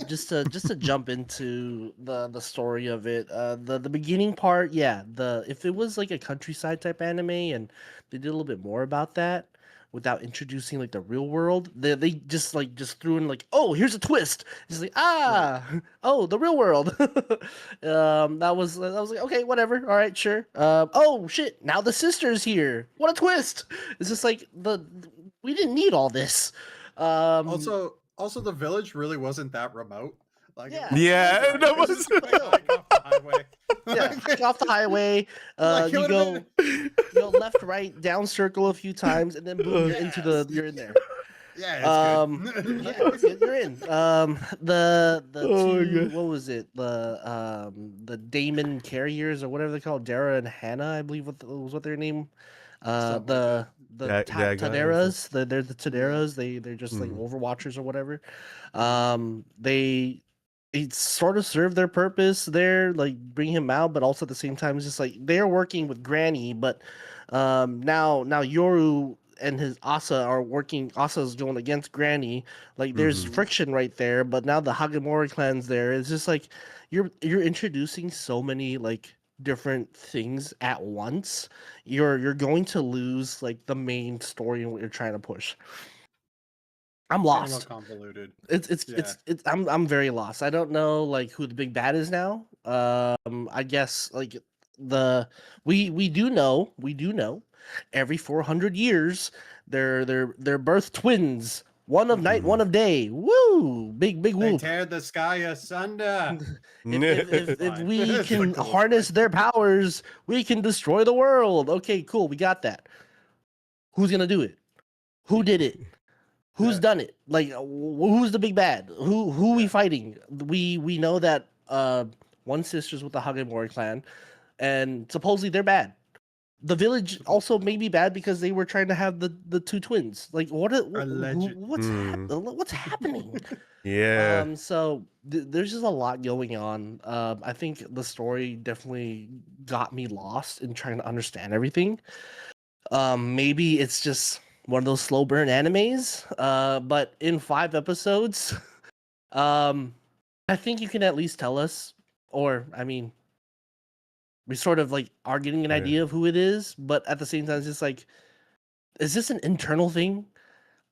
Just to jump into the story of it. The beginning part, yeah. The If it was like a countryside type anime and they did a little bit more about that without introducing like the real world, they just threw in like, oh, here's a twist. It's like, Right. oh, the real world. That was like, okay, whatever, all right, sure. Oh shit, now the sister's here. What a twist! It's just like we didn't need all this. Um, Also, the village really wasn't that remote. Like yeah, it it was Yeah, wasn't. like that It was it's was just just a quick chill. hike off the highway. Yeah, hike off the highway. Like it You would have go been. left, right, down, circle a few times, and then boom, Yes. you're in there. Yeah, it's good. Yeah, it's good. You're in. The Oh my two, god. what was it? The Damon carriers or whatever they're called, Dara and Hannah, I believe was what their name. Something like that. Dagon or something. Taderas, they're the Yeah. Taderas. They're just like Mhm. Overwatchers or whatever. Mhm. They it sort of served their purpose there, like bring him out, but also at the same time, it's just like they're working with Granny, but now Yoru and his Asa are working. Asa's going against Granny. Like there's Mhm. Mhm. friction right there, but now the Hagamori clan's there. It's just like you're introducing so many like different things at once. You're going to lose like the main story and what you're trying to push. I'm It's getting a little lost. convoluted. It's Yeah. it's it's I'm very lost. I don't know like who the big bad is now. I guess like the we do know every 400 years they're birth twins. One of night, one Mhm. of day. Woo! Big They whoop. tear the sky asunder. If Fine. we It's the can coolest harness line. their powers, we can destroy the world. Okay, cool. We got that. Who's gonna do it? Who did it? Who's Yeah. done it? Like who's the big bad? Who we Yeah. fighting? We know that one sister's with the Hagemori clan, and supposedly they're bad. The village also may be bad because they were trying to have the two twins. Like Alleged. Mm. what's happening? Yeah. So there's just a lot going on. I think the story definitely got me lost in trying to understand everything. Maybe it's just one of those slow burn animes. But in 5 episodes, um, I think you can at least tell us, or I mean, we sort of like are getting an Yeah. idea of who it is, but at the same time, it's just like, is this an internal thing?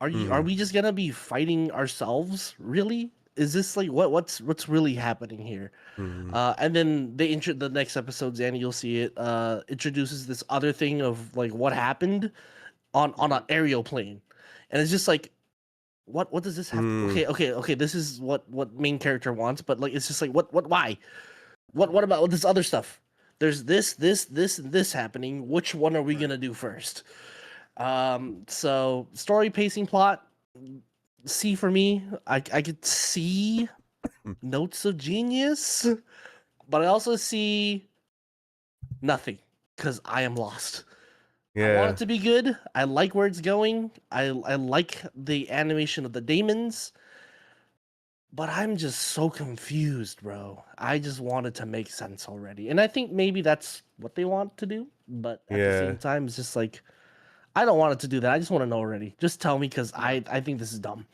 Are Mhm. we just gonna be fighting ourselves? Really? Is this like what's really happening here? Mhm. And then the next episode, Zanny, you'll see it. Introduces this other thing of like what happened on an Mhm. aerial plane, and it's just like what does this have to Mm. okay, this is what main character wants, but like it's just like what why what about this other stuff? There's this and this happening. Which one are we Right. gonna do first? So story, pacing, plot, C for me. I could see notes of genius, but I also see nothing because I am lost. I want it Yeah. to be good. I like where it's going. I like the animation of the Daemons, but I'm just so confused, bro. I just want it to make sense already. And I think maybe that's what they want to do, but at the Yeah. same time it's just like I don't want it to do that. I just want to know already. Just tell me cuz Yeah. I think this is dumb.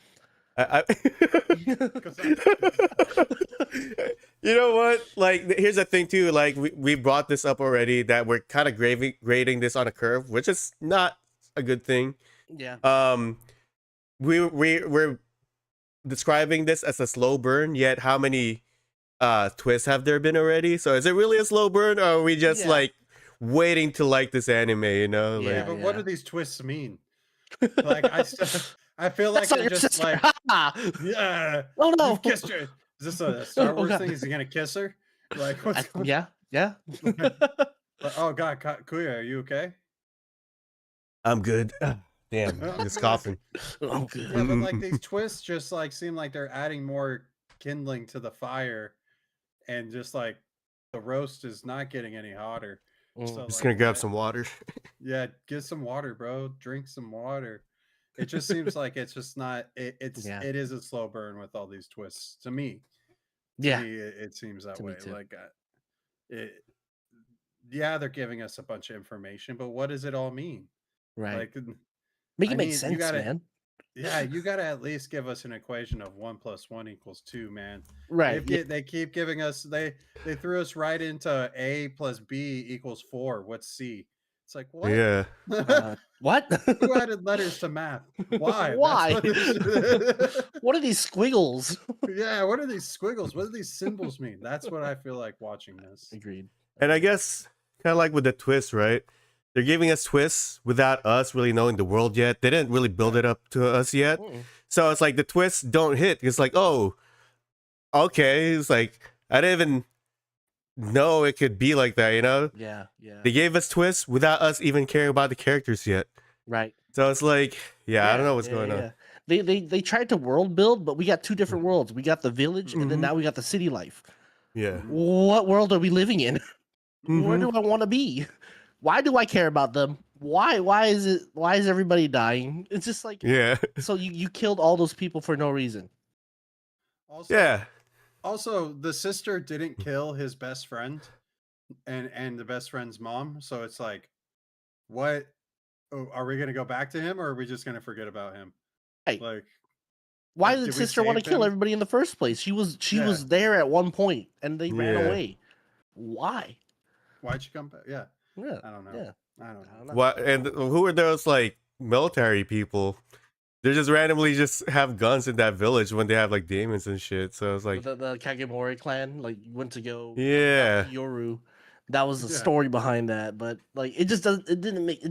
I Because I think this is dumb. You know what? Like, here's the thing too. Like, we brought this up already that we're kind of grading this on a curve, which is not a good thing. Yeah. Um, we're describing this as a slow burn, yet how many twists have there been already? So is it really a slow burn, or are we just Yeah. like waiting to like this anime? You know, Yeah. like But what do these twists mean? Like I feel like That's not they're your just sister. like, Ha! yeah, Oh no. you've kissed her. Is this a Star Oh Wars god. thing? Is he gonna kiss her? Like what's going? Yeah. Yeah. Oh God, Kuya, are you okay? I'm good. Damn, Oh, just goodness. coughing. Oh good. Yeah, but like these twists just like seem like they're adding more kindling to the fire, and just like the roast is not getting any hotter. So Just like gonna grab what? some water. Yeah, get some water, bro. Drink some water. It just seems like it's just not. Yeah. It is a slow burn with all these twists. To me, Yeah. it seems that To me way. too. Like, it. Yeah, they're giving us a bunch of information, but what does it all mean? Right. Like, Make I it make need sense, you gotta. man. Yeah, you gotta at least give us an equation of 1+1=2, man. Right. Yeah. They keep giving us they threw us right into A plus B equals 4. What's C? It's like what? Yeah. What? Who added letters to math? Why? That's Why? what this What are these squiggles? Yeah, what are these squiggles? What do these symbols mean? That's what I feel like watching this. Agreed. And I guess kind of like with the twist, right? They're giving us twists without us really knowing the world yet. They didn't really build it up to us yet. Mm. So it's like the twists don't hit. It's like, oh, okay. It's like I didn't even know it could be like that, you know? Yeah. Yeah. They gave us twists without us even caring about the characters yet. Right. So it's like, yeah, I don't know what's yeah, going yeah. on. They tried to world build, but we got two different worlds. We got the village, and then Mhm. now we got the city life. Yeah. What world are we living in? Where Mhm. do I want to be? Why do I care about them? Why is everybody dying? It's just like Yeah. so you killed all those people for no reason. Also, Yeah. also the sister didn't kill his best friend and the best friend's mom, so it's like, what? Oh, are we gonna go back to him, or are we just gonna forget about him? Hey, Like, why did did we sister want to save kill them? everybody in the first place? She was Yeah. there at one point, and they ran Yeah. away. Why? Why'd she come back? Yeah, Yeah. I don't know. Yeah. I don't I know. don't know. What and who are those like military people? They just randomly just have guns in that village when they have like demons and shit. So it's like, The Kagemori clan like went to go yeah. Yoru. That was the Yeah. story behind that, but like it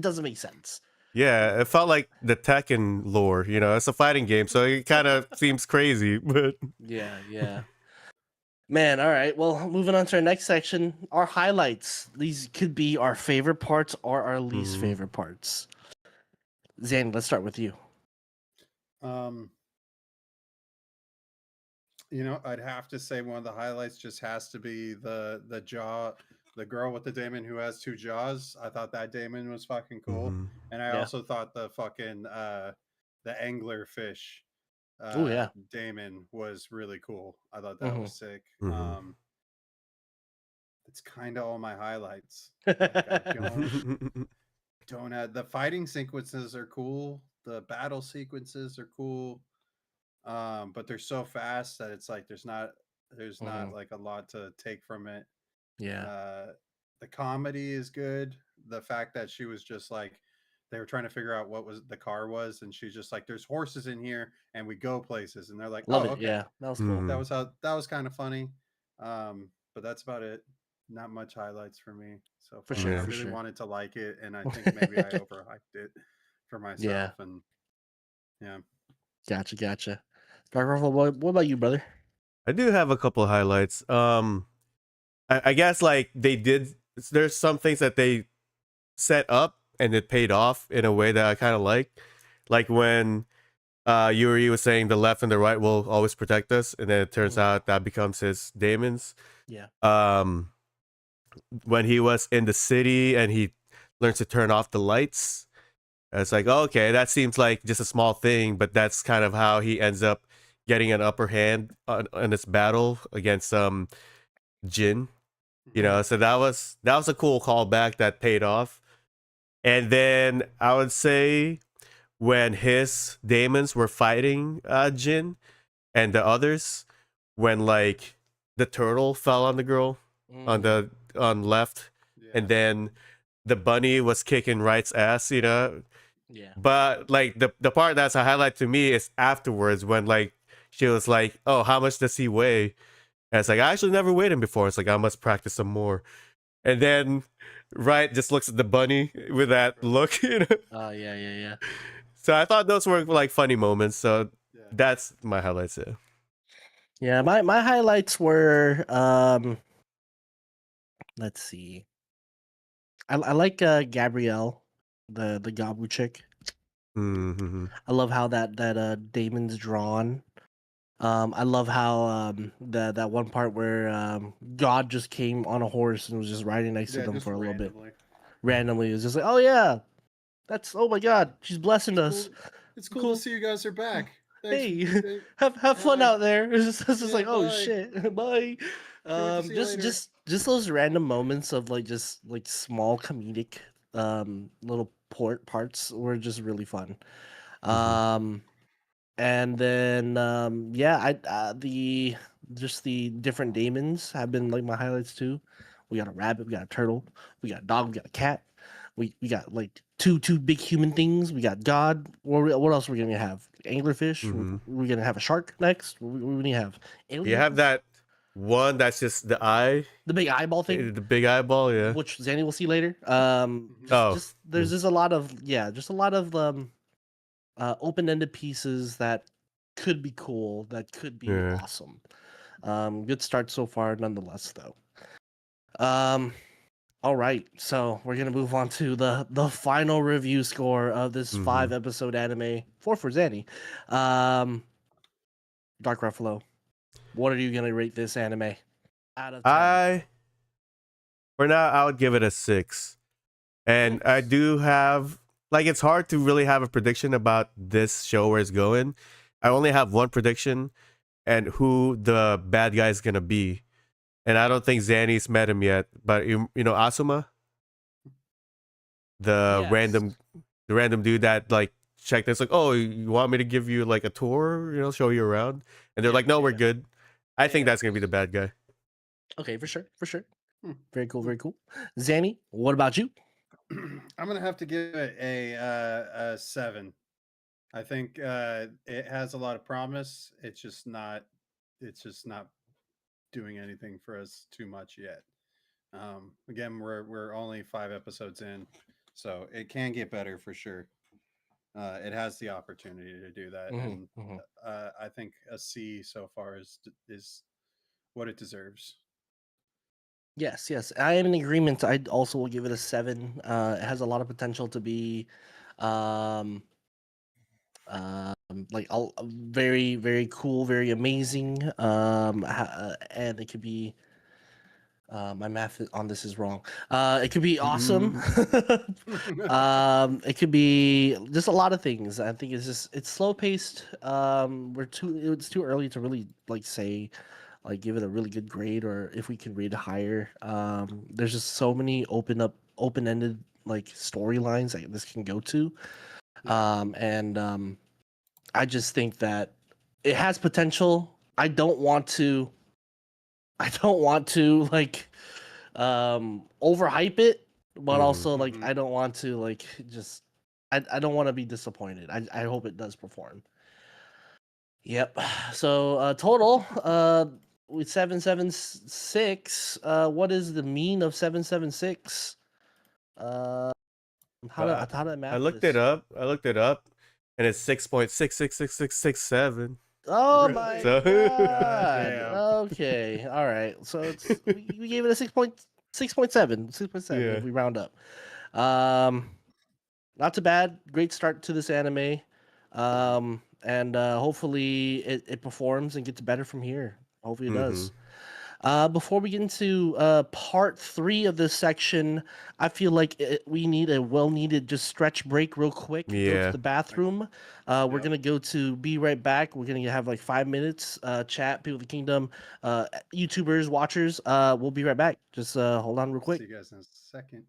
doesn't make sense. Yeah, it felt like the Tekken lore, you know, it's a fighting game, so it kind of seems crazy, but Yeah. Man, all right. Well, moving on to our next section, our highlights. These could be our favorite parts or our least Mhm. favorite parts. Zan, let's start with you. You know, I'd have to say one of the highlights just has to be the jaw, the girl with the daemon who has two jaws. I thought that daemon was fucking cool, Mhm. and I Yeah. also thought the fucking the angler fish Oh yeah. daemon was really cool. I thought that Mhm. was sick. Mhm. It's kind of all my highlights. Like, I don't have the fighting sequences are cool. The battle sequences are cool. But they're so fast that it's like there's not Mhm. like a lot to take from it. Yeah. The comedy is good. The fact that she was just like they were trying to figure out what was the car was, and she's just like, "There's horses in here, and we go places," and they're like, Love "Oh, it. okay." Yeah. That was cool. Mhm. That was kind of funny. But that's about it. Not much highlights for me so For far. sure, Yeah. I for really sure. wanted to like it, and I think maybe I overhyped it for myself. And yeah. Gotcha. Dark Ruffle, what about you, brother? I do have a couple of highlights. I guess like there's some things that they set up and it paid off in a way that I kind of like when Yuri was saying the left and the right will always protect us, and then it turns out that becomes his daemons. Yeah. When he was in the city and he learns to turn off the lights, it's like, okay, that seems like just a small thing, but that's kind of how he ends up getting an upper hand on this battle against Jin. You know, so that was a cool callback that paid off. And then I would say when his demons were fighting Jin and the others, when like the turtle fell on the girl on left, Yeah. and then the bunny was kicking Right's ass, you know. Yeah. But like the part that's a highlight to me is afterwards when like she was like, "Oh, how much does he weigh?" And it's like, I actually never weighed him before. It's like, I must practice some more. And then, right, just looks at the bunny with that look, you know. Yeah. So I thought those were like funny moments. So Yeah. that's my highlights. Yeah. Yeah, my highlights were let's see. I like Gabrielle, the Gabu chick. Mm-hmm. I love how that Damon's drawn. I love how that one part where God just came on a horse and was just riding next to Yeah, them just for a little bit. randomly. Randomly, it was just like, oh yeah, that's oh my God, she's blessing us. Cool. It's cool Cool. to see you guys are back. Thanks. Hey, Thank- have fun Hi. out there. It's just Yeah, like, oh bye. shit, bye. Can't wait to see you later. Just those random moments of like just like small comedic little parts were just really fun. Um and then yeah, the just the different Daemons have been like my highlights too. We got a rabbit, we got a turtle, we got a dog, we got a cat. We got like two big human things. We got God. What else are we gonna have? Anglerfish. Mm-hmm. We're gonna have a shark next. What do we have? You Aliens. have that one that's just the eye, The big eyeball thing, the big eyeball. Yeah. which Zanny will see later. Oh. Just there's just a lot of just a lot of open-ended pieces that could be cool, that could be Yeah. awesome. Good start so far, nonetheless, though. All right, so we're gonna move on to the final review score of this Mhm. 5-episode anime. 4 for Zanny. Dark Ruffalo. What are you gonna rate this anime out of 10? For now, I would give it a 6. And I Six. do have like it's hard to really have a prediction about this show where it's going. I only have one prediction and who the bad guy is gonna be. And I don't think Zanny's met him yet. But you know Asuma? The Yes. random dude that like checked it's like, oh, you want me to give you like a tour, you know, show you around? And they're Yeah, like, no, we're yeah. good. I think Yeah. that's gonna be the bad guy. Okay, for sure. Hmm. Very cool, very cool. Zanny, what about you? I'm gonna have to give it a 7. I think it has a lot of promise. It's just not. It's just not doing anything for us too much yet. Again, we're only 5 episodes in, so it can get better for sure. It has the opportunity to do that, and I think a C so far is what it deserves. Yes, I am in agreement. I also will give it a 7. It has a lot of potential to be, um, like very, very cool, very amazing. And it could be. My math on this is wrong. It could be awesome. It could be just a lot of things. I think it's slow paced. It's too early to really like say like give it a really good grade or if we can rate it higher. There's just so many open ended like storylines that this can go to. And I just think that it has potential. I don't want to like overhype it, but also like Mhm. I don't want to like just I don't want to be disappointed. I hope it does perform. Yep. So total with 776. What is the mean of 776? Uh, how do I I math looked it this? up. And it's 6.666667. Oh Really? my So God. Damn. Okay. All right. So it's we gave it a 6.7 Yeah. if we round up. Um, not too bad. Great start to this anime. And hopefully it performs and gets better from here. Hopefully it does. Before we get into part 3 of this section, I feel like we need a well-needed just stretch break real quick. Go to Yeah. the bathroom. We're Yep. gonna go to Be Right Back. We're gonna have like 5 minutes chat. People of the Kingdom, YouTubers, watchers. We'll be right back. Just hold on real quick. See you guys in a second.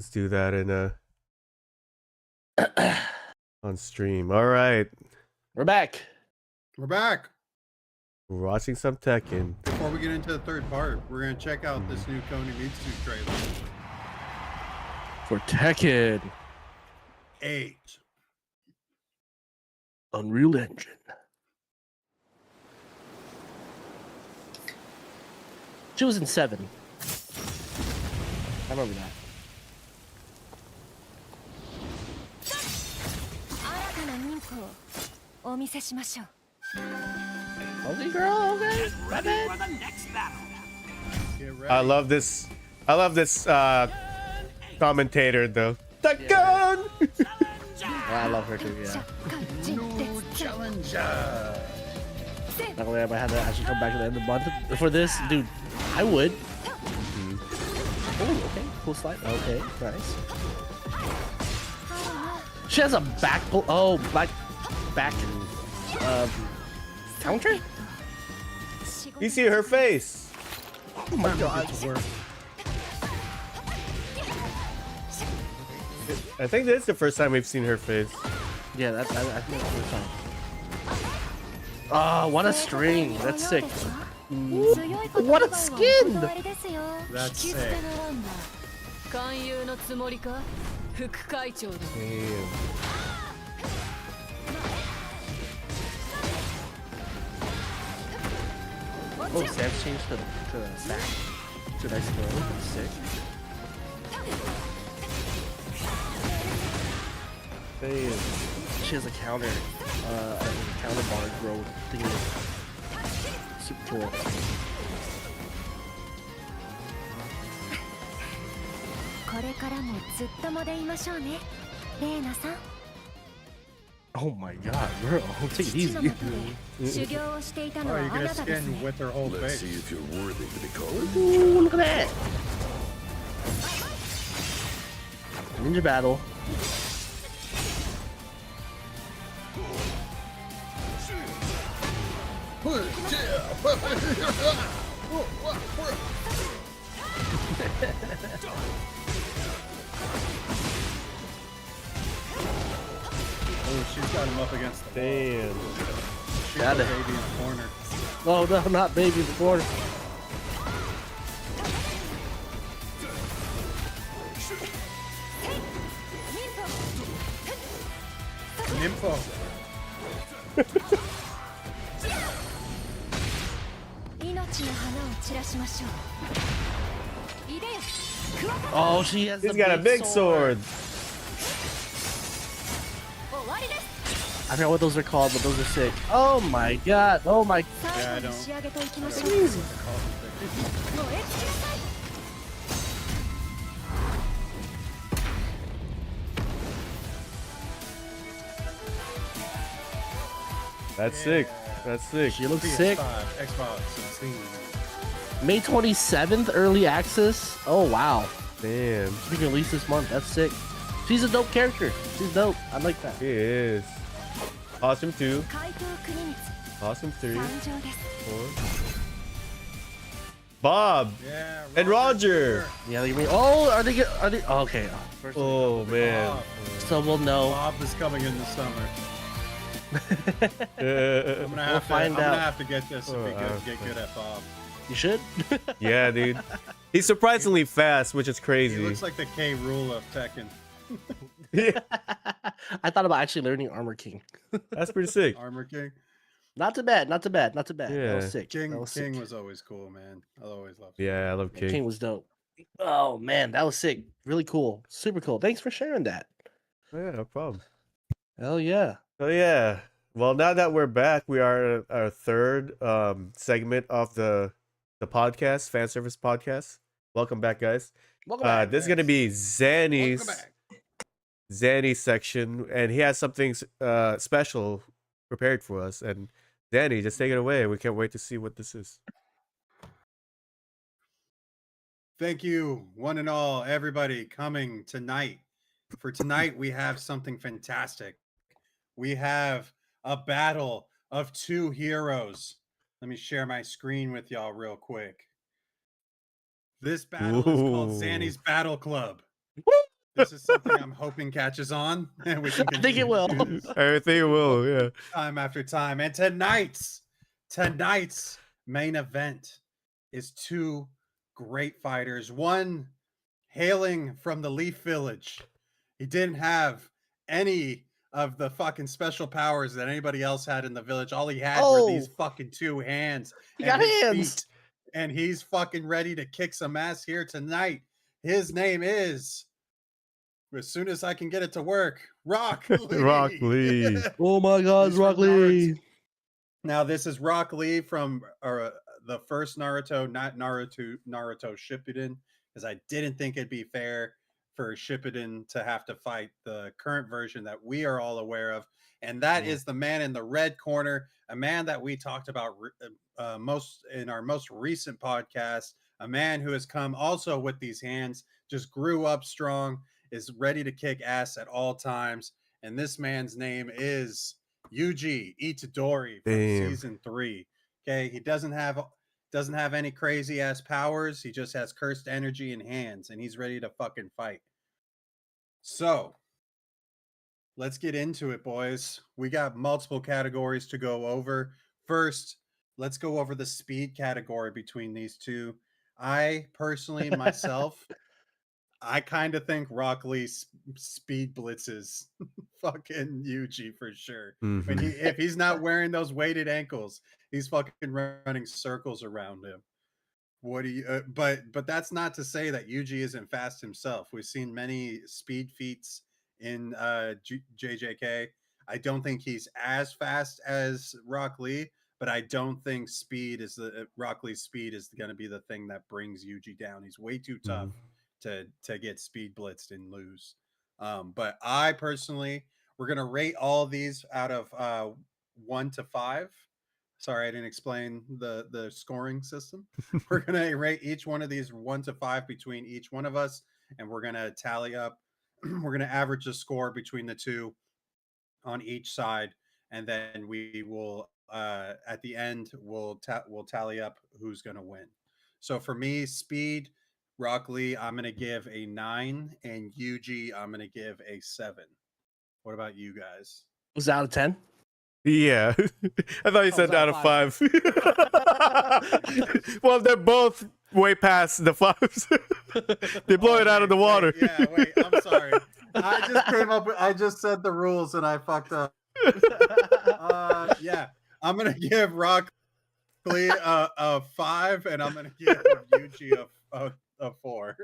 Let's do that in on stream. All right. We're back. We're back. We're watching some Tekken. Before we get into the third part, we're gonna check out this new Koni Mitsu trailer. For Tekken 8. Unreal Engine. She was in 7. I remember that. Okay, girl, okay. My bad. Get ready. I love this commentator though. Tekken! I love her too, yeah. New challenger. Not gonna lie, if I had to actually come back to the end of the month for this, dude, I would. Oh, okay, cool slide. Okay, nice. She has a back pull. Oh, back counter. You see her face. Oh my god. I think this is the first time we've seen her face. Yeah, I think that's the first time. Oh, what a string. That's sick. What a skin. That's sick. Damn. Oh, Sam's changed to sack. To a nice throw. That's sick. Damn. She has a counter bar throw thingy. Super cool. Oh my god, girl, take it easy. Oh, you're gonna skin with her whole Let's face. see if you're worthy to be called. Ooh, look at that. Ninja battle. Oh, she's got him up against the wall. Damn. She's Got the it. baby in the corner. Oh no, not baby in the corner. Nympho. Oh, she has. He's the got a big sword. I forgot what those are called, but those are sick. Oh my god. Oh my. Yeah, I don't. That's easy. That's sick. That's sick. She looks sick. PS5, Xbox, and Steam. May 27th, early access. Oh wow. Damn. She's being released this month. That's sick. She's a dope character. She's dope. I like that. He is. Awesome 2. Awesome 3. 4. Bob Yeah. and Roger. Yeah, they oh, are they? Oh, okay. First Oh man. Bob. so we'll know. Bob is coming in the summer. I'm Uh, gonna have, find I'm gonna out. have to get this and be good, okay. get good at Bob. You should. yeah, dude. He's surprisingly fast, which is He crazy. looks like the K. Rule of Tekken. Yeah, I thought about actually learning Armor King. that's pretty sick. Armor King. Not too bad. Not too bad. Not too bad. That Yeah. was sick. King That was King sick. was always cool, man. I always loved him. Yeah, I love King King. was dope. Oh man, that was sick. Really cool. Super cool. Thanks for sharing that. Oh, yeah, no problem. Hell yeah. So yeah. Well, now that we're back, we are at our third segment of the podcast, fan service podcast. Welcome back, guys. Welcome back. This is gonna be Welcome Zanny's back. section, and he has something special prepared for us. And Zanny, just take it away. We can't wait to see what this is. Thank you, one and all, everybody coming tonight. For tonight, we have something fantastic. We have a battle of two heroes. Let me share my screen with y'all real quick. This battle is called Ooh. Zanny's Battle Club. This is something I'm hoping catches on, and we can I think it continue to will. do this I think it will. Yeah. time after time. And tonight's main event is two great fighters. One hailing from the Leaf Village. He didn't have any of the fucking special powers that anybody else had in the village. All he had were these Oh, fucking two hands he and got his hands. feet. And he's fucking ready to kick some ass here tonight. His name is, as soon as I can get it to work, Rock Lee. Rock Lee. Oh my God, He's from Rock Lee. Now, this is Rock Lee from the first Naruto, not Naruto Shippuden, because I didn't think it'd be fair for Shippuden to have to fight the current version that we are all aware of, and that is the man in the red corner, a man that we talked about most in our most recent podcast, a man who has come also with these hands, just grew up strong, is ready to kick ass at all times, and this man's name is Yuji Itadori from Damn. season 3. Okay, he doesn't have any crazy ass powers. He just has cursed energy and hands, and he's ready to fucking fight. So let's get into it, boys. We got multiple categories to go over. First, let's go over the speed category between these two. I personally, myself, I kind of think Rock Lee speed blitzes fucking Yuji for sure. When Mhm. if he's not wearing those weighted ankles, he's fucking running circles around him. What do you? But that's not to say that Yuji isn't fast himself. We've seen many speed feats in JJK. I don't think he's as fast as Rock Lee, but I don't think speed is the Rock Lee's speed is going to be the thing that brings Yuji down. He's way too tough to get speed blitzed and lose. But I personally, we're gonna rate all of these out of 1 to 5. Sorry, I didn't explain the scoring system. We're gonna rate each one of these 1 to 5 between each one of us, and we're gonna tally up. We're gonna average the score between the two on each side, and then we will at the end we'll tally up who's gonna win. So for me, speed, Rock Lee, I'm gonna give a 9, and Yuji, I'm gonna give a 7. What about you guys? Was it out of 10? Yeah. I thought you Oh, said it's out out of of 5. Well, they're both way past the 5s. They blow it out of the water. Wait, I'm sorry. I just said the rules and I fucked up. Yeah, I'm gonna give Rock Lee a 5, and I'm gonna give Yuji a 4.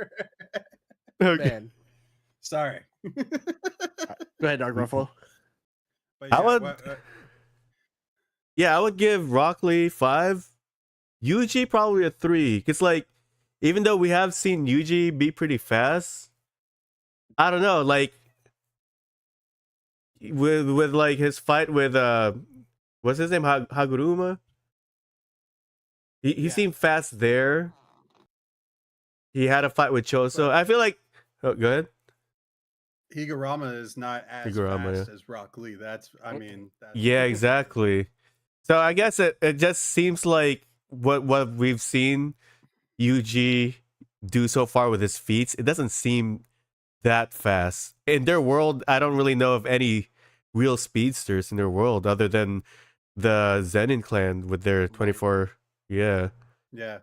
Okay. Man. Sorry. Go ahead, Dark Ruffalo. But I yeah, would- Yeah, I would give Rock Lee 5. Yuji probably a 3. Because, like, even though we have seen Yuji be pretty fast, I don't know, like, with like his fight with what's his name, Haguruma. He Yeah. seemed fast there. He had a fight with Choso. I feel like. Oh, go ahead. Higurama is not as Higurama, fast as Rock Lee. That's Yeah, exactly. So I guess it just seems like what we've seen Yuji do so far with his feats, it doesn't seem that fast. In their world, I don't really know of any real speedsters in their world other than the Zenin clan with their 24. Yeah. Yeah.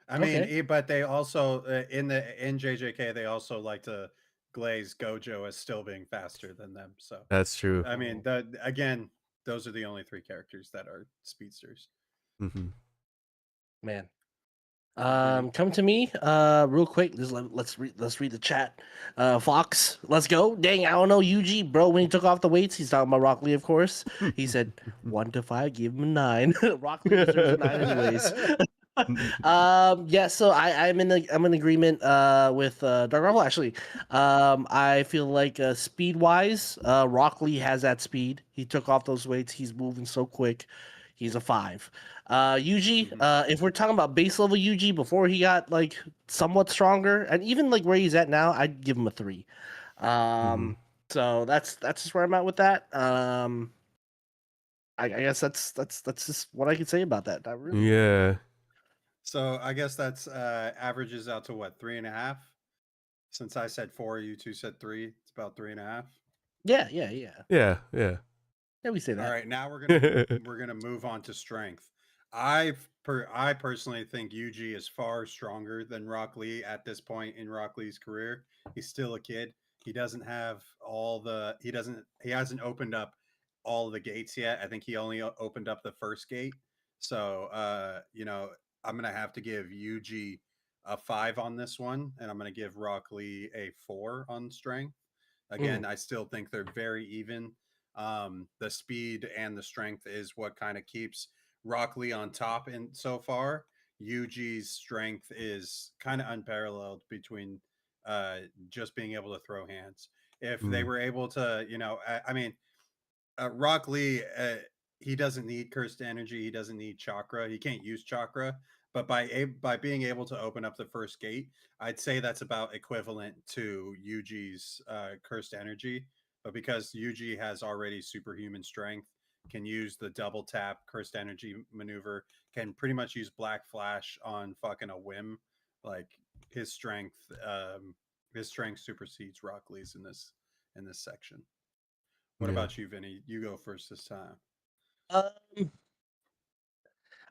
I mean, but they also in JJK they also like to glaze Gojo as still being faster than them. So That's true. I mean, again, those are the only 3 characters that are speedsters. Mm-hmm. Man. Come to me real quick. Let's read the chat. Fox, let's go. Dang, I don't know Yuji, bro. When he took off the weights, he's talking about Rock Lee, of course. He said 1 to 5, give him a 9. Rock Lee deserves a 9 anyways. Yeah, so I'm in agreement with Dark Ruffalo actually. I feel like speed wise, Rock Lee has that speed. He took off those weights, he's moving so quick. He's a 5. Yuji, if we're talking about base level Yuji before he got like somewhat stronger, and even like where he's at now, I'd give him a 3. So that's just where I'm at with that. I guess that's just what I can say about that. Not really. Yeah. So I guess that's averages out to what, 3.5? Since I said 4, you two said 3. It's about 3.5. Yeah. Yeah. Yeah, we say All that. right, now Yeah. we're gonna move on to strength. I personally think Yuji is far stronger than Rock Lee at this point in Rock Lee's career. He's still a kid. He doesn't have he hasn't opened up all the gates yet. I think he only opened up the first gate. So I'm gonna have to give Yuji a 5 on this one, and I'm gonna give Rock Lee a 4 on strength. Again, I still think they're very even. The speed and the strength is what kind of keeps Rock Lee on top in so far. Yuji's strength is kind of unparalleled between just being able to throw hands. If they were able to, I mean, Rock Lee, he doesn't need cursed energy. He doesn't need chakra. He can't use chakra. But by being able to open up the first gate, I'd say that's about equivalent to Yuji's cursed energy. But because Yuji has already superhuman strength, can use the double tap cursed energy maneuver, can pretty much use Black Flash on fucking a whim. Like his strength, his strength supersedes Rock Lee's in this section. What Yeah. about you, Vinny? You go first this time. Um,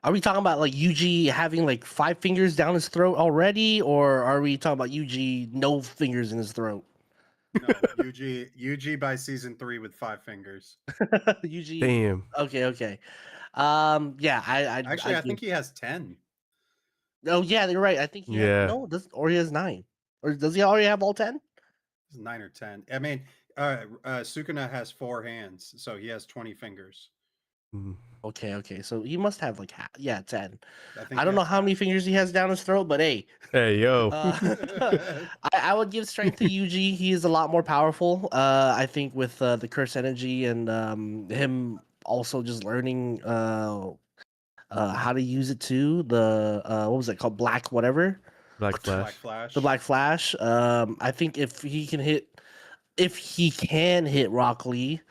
are we talking about like Yuji having like 5 fingers down his throat already, or are we talking about Yuji no fingers in his throat? No, Yuji by season 3 with 5 fingers. Yuji. Damn. Okay. Yeah, Actually, I give. think he has 10. Oh yeah, you're right. I think he has Yeah. no, does or he has 9, or does he already have all 10? It's 9 or 10. I mean, Sukuna has 4 hands, so he has 20 fingers. Mhm. Okay. So he must have like 10. I think I he don't know has how many 10. fingers he has down his throat, but hey, Hey, yo. I would give strength to Yuji. He is a lot more powerful. I think with the curse energy and him also just learning how to use it too. The what was it called? Black whatever. Black Black Flash. Flash. The Black Flash. I think if he can hit Rock Lee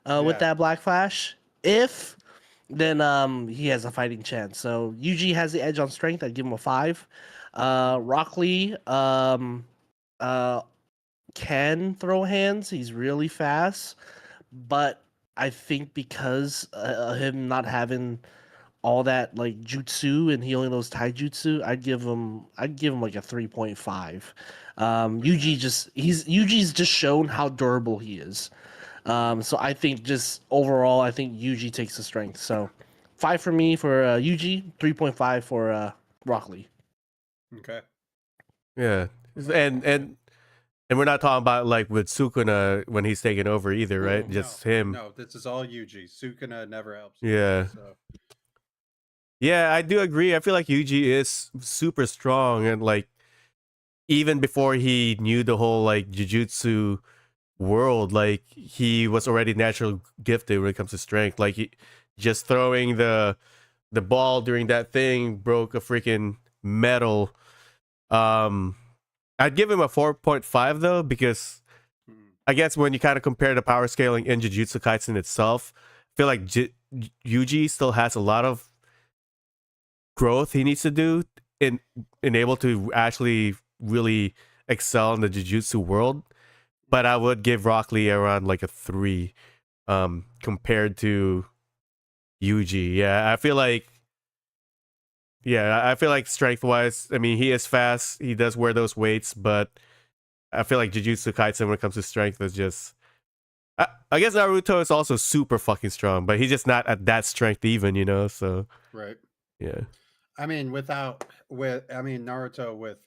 with Yeah. that Black Flash, then he has a fighting chance. So Yuji has the edge on strength. I'd give him a 5. Rock Lee uh, can throw hands. He's really fast, but I think because him not having all that like jutsu and he only knows taijutsu, I'd give him like a 3.5. Yuji's just shown how durable he is. So I think just overall, I think Yuji takes the strength. So 5 for me for Yuji, 3.5 for Rock Lee. Okay. Yeah. And we're not talking about like with Sukuna when he's taking over either, right? Mm. Just him. No, this is all Yuji. Sukuna never helps. Yeah. So. Yeah, I do agree. I feel like Yuji is super strong, and like even before he knew the whole like jujutsu world, like he was already natural gifted when it comes to strength. Like just throwing the ball during that thing broke a freaking metal. I'd give him a 4.5 though, because I guess when you kind of compare the power scaling in Jujutsu Kaisen itself, I feel like Yuji still has a lot of growth he needs to do in able to actually really excel in the Jujutsu world. But I would give Rock Lee around like a 3 compared to Yuji. Yeah, I feel like strength wise, I mean, he is fast. He does wear those weights, but I feel like Jujutsu Kaisen when it comes to strength is just. I guess Naruto is also super fucking strong, but he's just not at that strength even, you know. So Right. yeah. I mean, Naruto with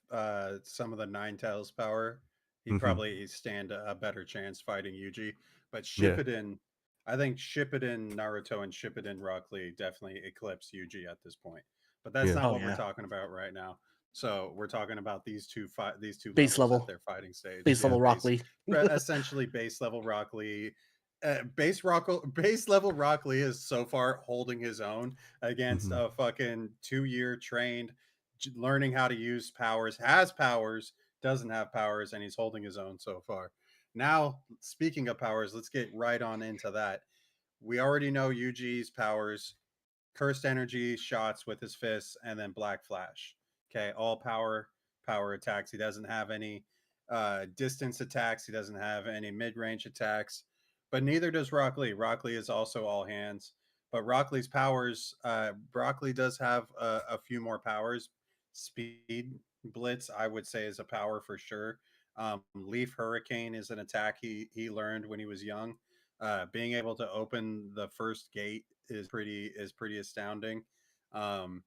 some of the Nine Tails power, he'd probably stand a better chance fighting Yuji. But Shippuden, I think Shippuden Naruto and Shippuden Rock Lee definitely eclipse Yuji at this point. But that's not what we're talking about right now. So we're talking about these two Base levels level. at their fighting stage. Base level Rock Lee. Essentially base level Rock Lee. Base level Rock Lee is so far holding his own against a fucking 2-year trained, learning how to use powers, has powers, doesn't have powers, and he's holding his own so far. Now, speaking of powers, let's get right on into that. We already know Yuji's powers: cursed energy shots with his fists, and then Black Flash. Okay, all power attacks. He doesn't have any distance attacks. He doesn't have any mid range attacks, but neither does Rock Lee. Rock Lee is also all hands. But Rock Lee's powers, Rock Lee does have a few more powers. Speed Blitz, I would say, is a power for sure. Leaf Hurricane is an attack he learned when he was young. Being able to open the first gate is pretty astounding. Um,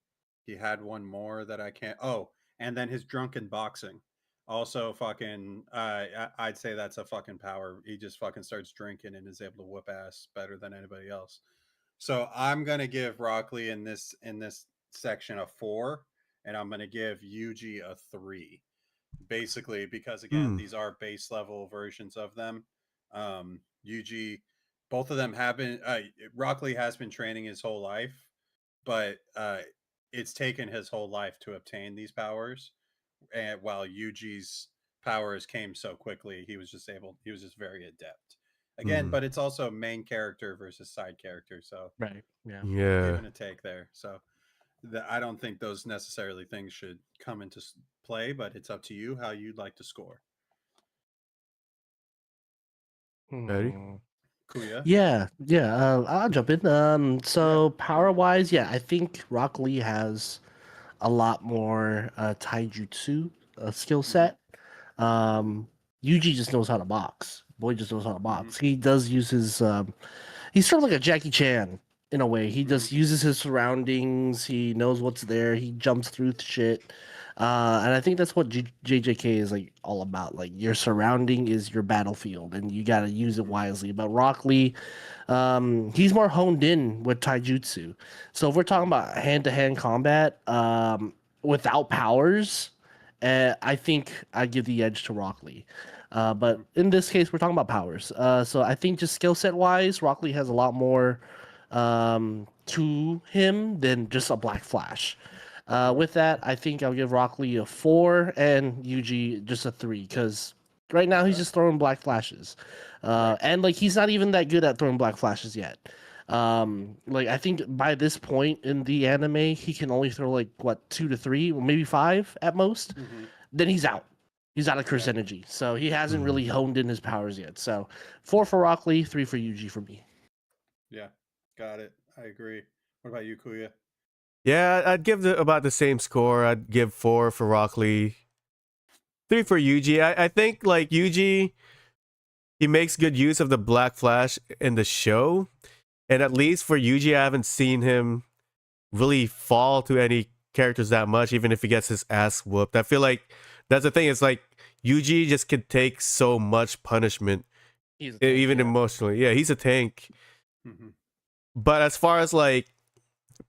he had one more that I can't. Oh, and then his drunken boxing. Also, fucking, I'd say that's a fucking power. He just fucking starts drinking and is able to whoop ass better than anybody else. So I'm gonna give Rockley in this section a 4, and I'm gonna give Yuji a 3. Basically, because again, Hmm. these are base level versions of them. Yuji, both of them have been. Rockley has been training his whole life, but it's taken his whole life to obtain these powers. And while Yuji's powers came so quickly, he was just very adept. Again, Hmm. but it's also main character versus side character, so Right. Yeah. give Yeah. and a take there. So I don't think those necessarily things should come into play, but it's up to you how you'd like to score. Ready? Hmm. Kuya, Yeah. I'll jump in. yeah, So power wise, yeah, I think Rock Lee has a lot more taijutsu skill mm-hmm, set. Um, Yuji just knows how to box. Boy just knows how to mm-hmm, box. He does use his. He's sort of like a Jackie Chan in a way. He mm-hmm, just uses his surroundings. He knows what's there. He jumps through shit. And I think that's what JJK is like all about. Like your surrounding is your battlefield, and you got to use it mm-hmm, wisely. But Rock Lee, he's more honed in with taijutsu. So if we're talking about hand-to-hand combat, without powers, I think I give the edge to Rock Lee. mm-hmm, But in this case, we're talking about powers. So I think just skill set wise, Rock Lee has a lot more to him than just a Black Flash. mm-hmm. With that, I think I'll give Rock Lee a 4 and Yuji just a 3 because right now he's Okay, just throwing Black Flashes. right. And like he's not even that good at throwing Black Flashes yet. Like I think by this point in the anime, he can only throw like what 2 to 3, or maybe 5 at most. Mm-hmm, Then he's out. He's out of curse yeah, energy, so he hasn't Hmm. really honed in his powers yet. So 4 for Rock Lee, 3 for Yuji for me. yeah. Got it. I agree. What about you, Kuya? Yeah, I'd give about the same score. I'd give 4 for Rock Lee, 3 for Yuji. I think like Yuji, he makes good use of the Black Flash in the show, and at least for Yuji, I haven't seen him really fall to any characters that much, even if he gets his ass whooped. I feel like that's the thing. It's like Yuji just can take so much punishment, He's a tank, even yeah. emotionally. Yeah, he's a tank. Mm-hmm, But as far as like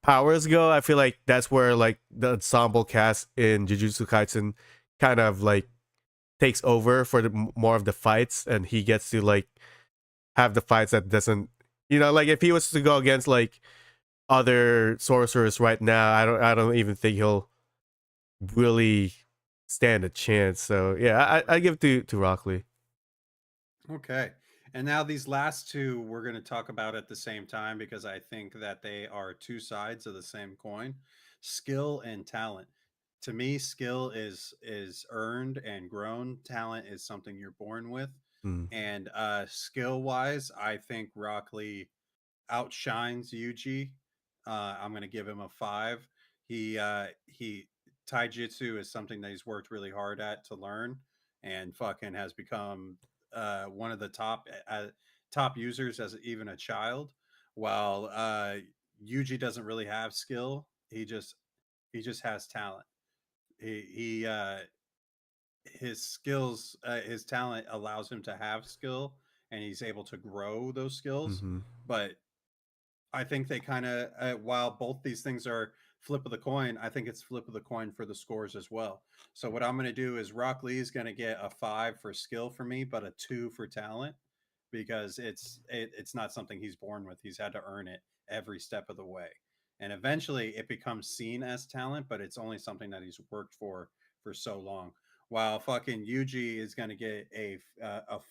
powers go, I feel like that's where like the ensemble cast in Jujutsu Kaisen kind of like takes over for the more of the fights, and he gets to like have the fights that doesn't, like if he was to go against like other sorcerers right now, I don't even think he'll really stand a chance. So yeah, I give to Rock Lee. Okay. And now these last two we're going to talk about at the same time because I think that they are two sides of the same coin. Skill and talent. To me, skill is earned and grown. Talent is something you're born with. Mm. And skill wise, I think Rock Lee outshines Yuji. I'm going to give him a 5. He taijutsu is something that he's worked really hard at to learn, and fucking has become one of the top users as even a child. While Yuji doesn't really have skill, he just has talent. He his skills, his talent allows him to have skill, and he's able to grow those skills. Mm-hmm. But I think they kind of, while both these things are flip of the coin, I think it's flip of the coin for the scores as well. So what I'm going to do is Rock Lee is going to get a 5 for skill for me, but a 2 for talent because it's not something he's born with. He's had to earn it every step of the way, and eventually it becomes seen as talent, but it's only something that he's worked for so long. While fucking Yuji is going to get a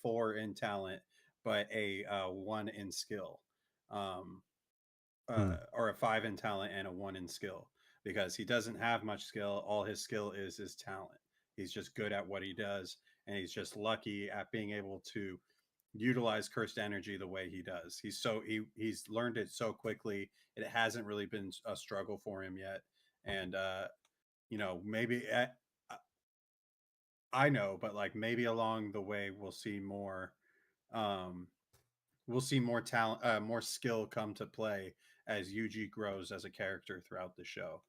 4 in talent, but a 1 in skill. Um, Mm. or a 5 in talent and a 1 in skill because he doesn't have much skill. All his skill is talent. He's just good at what he does, and he's just lucky at being able to utilize cursed energy the way he does. He's learned it so quickly. It hasn't really been a struggle for him yet, and maybe I know, but like maybe along the way we'll see more. Um, we'll see more talent, more skill come to play as Yuji grows as a character throughout the show.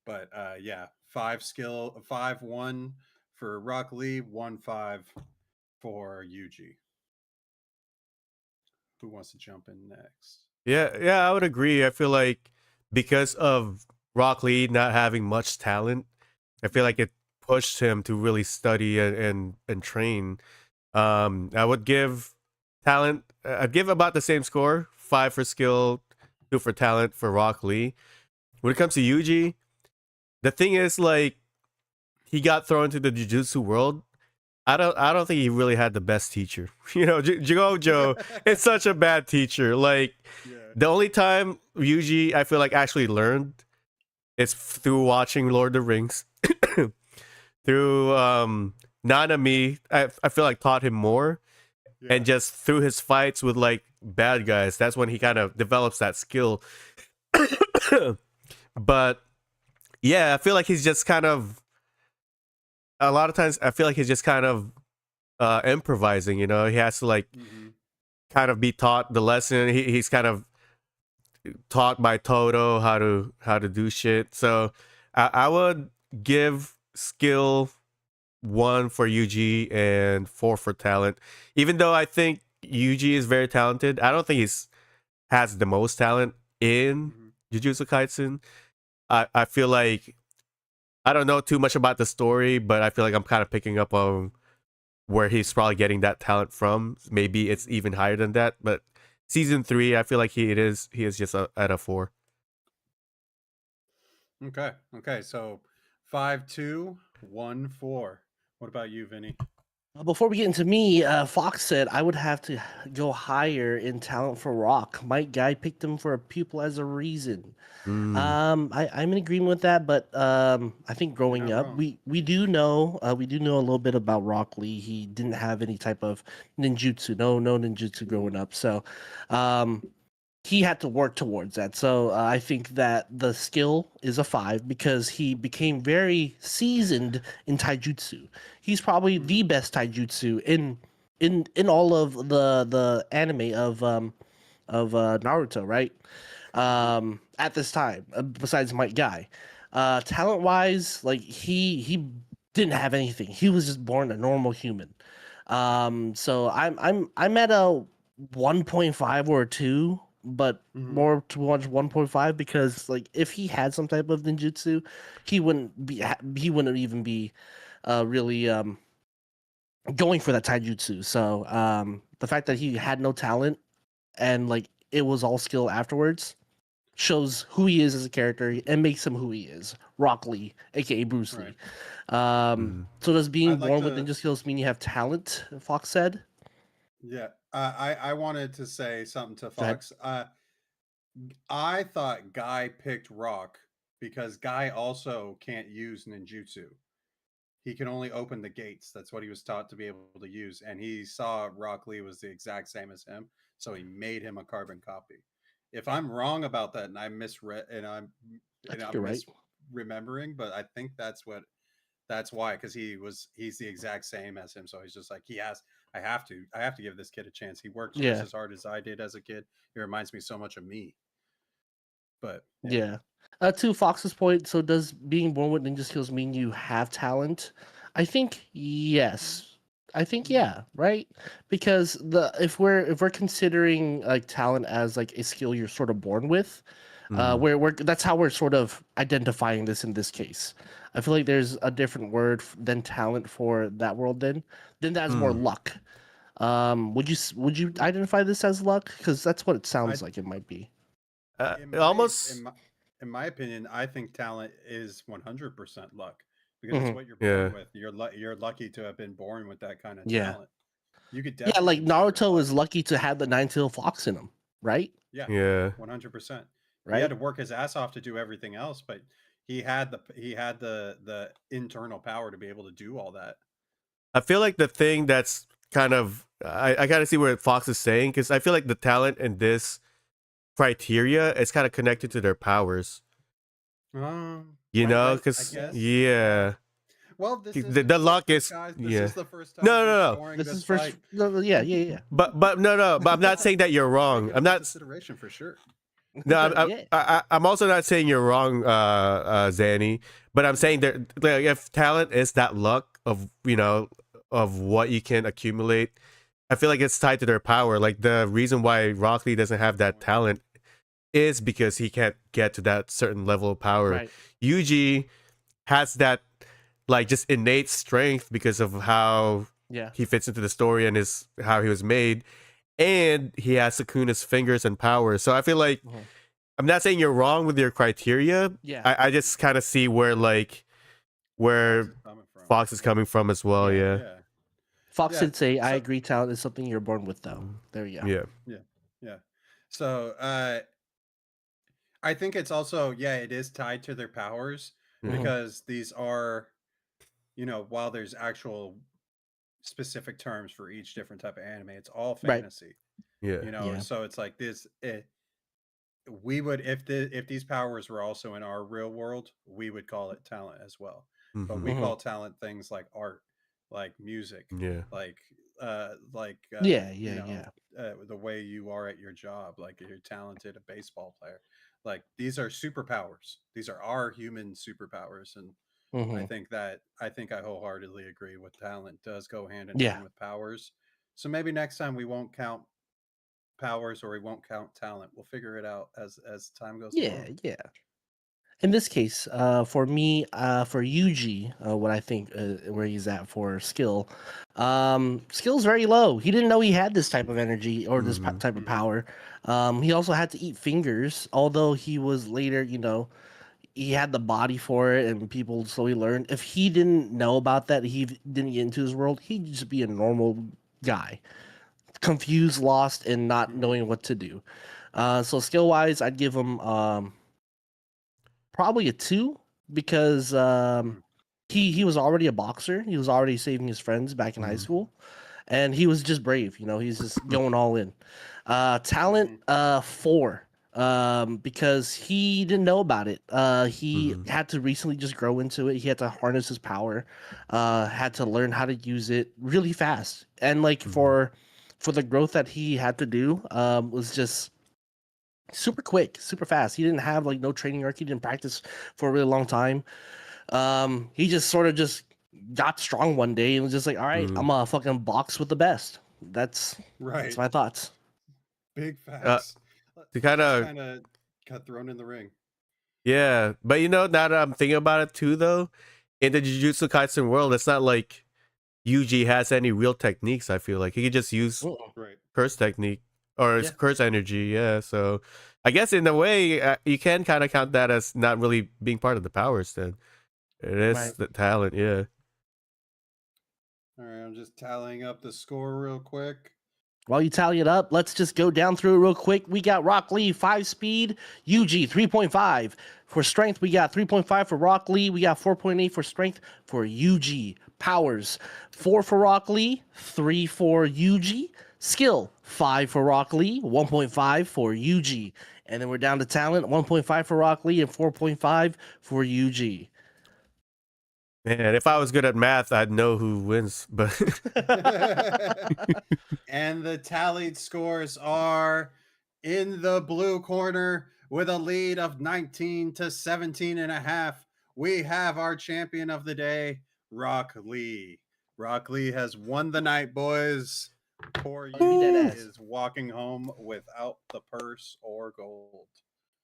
But yeah, 5-1 for Rock Lee, 1-5 for Yuji. Who wants to jump in next? Yeah, I would agree. I feel like because of Rock Lee not having much talent, I feel like it pushed him to really study and train. I would give talent. I'd give about the same score: 5 for skill, 2 for talent for Rock Lee. When it comes to Yuji, the thing is like he got thrown into the jujutsu world. I don't think he really had the best teacher. Jojo is such a bad teacher. Like Yeah. the only time Yuji I feel like actually learned is through watching Lord of the Rings. Through Nanami, I feel like taught him more. Yeah. And just through his fights with like bad guys, that's when he kind of develops that skill. But yeah, I feel like he's just kind of a lot of times I feel like he's just kind of improvising, he has to like kind of be taught the lesson. He's kind of taught by Toto how to do shit. So I would give skill 1 for Yuji and 4 for talent. Even though I think Yuji is very talented, I don't think he's has the most talent in Jujutsu Kaisen. I feel like I don't know too much about the story, but I feel like I'm kind of picking up on where he's probably getting that talent from. Maybe it's even higher than that, but season 3, I feel like he is just at a 4. Okay. So 5-2, 1-4. What about you, Vinny? Before we get into me, Fox said I would have to go higher in talent for Rock. My guy picked him for a pupil as a reason. I'm in agreement with that, but I think growing not up, wrong. we do know a little bit about Rock Lee. He didn't have any type of ninjutsu, no ninjutsu growing up, so he had to work towards that. So I think that the skill is a 5 because he became very seasoned in taijutsu. He's probably the best taijutsu in all of the anime of Naruto, right? At this time, besides Mike Guy. Talent wise, like he didn't have anything. He was just born a normal human. So I'm at a 1.5 or a 2, but more towards 1.5 because like if he had some type of ninjutsu, he wouldn't even be really going for that taijutsu. So the fact that he had no talent and like it was all skill afterwards shows who he is as a character and makes him who he is. Rock Lee, aka Bruce Lee. So does being I'd like born with to- ninja skills mean you have talent? Fox said. Yeah. I wanted to say something to Go ahead. Fox. I thought Guy picked Rock because Guy also can't use ninjutsu. He can only open the gates. That's what he was taught to be able to use. And he saw Rock Lee was the exact same as him. So he made him a carbon copy. If I'm wrong about that and I misread and I'm You're right. misremembering, but I think that's why, because he's the exact same as him. So he's just like I have to give this kid a chance. He worked just as hard as I did as a kid. It reminds me so much of me. But Yeah. To Fox's point, so does being born with ninja skills mean you have talent? I think yes. I think yeah, right? Because if we're considering like talent as like a skill you're sort of born with, we're that's how we're sort of identifying this in this case. I feel like there's a different word than talent for that world. Then that's more luck. Would you identify this as luck? Because that's what it sounds like it might be. in my opinion, I think talent is 100% luck because it's what you're born with. You're lucky to have been born with that kind of talent. You could definitely like Naruto is lucky to have the nine-tailed fox in him, right? Yeah, 100%. Right? He had to work his ass off to do everything else, but he had the internal power to be able to do all that. I feel like the thing that's kind of I kind of see what Fox is saying because I feel like the talent in this criteria is kind of connected to their powers. You know, I because guess. yeah, Well, this is the luck is guys. This yeah. is the first time No, we're no, no. scoring This this is first. fight. No, yeah. But no, no. But I'm not saying that you're wrong. Take it I'm into not. consideration for sure. No, I'm, Yeah. I'm also not saying you're wrong, Zanny. But I'm saying that like, if talent is that luck of of what you can accumulate, I feel like it's tied to their power. Like the reason why Rock Lee doesn't have that talent is because he can't get to that certain level of power. Right. Yuji has that like just innate strength because of how Yeah. he fits into the story and his how he was made, and he has Sukuna's fingers and power. So I feel like Mhm. I'm not saying you're wrong with your criteria. Yeah. I just kind of see where Fox is coming from as well. Yeah. Yeah. Fox Yeah, did say, "I so- agree. Talent is something you're born with, though." There you go. Yeah. Yeah. So I think it's also it is tied to their powers Mhm. because these are, while there's actual specific terms for each different type of anime, it's all Right. fantasy. Yeah. Yeah. So it's like this. We would if these powers were also in our real world, we would call it talent as well. But we Mhm. call talent things like art, like music, Yeah. like Yeah. the way you are at your job, like you're talented, a baseball player. Like these are superpowers. These are our human superpowers, and Mhm. I think I wholeheartedly agree with talent does go hand in Yeah. hand with powers. So maybe next time we won't count powers or we won't count talent. We'll figure it out as time goes along. Yeah. In this case, for me, for Yuji, what I think where he's at for skill, skill's very low. He didn't know he had this type of energy or this Mhm. type of power. He also had to eat fingers, although he was later, he had the body for it, and people slowly learned. If he didn't know about that, he didn't get into his world, he'd just be a normal guy, confused, lost, and not knowing what to do. So skill wise, I'd give him probably a 2 because he was already a boxer. He was already saving his friends back in high school, and he was just brave. He's just going all in. Talent 4 because he didn't know about it. He had to recently just grow into it. He had to harness his power, had to learn how to use it really fast, and like for the growth that he had to do was just super quick, super fast. He didn't have like no training arc. He didn't practice for a really long time. He just sort of just got strong one day and was just like, all right, I'm gonna fucking box with the best. That's my thoughts. Big facts. To kind of got thrown in the ring. yeah, but now that I'm thinking about it too, though, in the Jujutsu Kaisen world, it's not like Yuji has any real techniques. I feel like he could just use curse technique or curse energy. Yeah, so I guess in a way you can kind of count that as not really being part of the powers. Then it is the talent. Yeah. All right, I'm just tallying up the score real quick. While you tally it up, let's just go down through it real quick. We got Rock Lee 5 speed, Yuji 3.5 for strength. We got 3.5 for Rock Lee. We got 4.8 for strength for Yuji. Powers 4 for Rock Lee, 3 for Yuji. Skill 5 for Rock Lee, 1.5 for Yuji. And then we're down to talent 1.5 for Rock Lee and 4.5 for Yuji. Man, if I was good at math, I'd know who wins. But and the tallied scores are in the blue corner with a lead of 19 to 17 and a half. We have our champion of the day, Rock Lee. Rock Lee has won the night, boys. Poor Yuji is walking home without the purse or gold.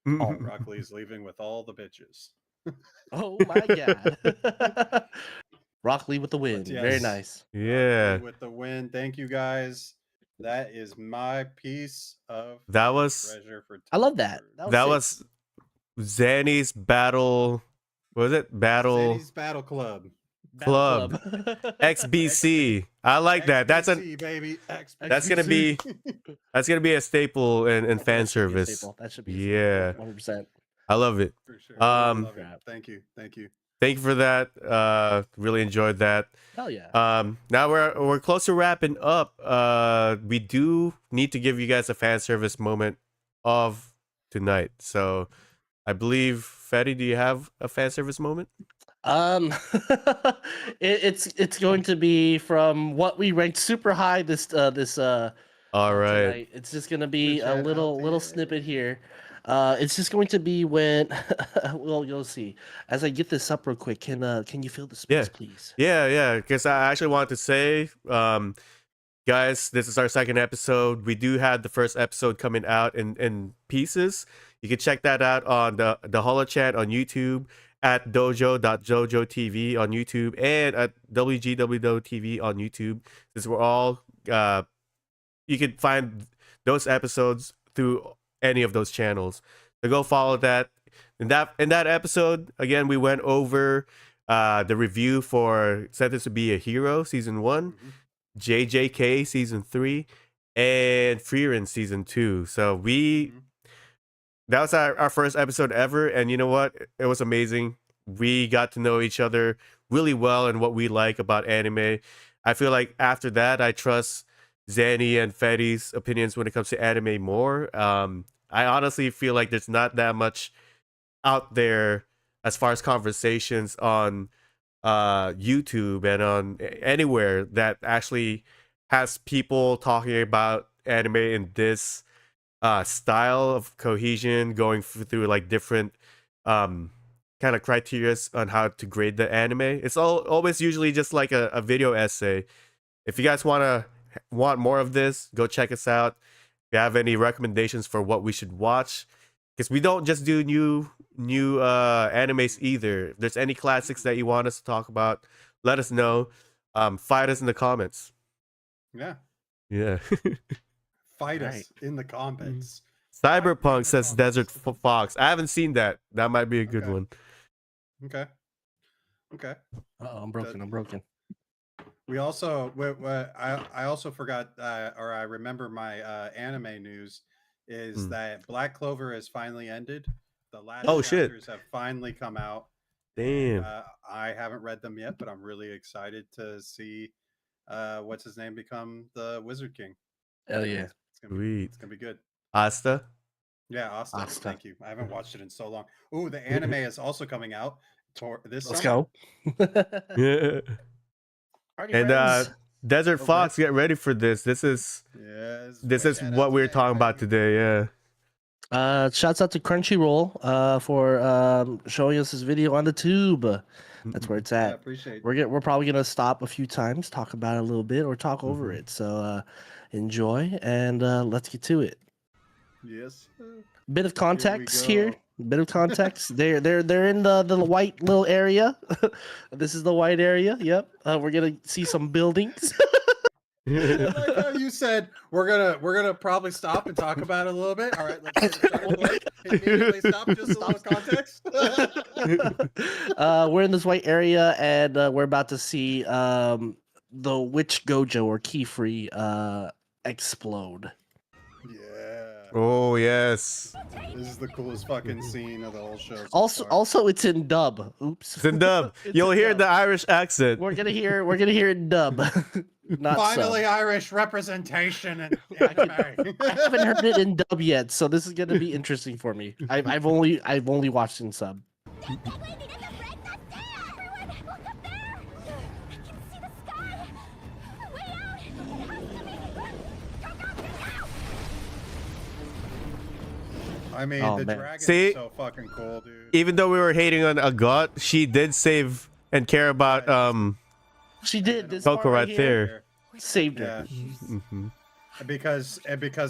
Rock Lee's leaving with all the bitches. Oh my god. Rock Lee with the win. Yes, very nice. Yeah. Rock Lee with the win. Thank you guys. That is my piece of that was treasure for I love that. That was Zanny's battle. What was it? Zanny's Battle Club. XBC. I like that. That's baby. That's gonna be a staple in fan service. That should be yeah. 100%. I love it. For sure. Thank you. thank you for that. Really enjoyed that. Hell yeah. Now we're close to wrapping up. We do need to give you guys a fan service moment of tonight. So I believe, Fetty, do you have a fan service moment? Um, it's going to be from what we ranked super high All right. tonight. It's just gonna be a Shout out little to- snippet here. It's just going to be when well, you'll see. As I get this up real quick, can you fill the space, Yeah. please? Yeah. Because I actually wanted to say, guys, this is our second episode. We do have the first episode coming out in pieces. You can check that out on the Holo Chat on YouTube, at dojo.jojotv on YouTube, and at WGWTV on YouTube. Since we're all you can find those episodes through any of those channels. So go follow that. In that episode, again, we went over the review for Sentenced to Be a Hero season 1, JJK season 3, and Freerin season 2. So that was our first episode ever, and you know what? It was amazing. We got to know each other really well and what we like about anime. I feel like after that, I trust Zanny and Fetty's opinions when it comes to anime more. I honestly feel like there's not that much out there as far as conversations on YouTube and on anywhere that actually has people talking about anime in this style of cohesion, going through like different kind of criteria on how to grade the anime. It's always usually just like a video essay. If you guys want more of this, go check us out. If you have any recommendations for what we should watch, because we don't just do new animes either. If there's any classics that you want us to talk about, let us know. Fight us in the comments. Yeah. Fight us in the comments. Cyberpunk says Desert Fox. I haven't seen that. That might be a good one. Okay. I'm broken. We also, I also forgot, or I remember my anime news is that Black Clover has finally ended. The last chapters have finally come out. Damn. And, I haven't read them yet, but I'm really excited to see what's his name become the Wizard King. Hell yeah. It's gonna be good. Asta? Yeah, Asta. Thank you. I haven't watched it in so long. Ooh, the anime is also coming out this Let's summer. go. Yeah. And Desert Fox, get ready for this. This is what we're talking about today. Yeah. Shouts out to Crunchyroll for showing us this video on the tube. That's where it's at. I appreciate it. We're probably gonna stop a few times, talk about it a little bit, or talk over it. So enjoy and let's get to it. Yes. Bit of context here. Bit of context. They're in the white little area. This is the white area. Yep. We're gonna see some buildings. I like how you said we're gonna probably stop and talk about it a little bit. All right, let's immediately stop. Just a little context. We're in this white area, and we're about to see the Witch Gojo or Keyfree explode. Yeah. Oh yes. This is the coolest fucking scene of the whole show. Also, it's in dub. Oops. It's in dub. You'll hear the Irish accent. We're gonna hear it in dub. Not finally sub. Irish representation in I haven't heard it in dub yet, so this is gonna be interesting for me. I've only watched in sub. I mean, Oh, the man. dragon See? is so fucking cool, dude. Even though we were hating on Agot, she did save and care about She did this Coco part right here. there. Saved Yeah. her. Mhm. Because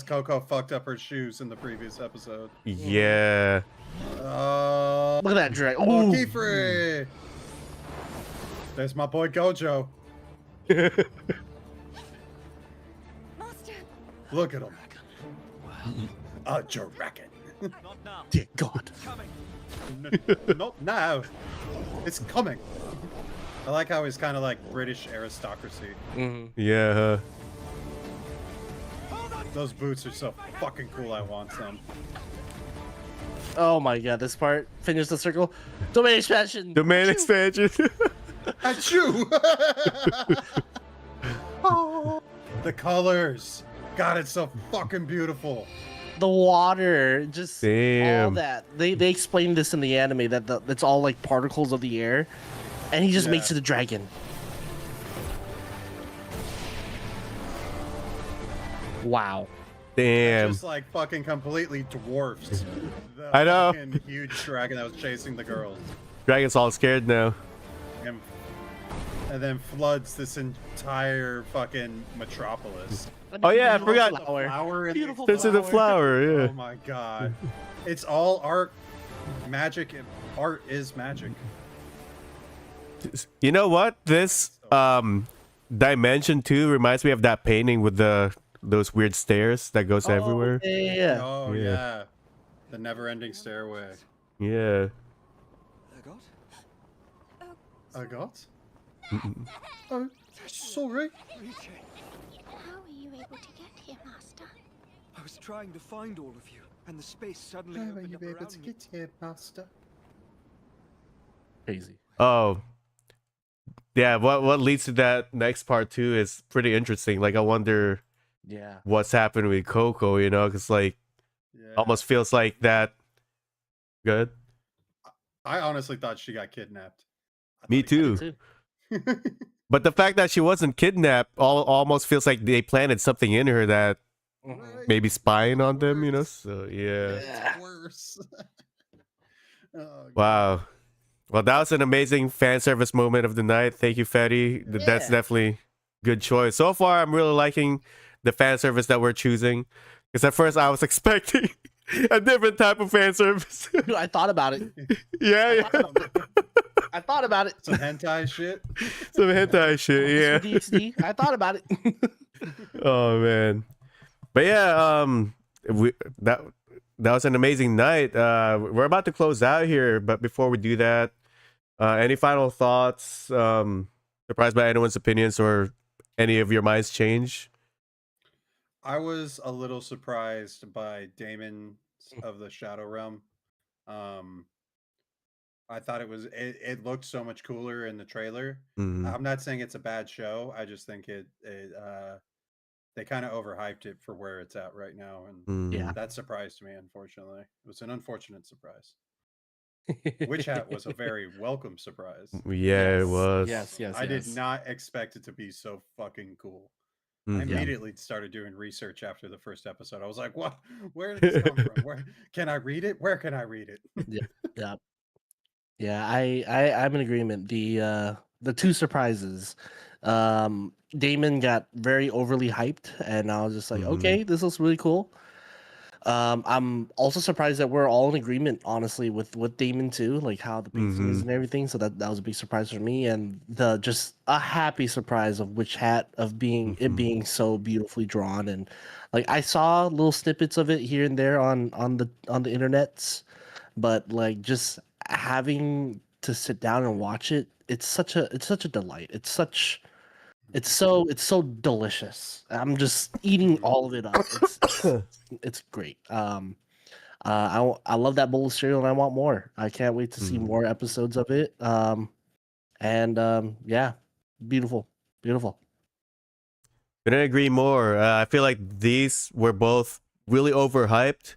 Coco fucked up her shoes in the previous episode. Yeah. Oh, Look at that dragon. oh Ooh. Keyfree! There's my boy Gojo. Look at him. A dragon. Dear God. Not now. It's coming. I like how he's kind of like British aristocracy. Yeah. Those boots are so fucking cool. I want some. Oh my god, this part. Finish the circle. Domain expansion. Domain Achoo. expansion. Achoo! Oh, the colors. God, it's so fucking beautiful. The water, just all Damn. that. They explained this in the anime that it's all like particles of the air, and he just Yeah. makes it a dragon. Wow. It Damn. just like fucking completely dwarfs the I know. fucking huge dragon that was chasing the girls. Dragon's all scared now. And, and then floods this entire fucking metropolis. Oh, yeah, I forgot. The flower in Beautiful This is a flower, yeah. Oh my god. It's all art, magic, and art is magic. You know what? This Dimension 2 reminds me of that painting with those weird stairs that goes everywhere. Yeah. Oh Yeah. yeah. The never-ending stairway. Yeah. I got? Oh, sorry. How were you able to get here, Master? I was trying to find all of you, and the space suddenly How are opened you up able around to me. get here, Master? Crazy. Oh. Yeah, what leads to that next part too is pretty interesting. Like I wonder Yeah. what's happened with Coco, you know, because like Yeah. almost feels like that. Good. I honestly thought she got kidnapped. I Me thought he too. Too. But the fact that she wasn't kidnapped almost feels like they planted something in her that Mhm. maybe spying on them, you know? Worse. So yeah. It's worse. Oh, God. Wow. Well, that was an amazing fan service moment of the night. Thank you, Fetty. That's Yeah. definitely good choice. So far, I'm really liking the fan service that we're choosing. Because at first I was expecting a different type of fan service. Dude, I thought about it. yeah. I thought about it. Some hentai shit. Some hentai shit, yeah. DxD. I thought about it. Oh man. But yeah, that was an amazing night. We're about to close out here, but before we do that, any final thoughts? Surprised by anyone's opinions or any of your minds change? I was a little surprised by Daemons of the Shadow Realm. I thought it looked so much cooler in the trailer. Mhm. I'm not saying it's a bad show. I just think they kind of overhyped it for where it's at right now, and Mm. Yeah. that surprised me. Unfortunately, it was an unfortunate surprise. Witch Hat was a very welcome surprise. Yeah, it Yes, was. Yes. I did not expect it to be so fucking cool. I Mhm. immediately started doing research after the first episode. I was like, "What? Where did this come from? Where can I read it? Where can I read it?" Yeah. Yeah, I'm in agreement. The two surprises. Damon got very overly hyped, and I was just like, Mhm. okay, this looks really cool. I'm also surprised that we're all in agreement, honestly, with Damon too, like how the pacing is Mhm. and everything. So that was a big surprise for me, and the just a happy surprise of Witch Hat of being it Mhm. being so beautifully drawn, and like I saw little snippets of it here and there on the internets, but like just having to sit down and watch it, it's such a delight. It's so delicious. I'm just eating all of it up. It's great. I love that bowl of cereal and I want more. I can't wait to see Mhm. more episodes of it. Yeah, beautiful. Couldn't agree more. I feel like these were both really overhyped.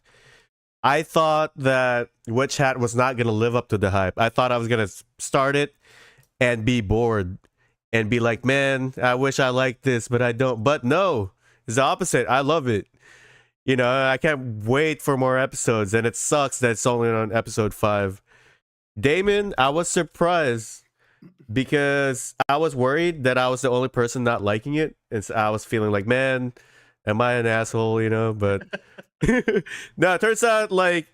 I thought that Witch Hat was not going to live up to the hype. I thought I was going to start it and be bored and be like, man, I wish I liked this, but I don't. But no, it's the opposite. I love it. You know, I can't wait for more episodes, and it sucks that it's only on episode 5. Damon, I was surprised because I was worried that I was the only person not liking it. And so I was feeling like, man, am I an asshole, you know? But no, it turns out like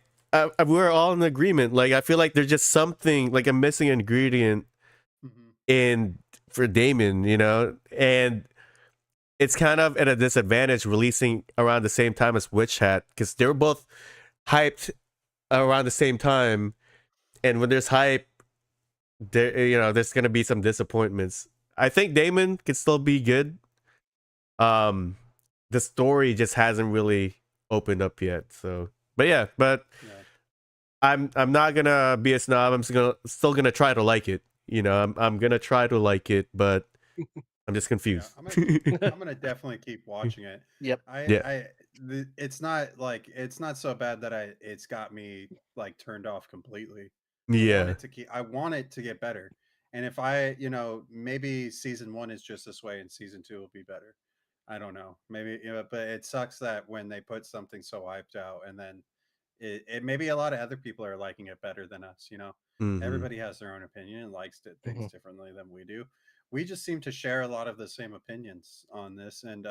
we're all in agreement. Like, I feel like there's just something, like a missing ingredient Mhm. in for Damon, you know? And it's kind of at a disadvantage releasing around the same time as Witch Hat because they were both hyped around the same time. And when there's hype, there's gonna be some disappointments. I think Damon can still be good. The story just hasn't really opened up yet. So, but yeah, Yeah. I'm not gonna be a snob. I'm still gonna try to like it. You know, I'm gonna try to like it, but I'm just Yeah, confused. I'm gonna definitely keep watching it. Yep. Yeah. It's not so bad that it's got me like turned off completely. Yeah. I want it to get better. And if maybe season 1 is just this way and season 2 will be better. I don't know. Maybe, but it sucks that when they put something so hyped out and then it maybe a lot of other people are liking it better than us. Hmm. Everybody has their own opinion and likes things Mhm. differently than we do. We just seem to share a lot of the same opinions on this, and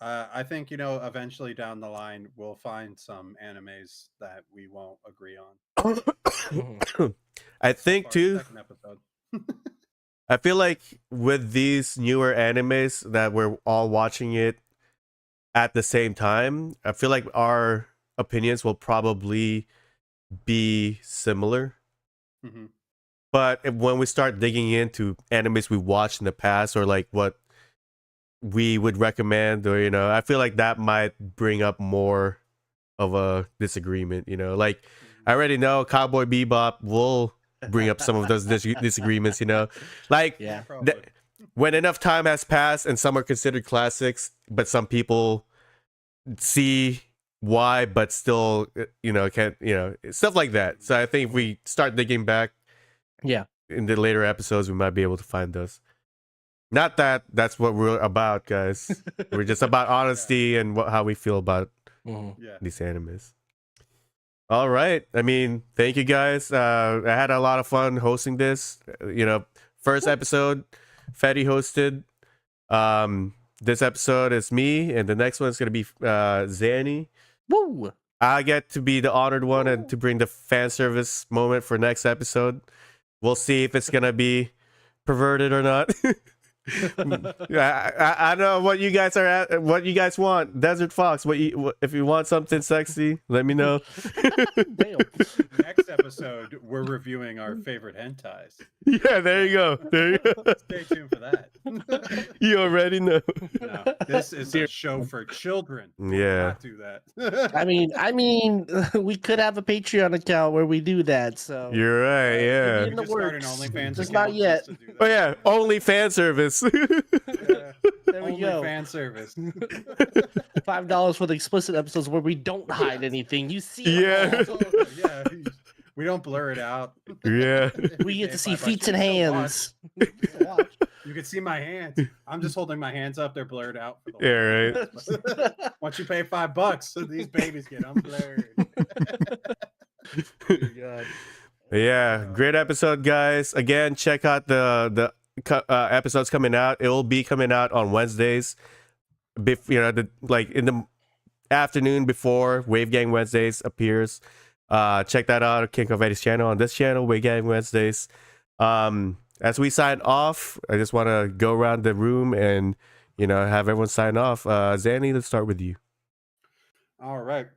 I think eventually down the line we'll find some animes that we won't agree on. Mhm. I So think far, too. second episode. I feel like with these newer animes that we're all watching it at the same time, I feel like our opinions will probably be similar. Hmm. But when we start digging into animes we watched in the past or like what we would recommend, or I feel like that might bring up more of a disagreement. Like I already know Cowboy Bebop will bring up some of those disagreements. Like Yeah. Probably. when enough time has passed and some are considered classics, but some people see why, but still, can't, stuff like that. So I think if we start digging back Yeah. in the later episodes, we might be able to find those. Not that that's what we're about, guys. We're just about honesty and how we feel about Mhm. Yeah. these animes. All right. I mean, thank you guys. I had a lot of fun hosting this. First episode, Fetty hosted. This episode is me, and the next one is gonna be Zanny. Woo. I get to be the honored one and to bring the fan service moment for next episode. We'll see if it's gonna be perverted or not. I know what you guys are at, what you guys want. Desert Fox, if you want something sexy, let me know. Damn. Next episode, we're reviewing our favorite hentais. Yeah, there you go. There you go. Stay tuned for that. You already know. No, this is a show for children. We will Yeah. not do that. I mean, we could have a Patreon account where we do that. So You're right. Yeah. in We the just start an works. OnlyFans Just account not yet. just to do that. Oh yeah, only fan service. Yeah. There we Only go. fan service. $5 for the explicit episodes where we don't hide anything. You see it Yeah. all. Yeah, we don't blur it out. Yeah. We get to see $5, feet you and can still hands. watch. You can see my hands. I'm just holding my hands up. They're blurred out. For the Yeah, right. Once you pay $5, so these babies get unblurred. God. Yeah, great episode, guys. Again, check out the episodes coming out. It will be coming out on Wednesdays. Like in the afternoon before Wave Gang Wednesdays appears. Check that out, King of Eddie's channel. On this channel, Wave Gang Wednesdays. As we sign off, I just want to go around the room and have everyone sign off. Zanny, let's start with you. All right.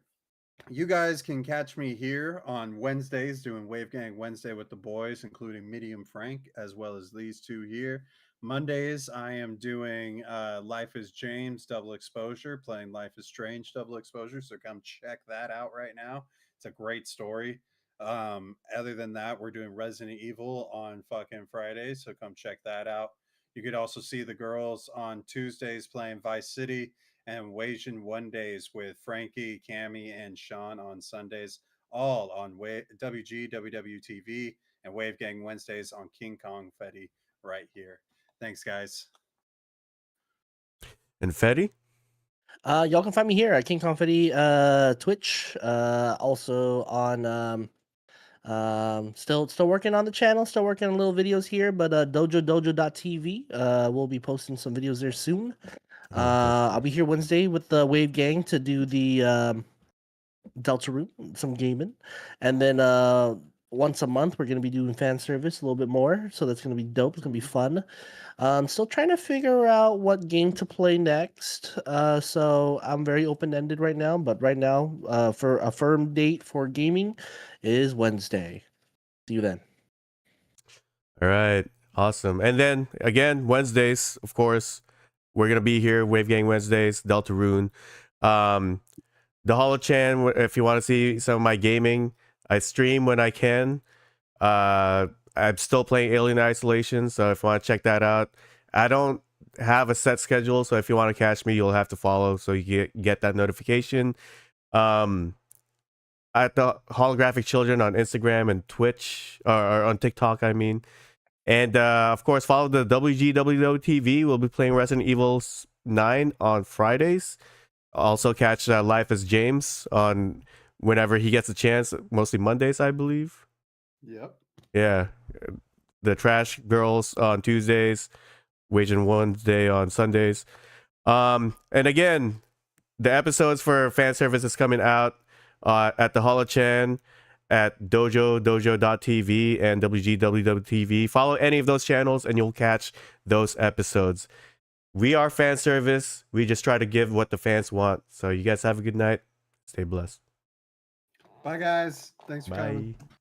You guys can catch me here on Wednesdays doing Wave Gang Wednesday with the boys, including Medium Frank, as well as these two here. Mondays, I am doing Life is James Double Exposure, playing Life is Strange Double Exposure. So come check that out right now. It's a great story. Other than that, we're doing Resident Evil on fucking Fridays. So come check that out. You could also see the girls on Tuesdays playing Vice City, and Wasian One Days with Frankie, Cammy, and Sean on Sundays, all on WG, WWTV, and Wave Gang Wednesdays on King Kong Fetty right here. Thanks, guys. And Fetty? Y'all can find me here at King Confetti Twitch. Also on still working on the channel, still working on little videos here, but dojo.tv. We'll be posting some videos there soon. I'll be here Wednesday with the Wave Gang to do the Delta Room, some gaming, and then once a month we're gonna be doing fan service a little bit more. So that's gonna be dope. It's gonna be fun. Still trying to figure out what game to play next. So I'm very open ended right now. But right now, for a firm date for gaming is Wednesday. See you then. All right. Awesome. And then again, Wednesdays, of course, we're going to be here. Wave Gang Wednesdays, Deltarune. The Holo Chan, if you want to see some of my gaming, I stream when I can. I'm still playing Alien Isolation, so if you want to check that out, I don't have a set schedule, so if you want to catch me, you'll have to follow so you get that notification. At the Holographic Children on Instagram and Twitch, or on TikTok, I mean. And of course, follow the WGWW TV. We'll be playing Resident Evil 9 on Fridays. Also catch Life as James on whenever he gets a chance, mostly Mondays, I believe. Yep. Yeah. The Trash Girls on Tuesdays, Wage and Wednesday on Sundays. And again, the episodes for fan service is coming out at the Holochan, at dojo.tv, and WGWW.tv. Follow any of those channels and you'll catch those episodes. We are fan service. We just try to give what the fans want. So you guys have a good night. Stay blessed. Bye, guys. Thanks for coming. Bye.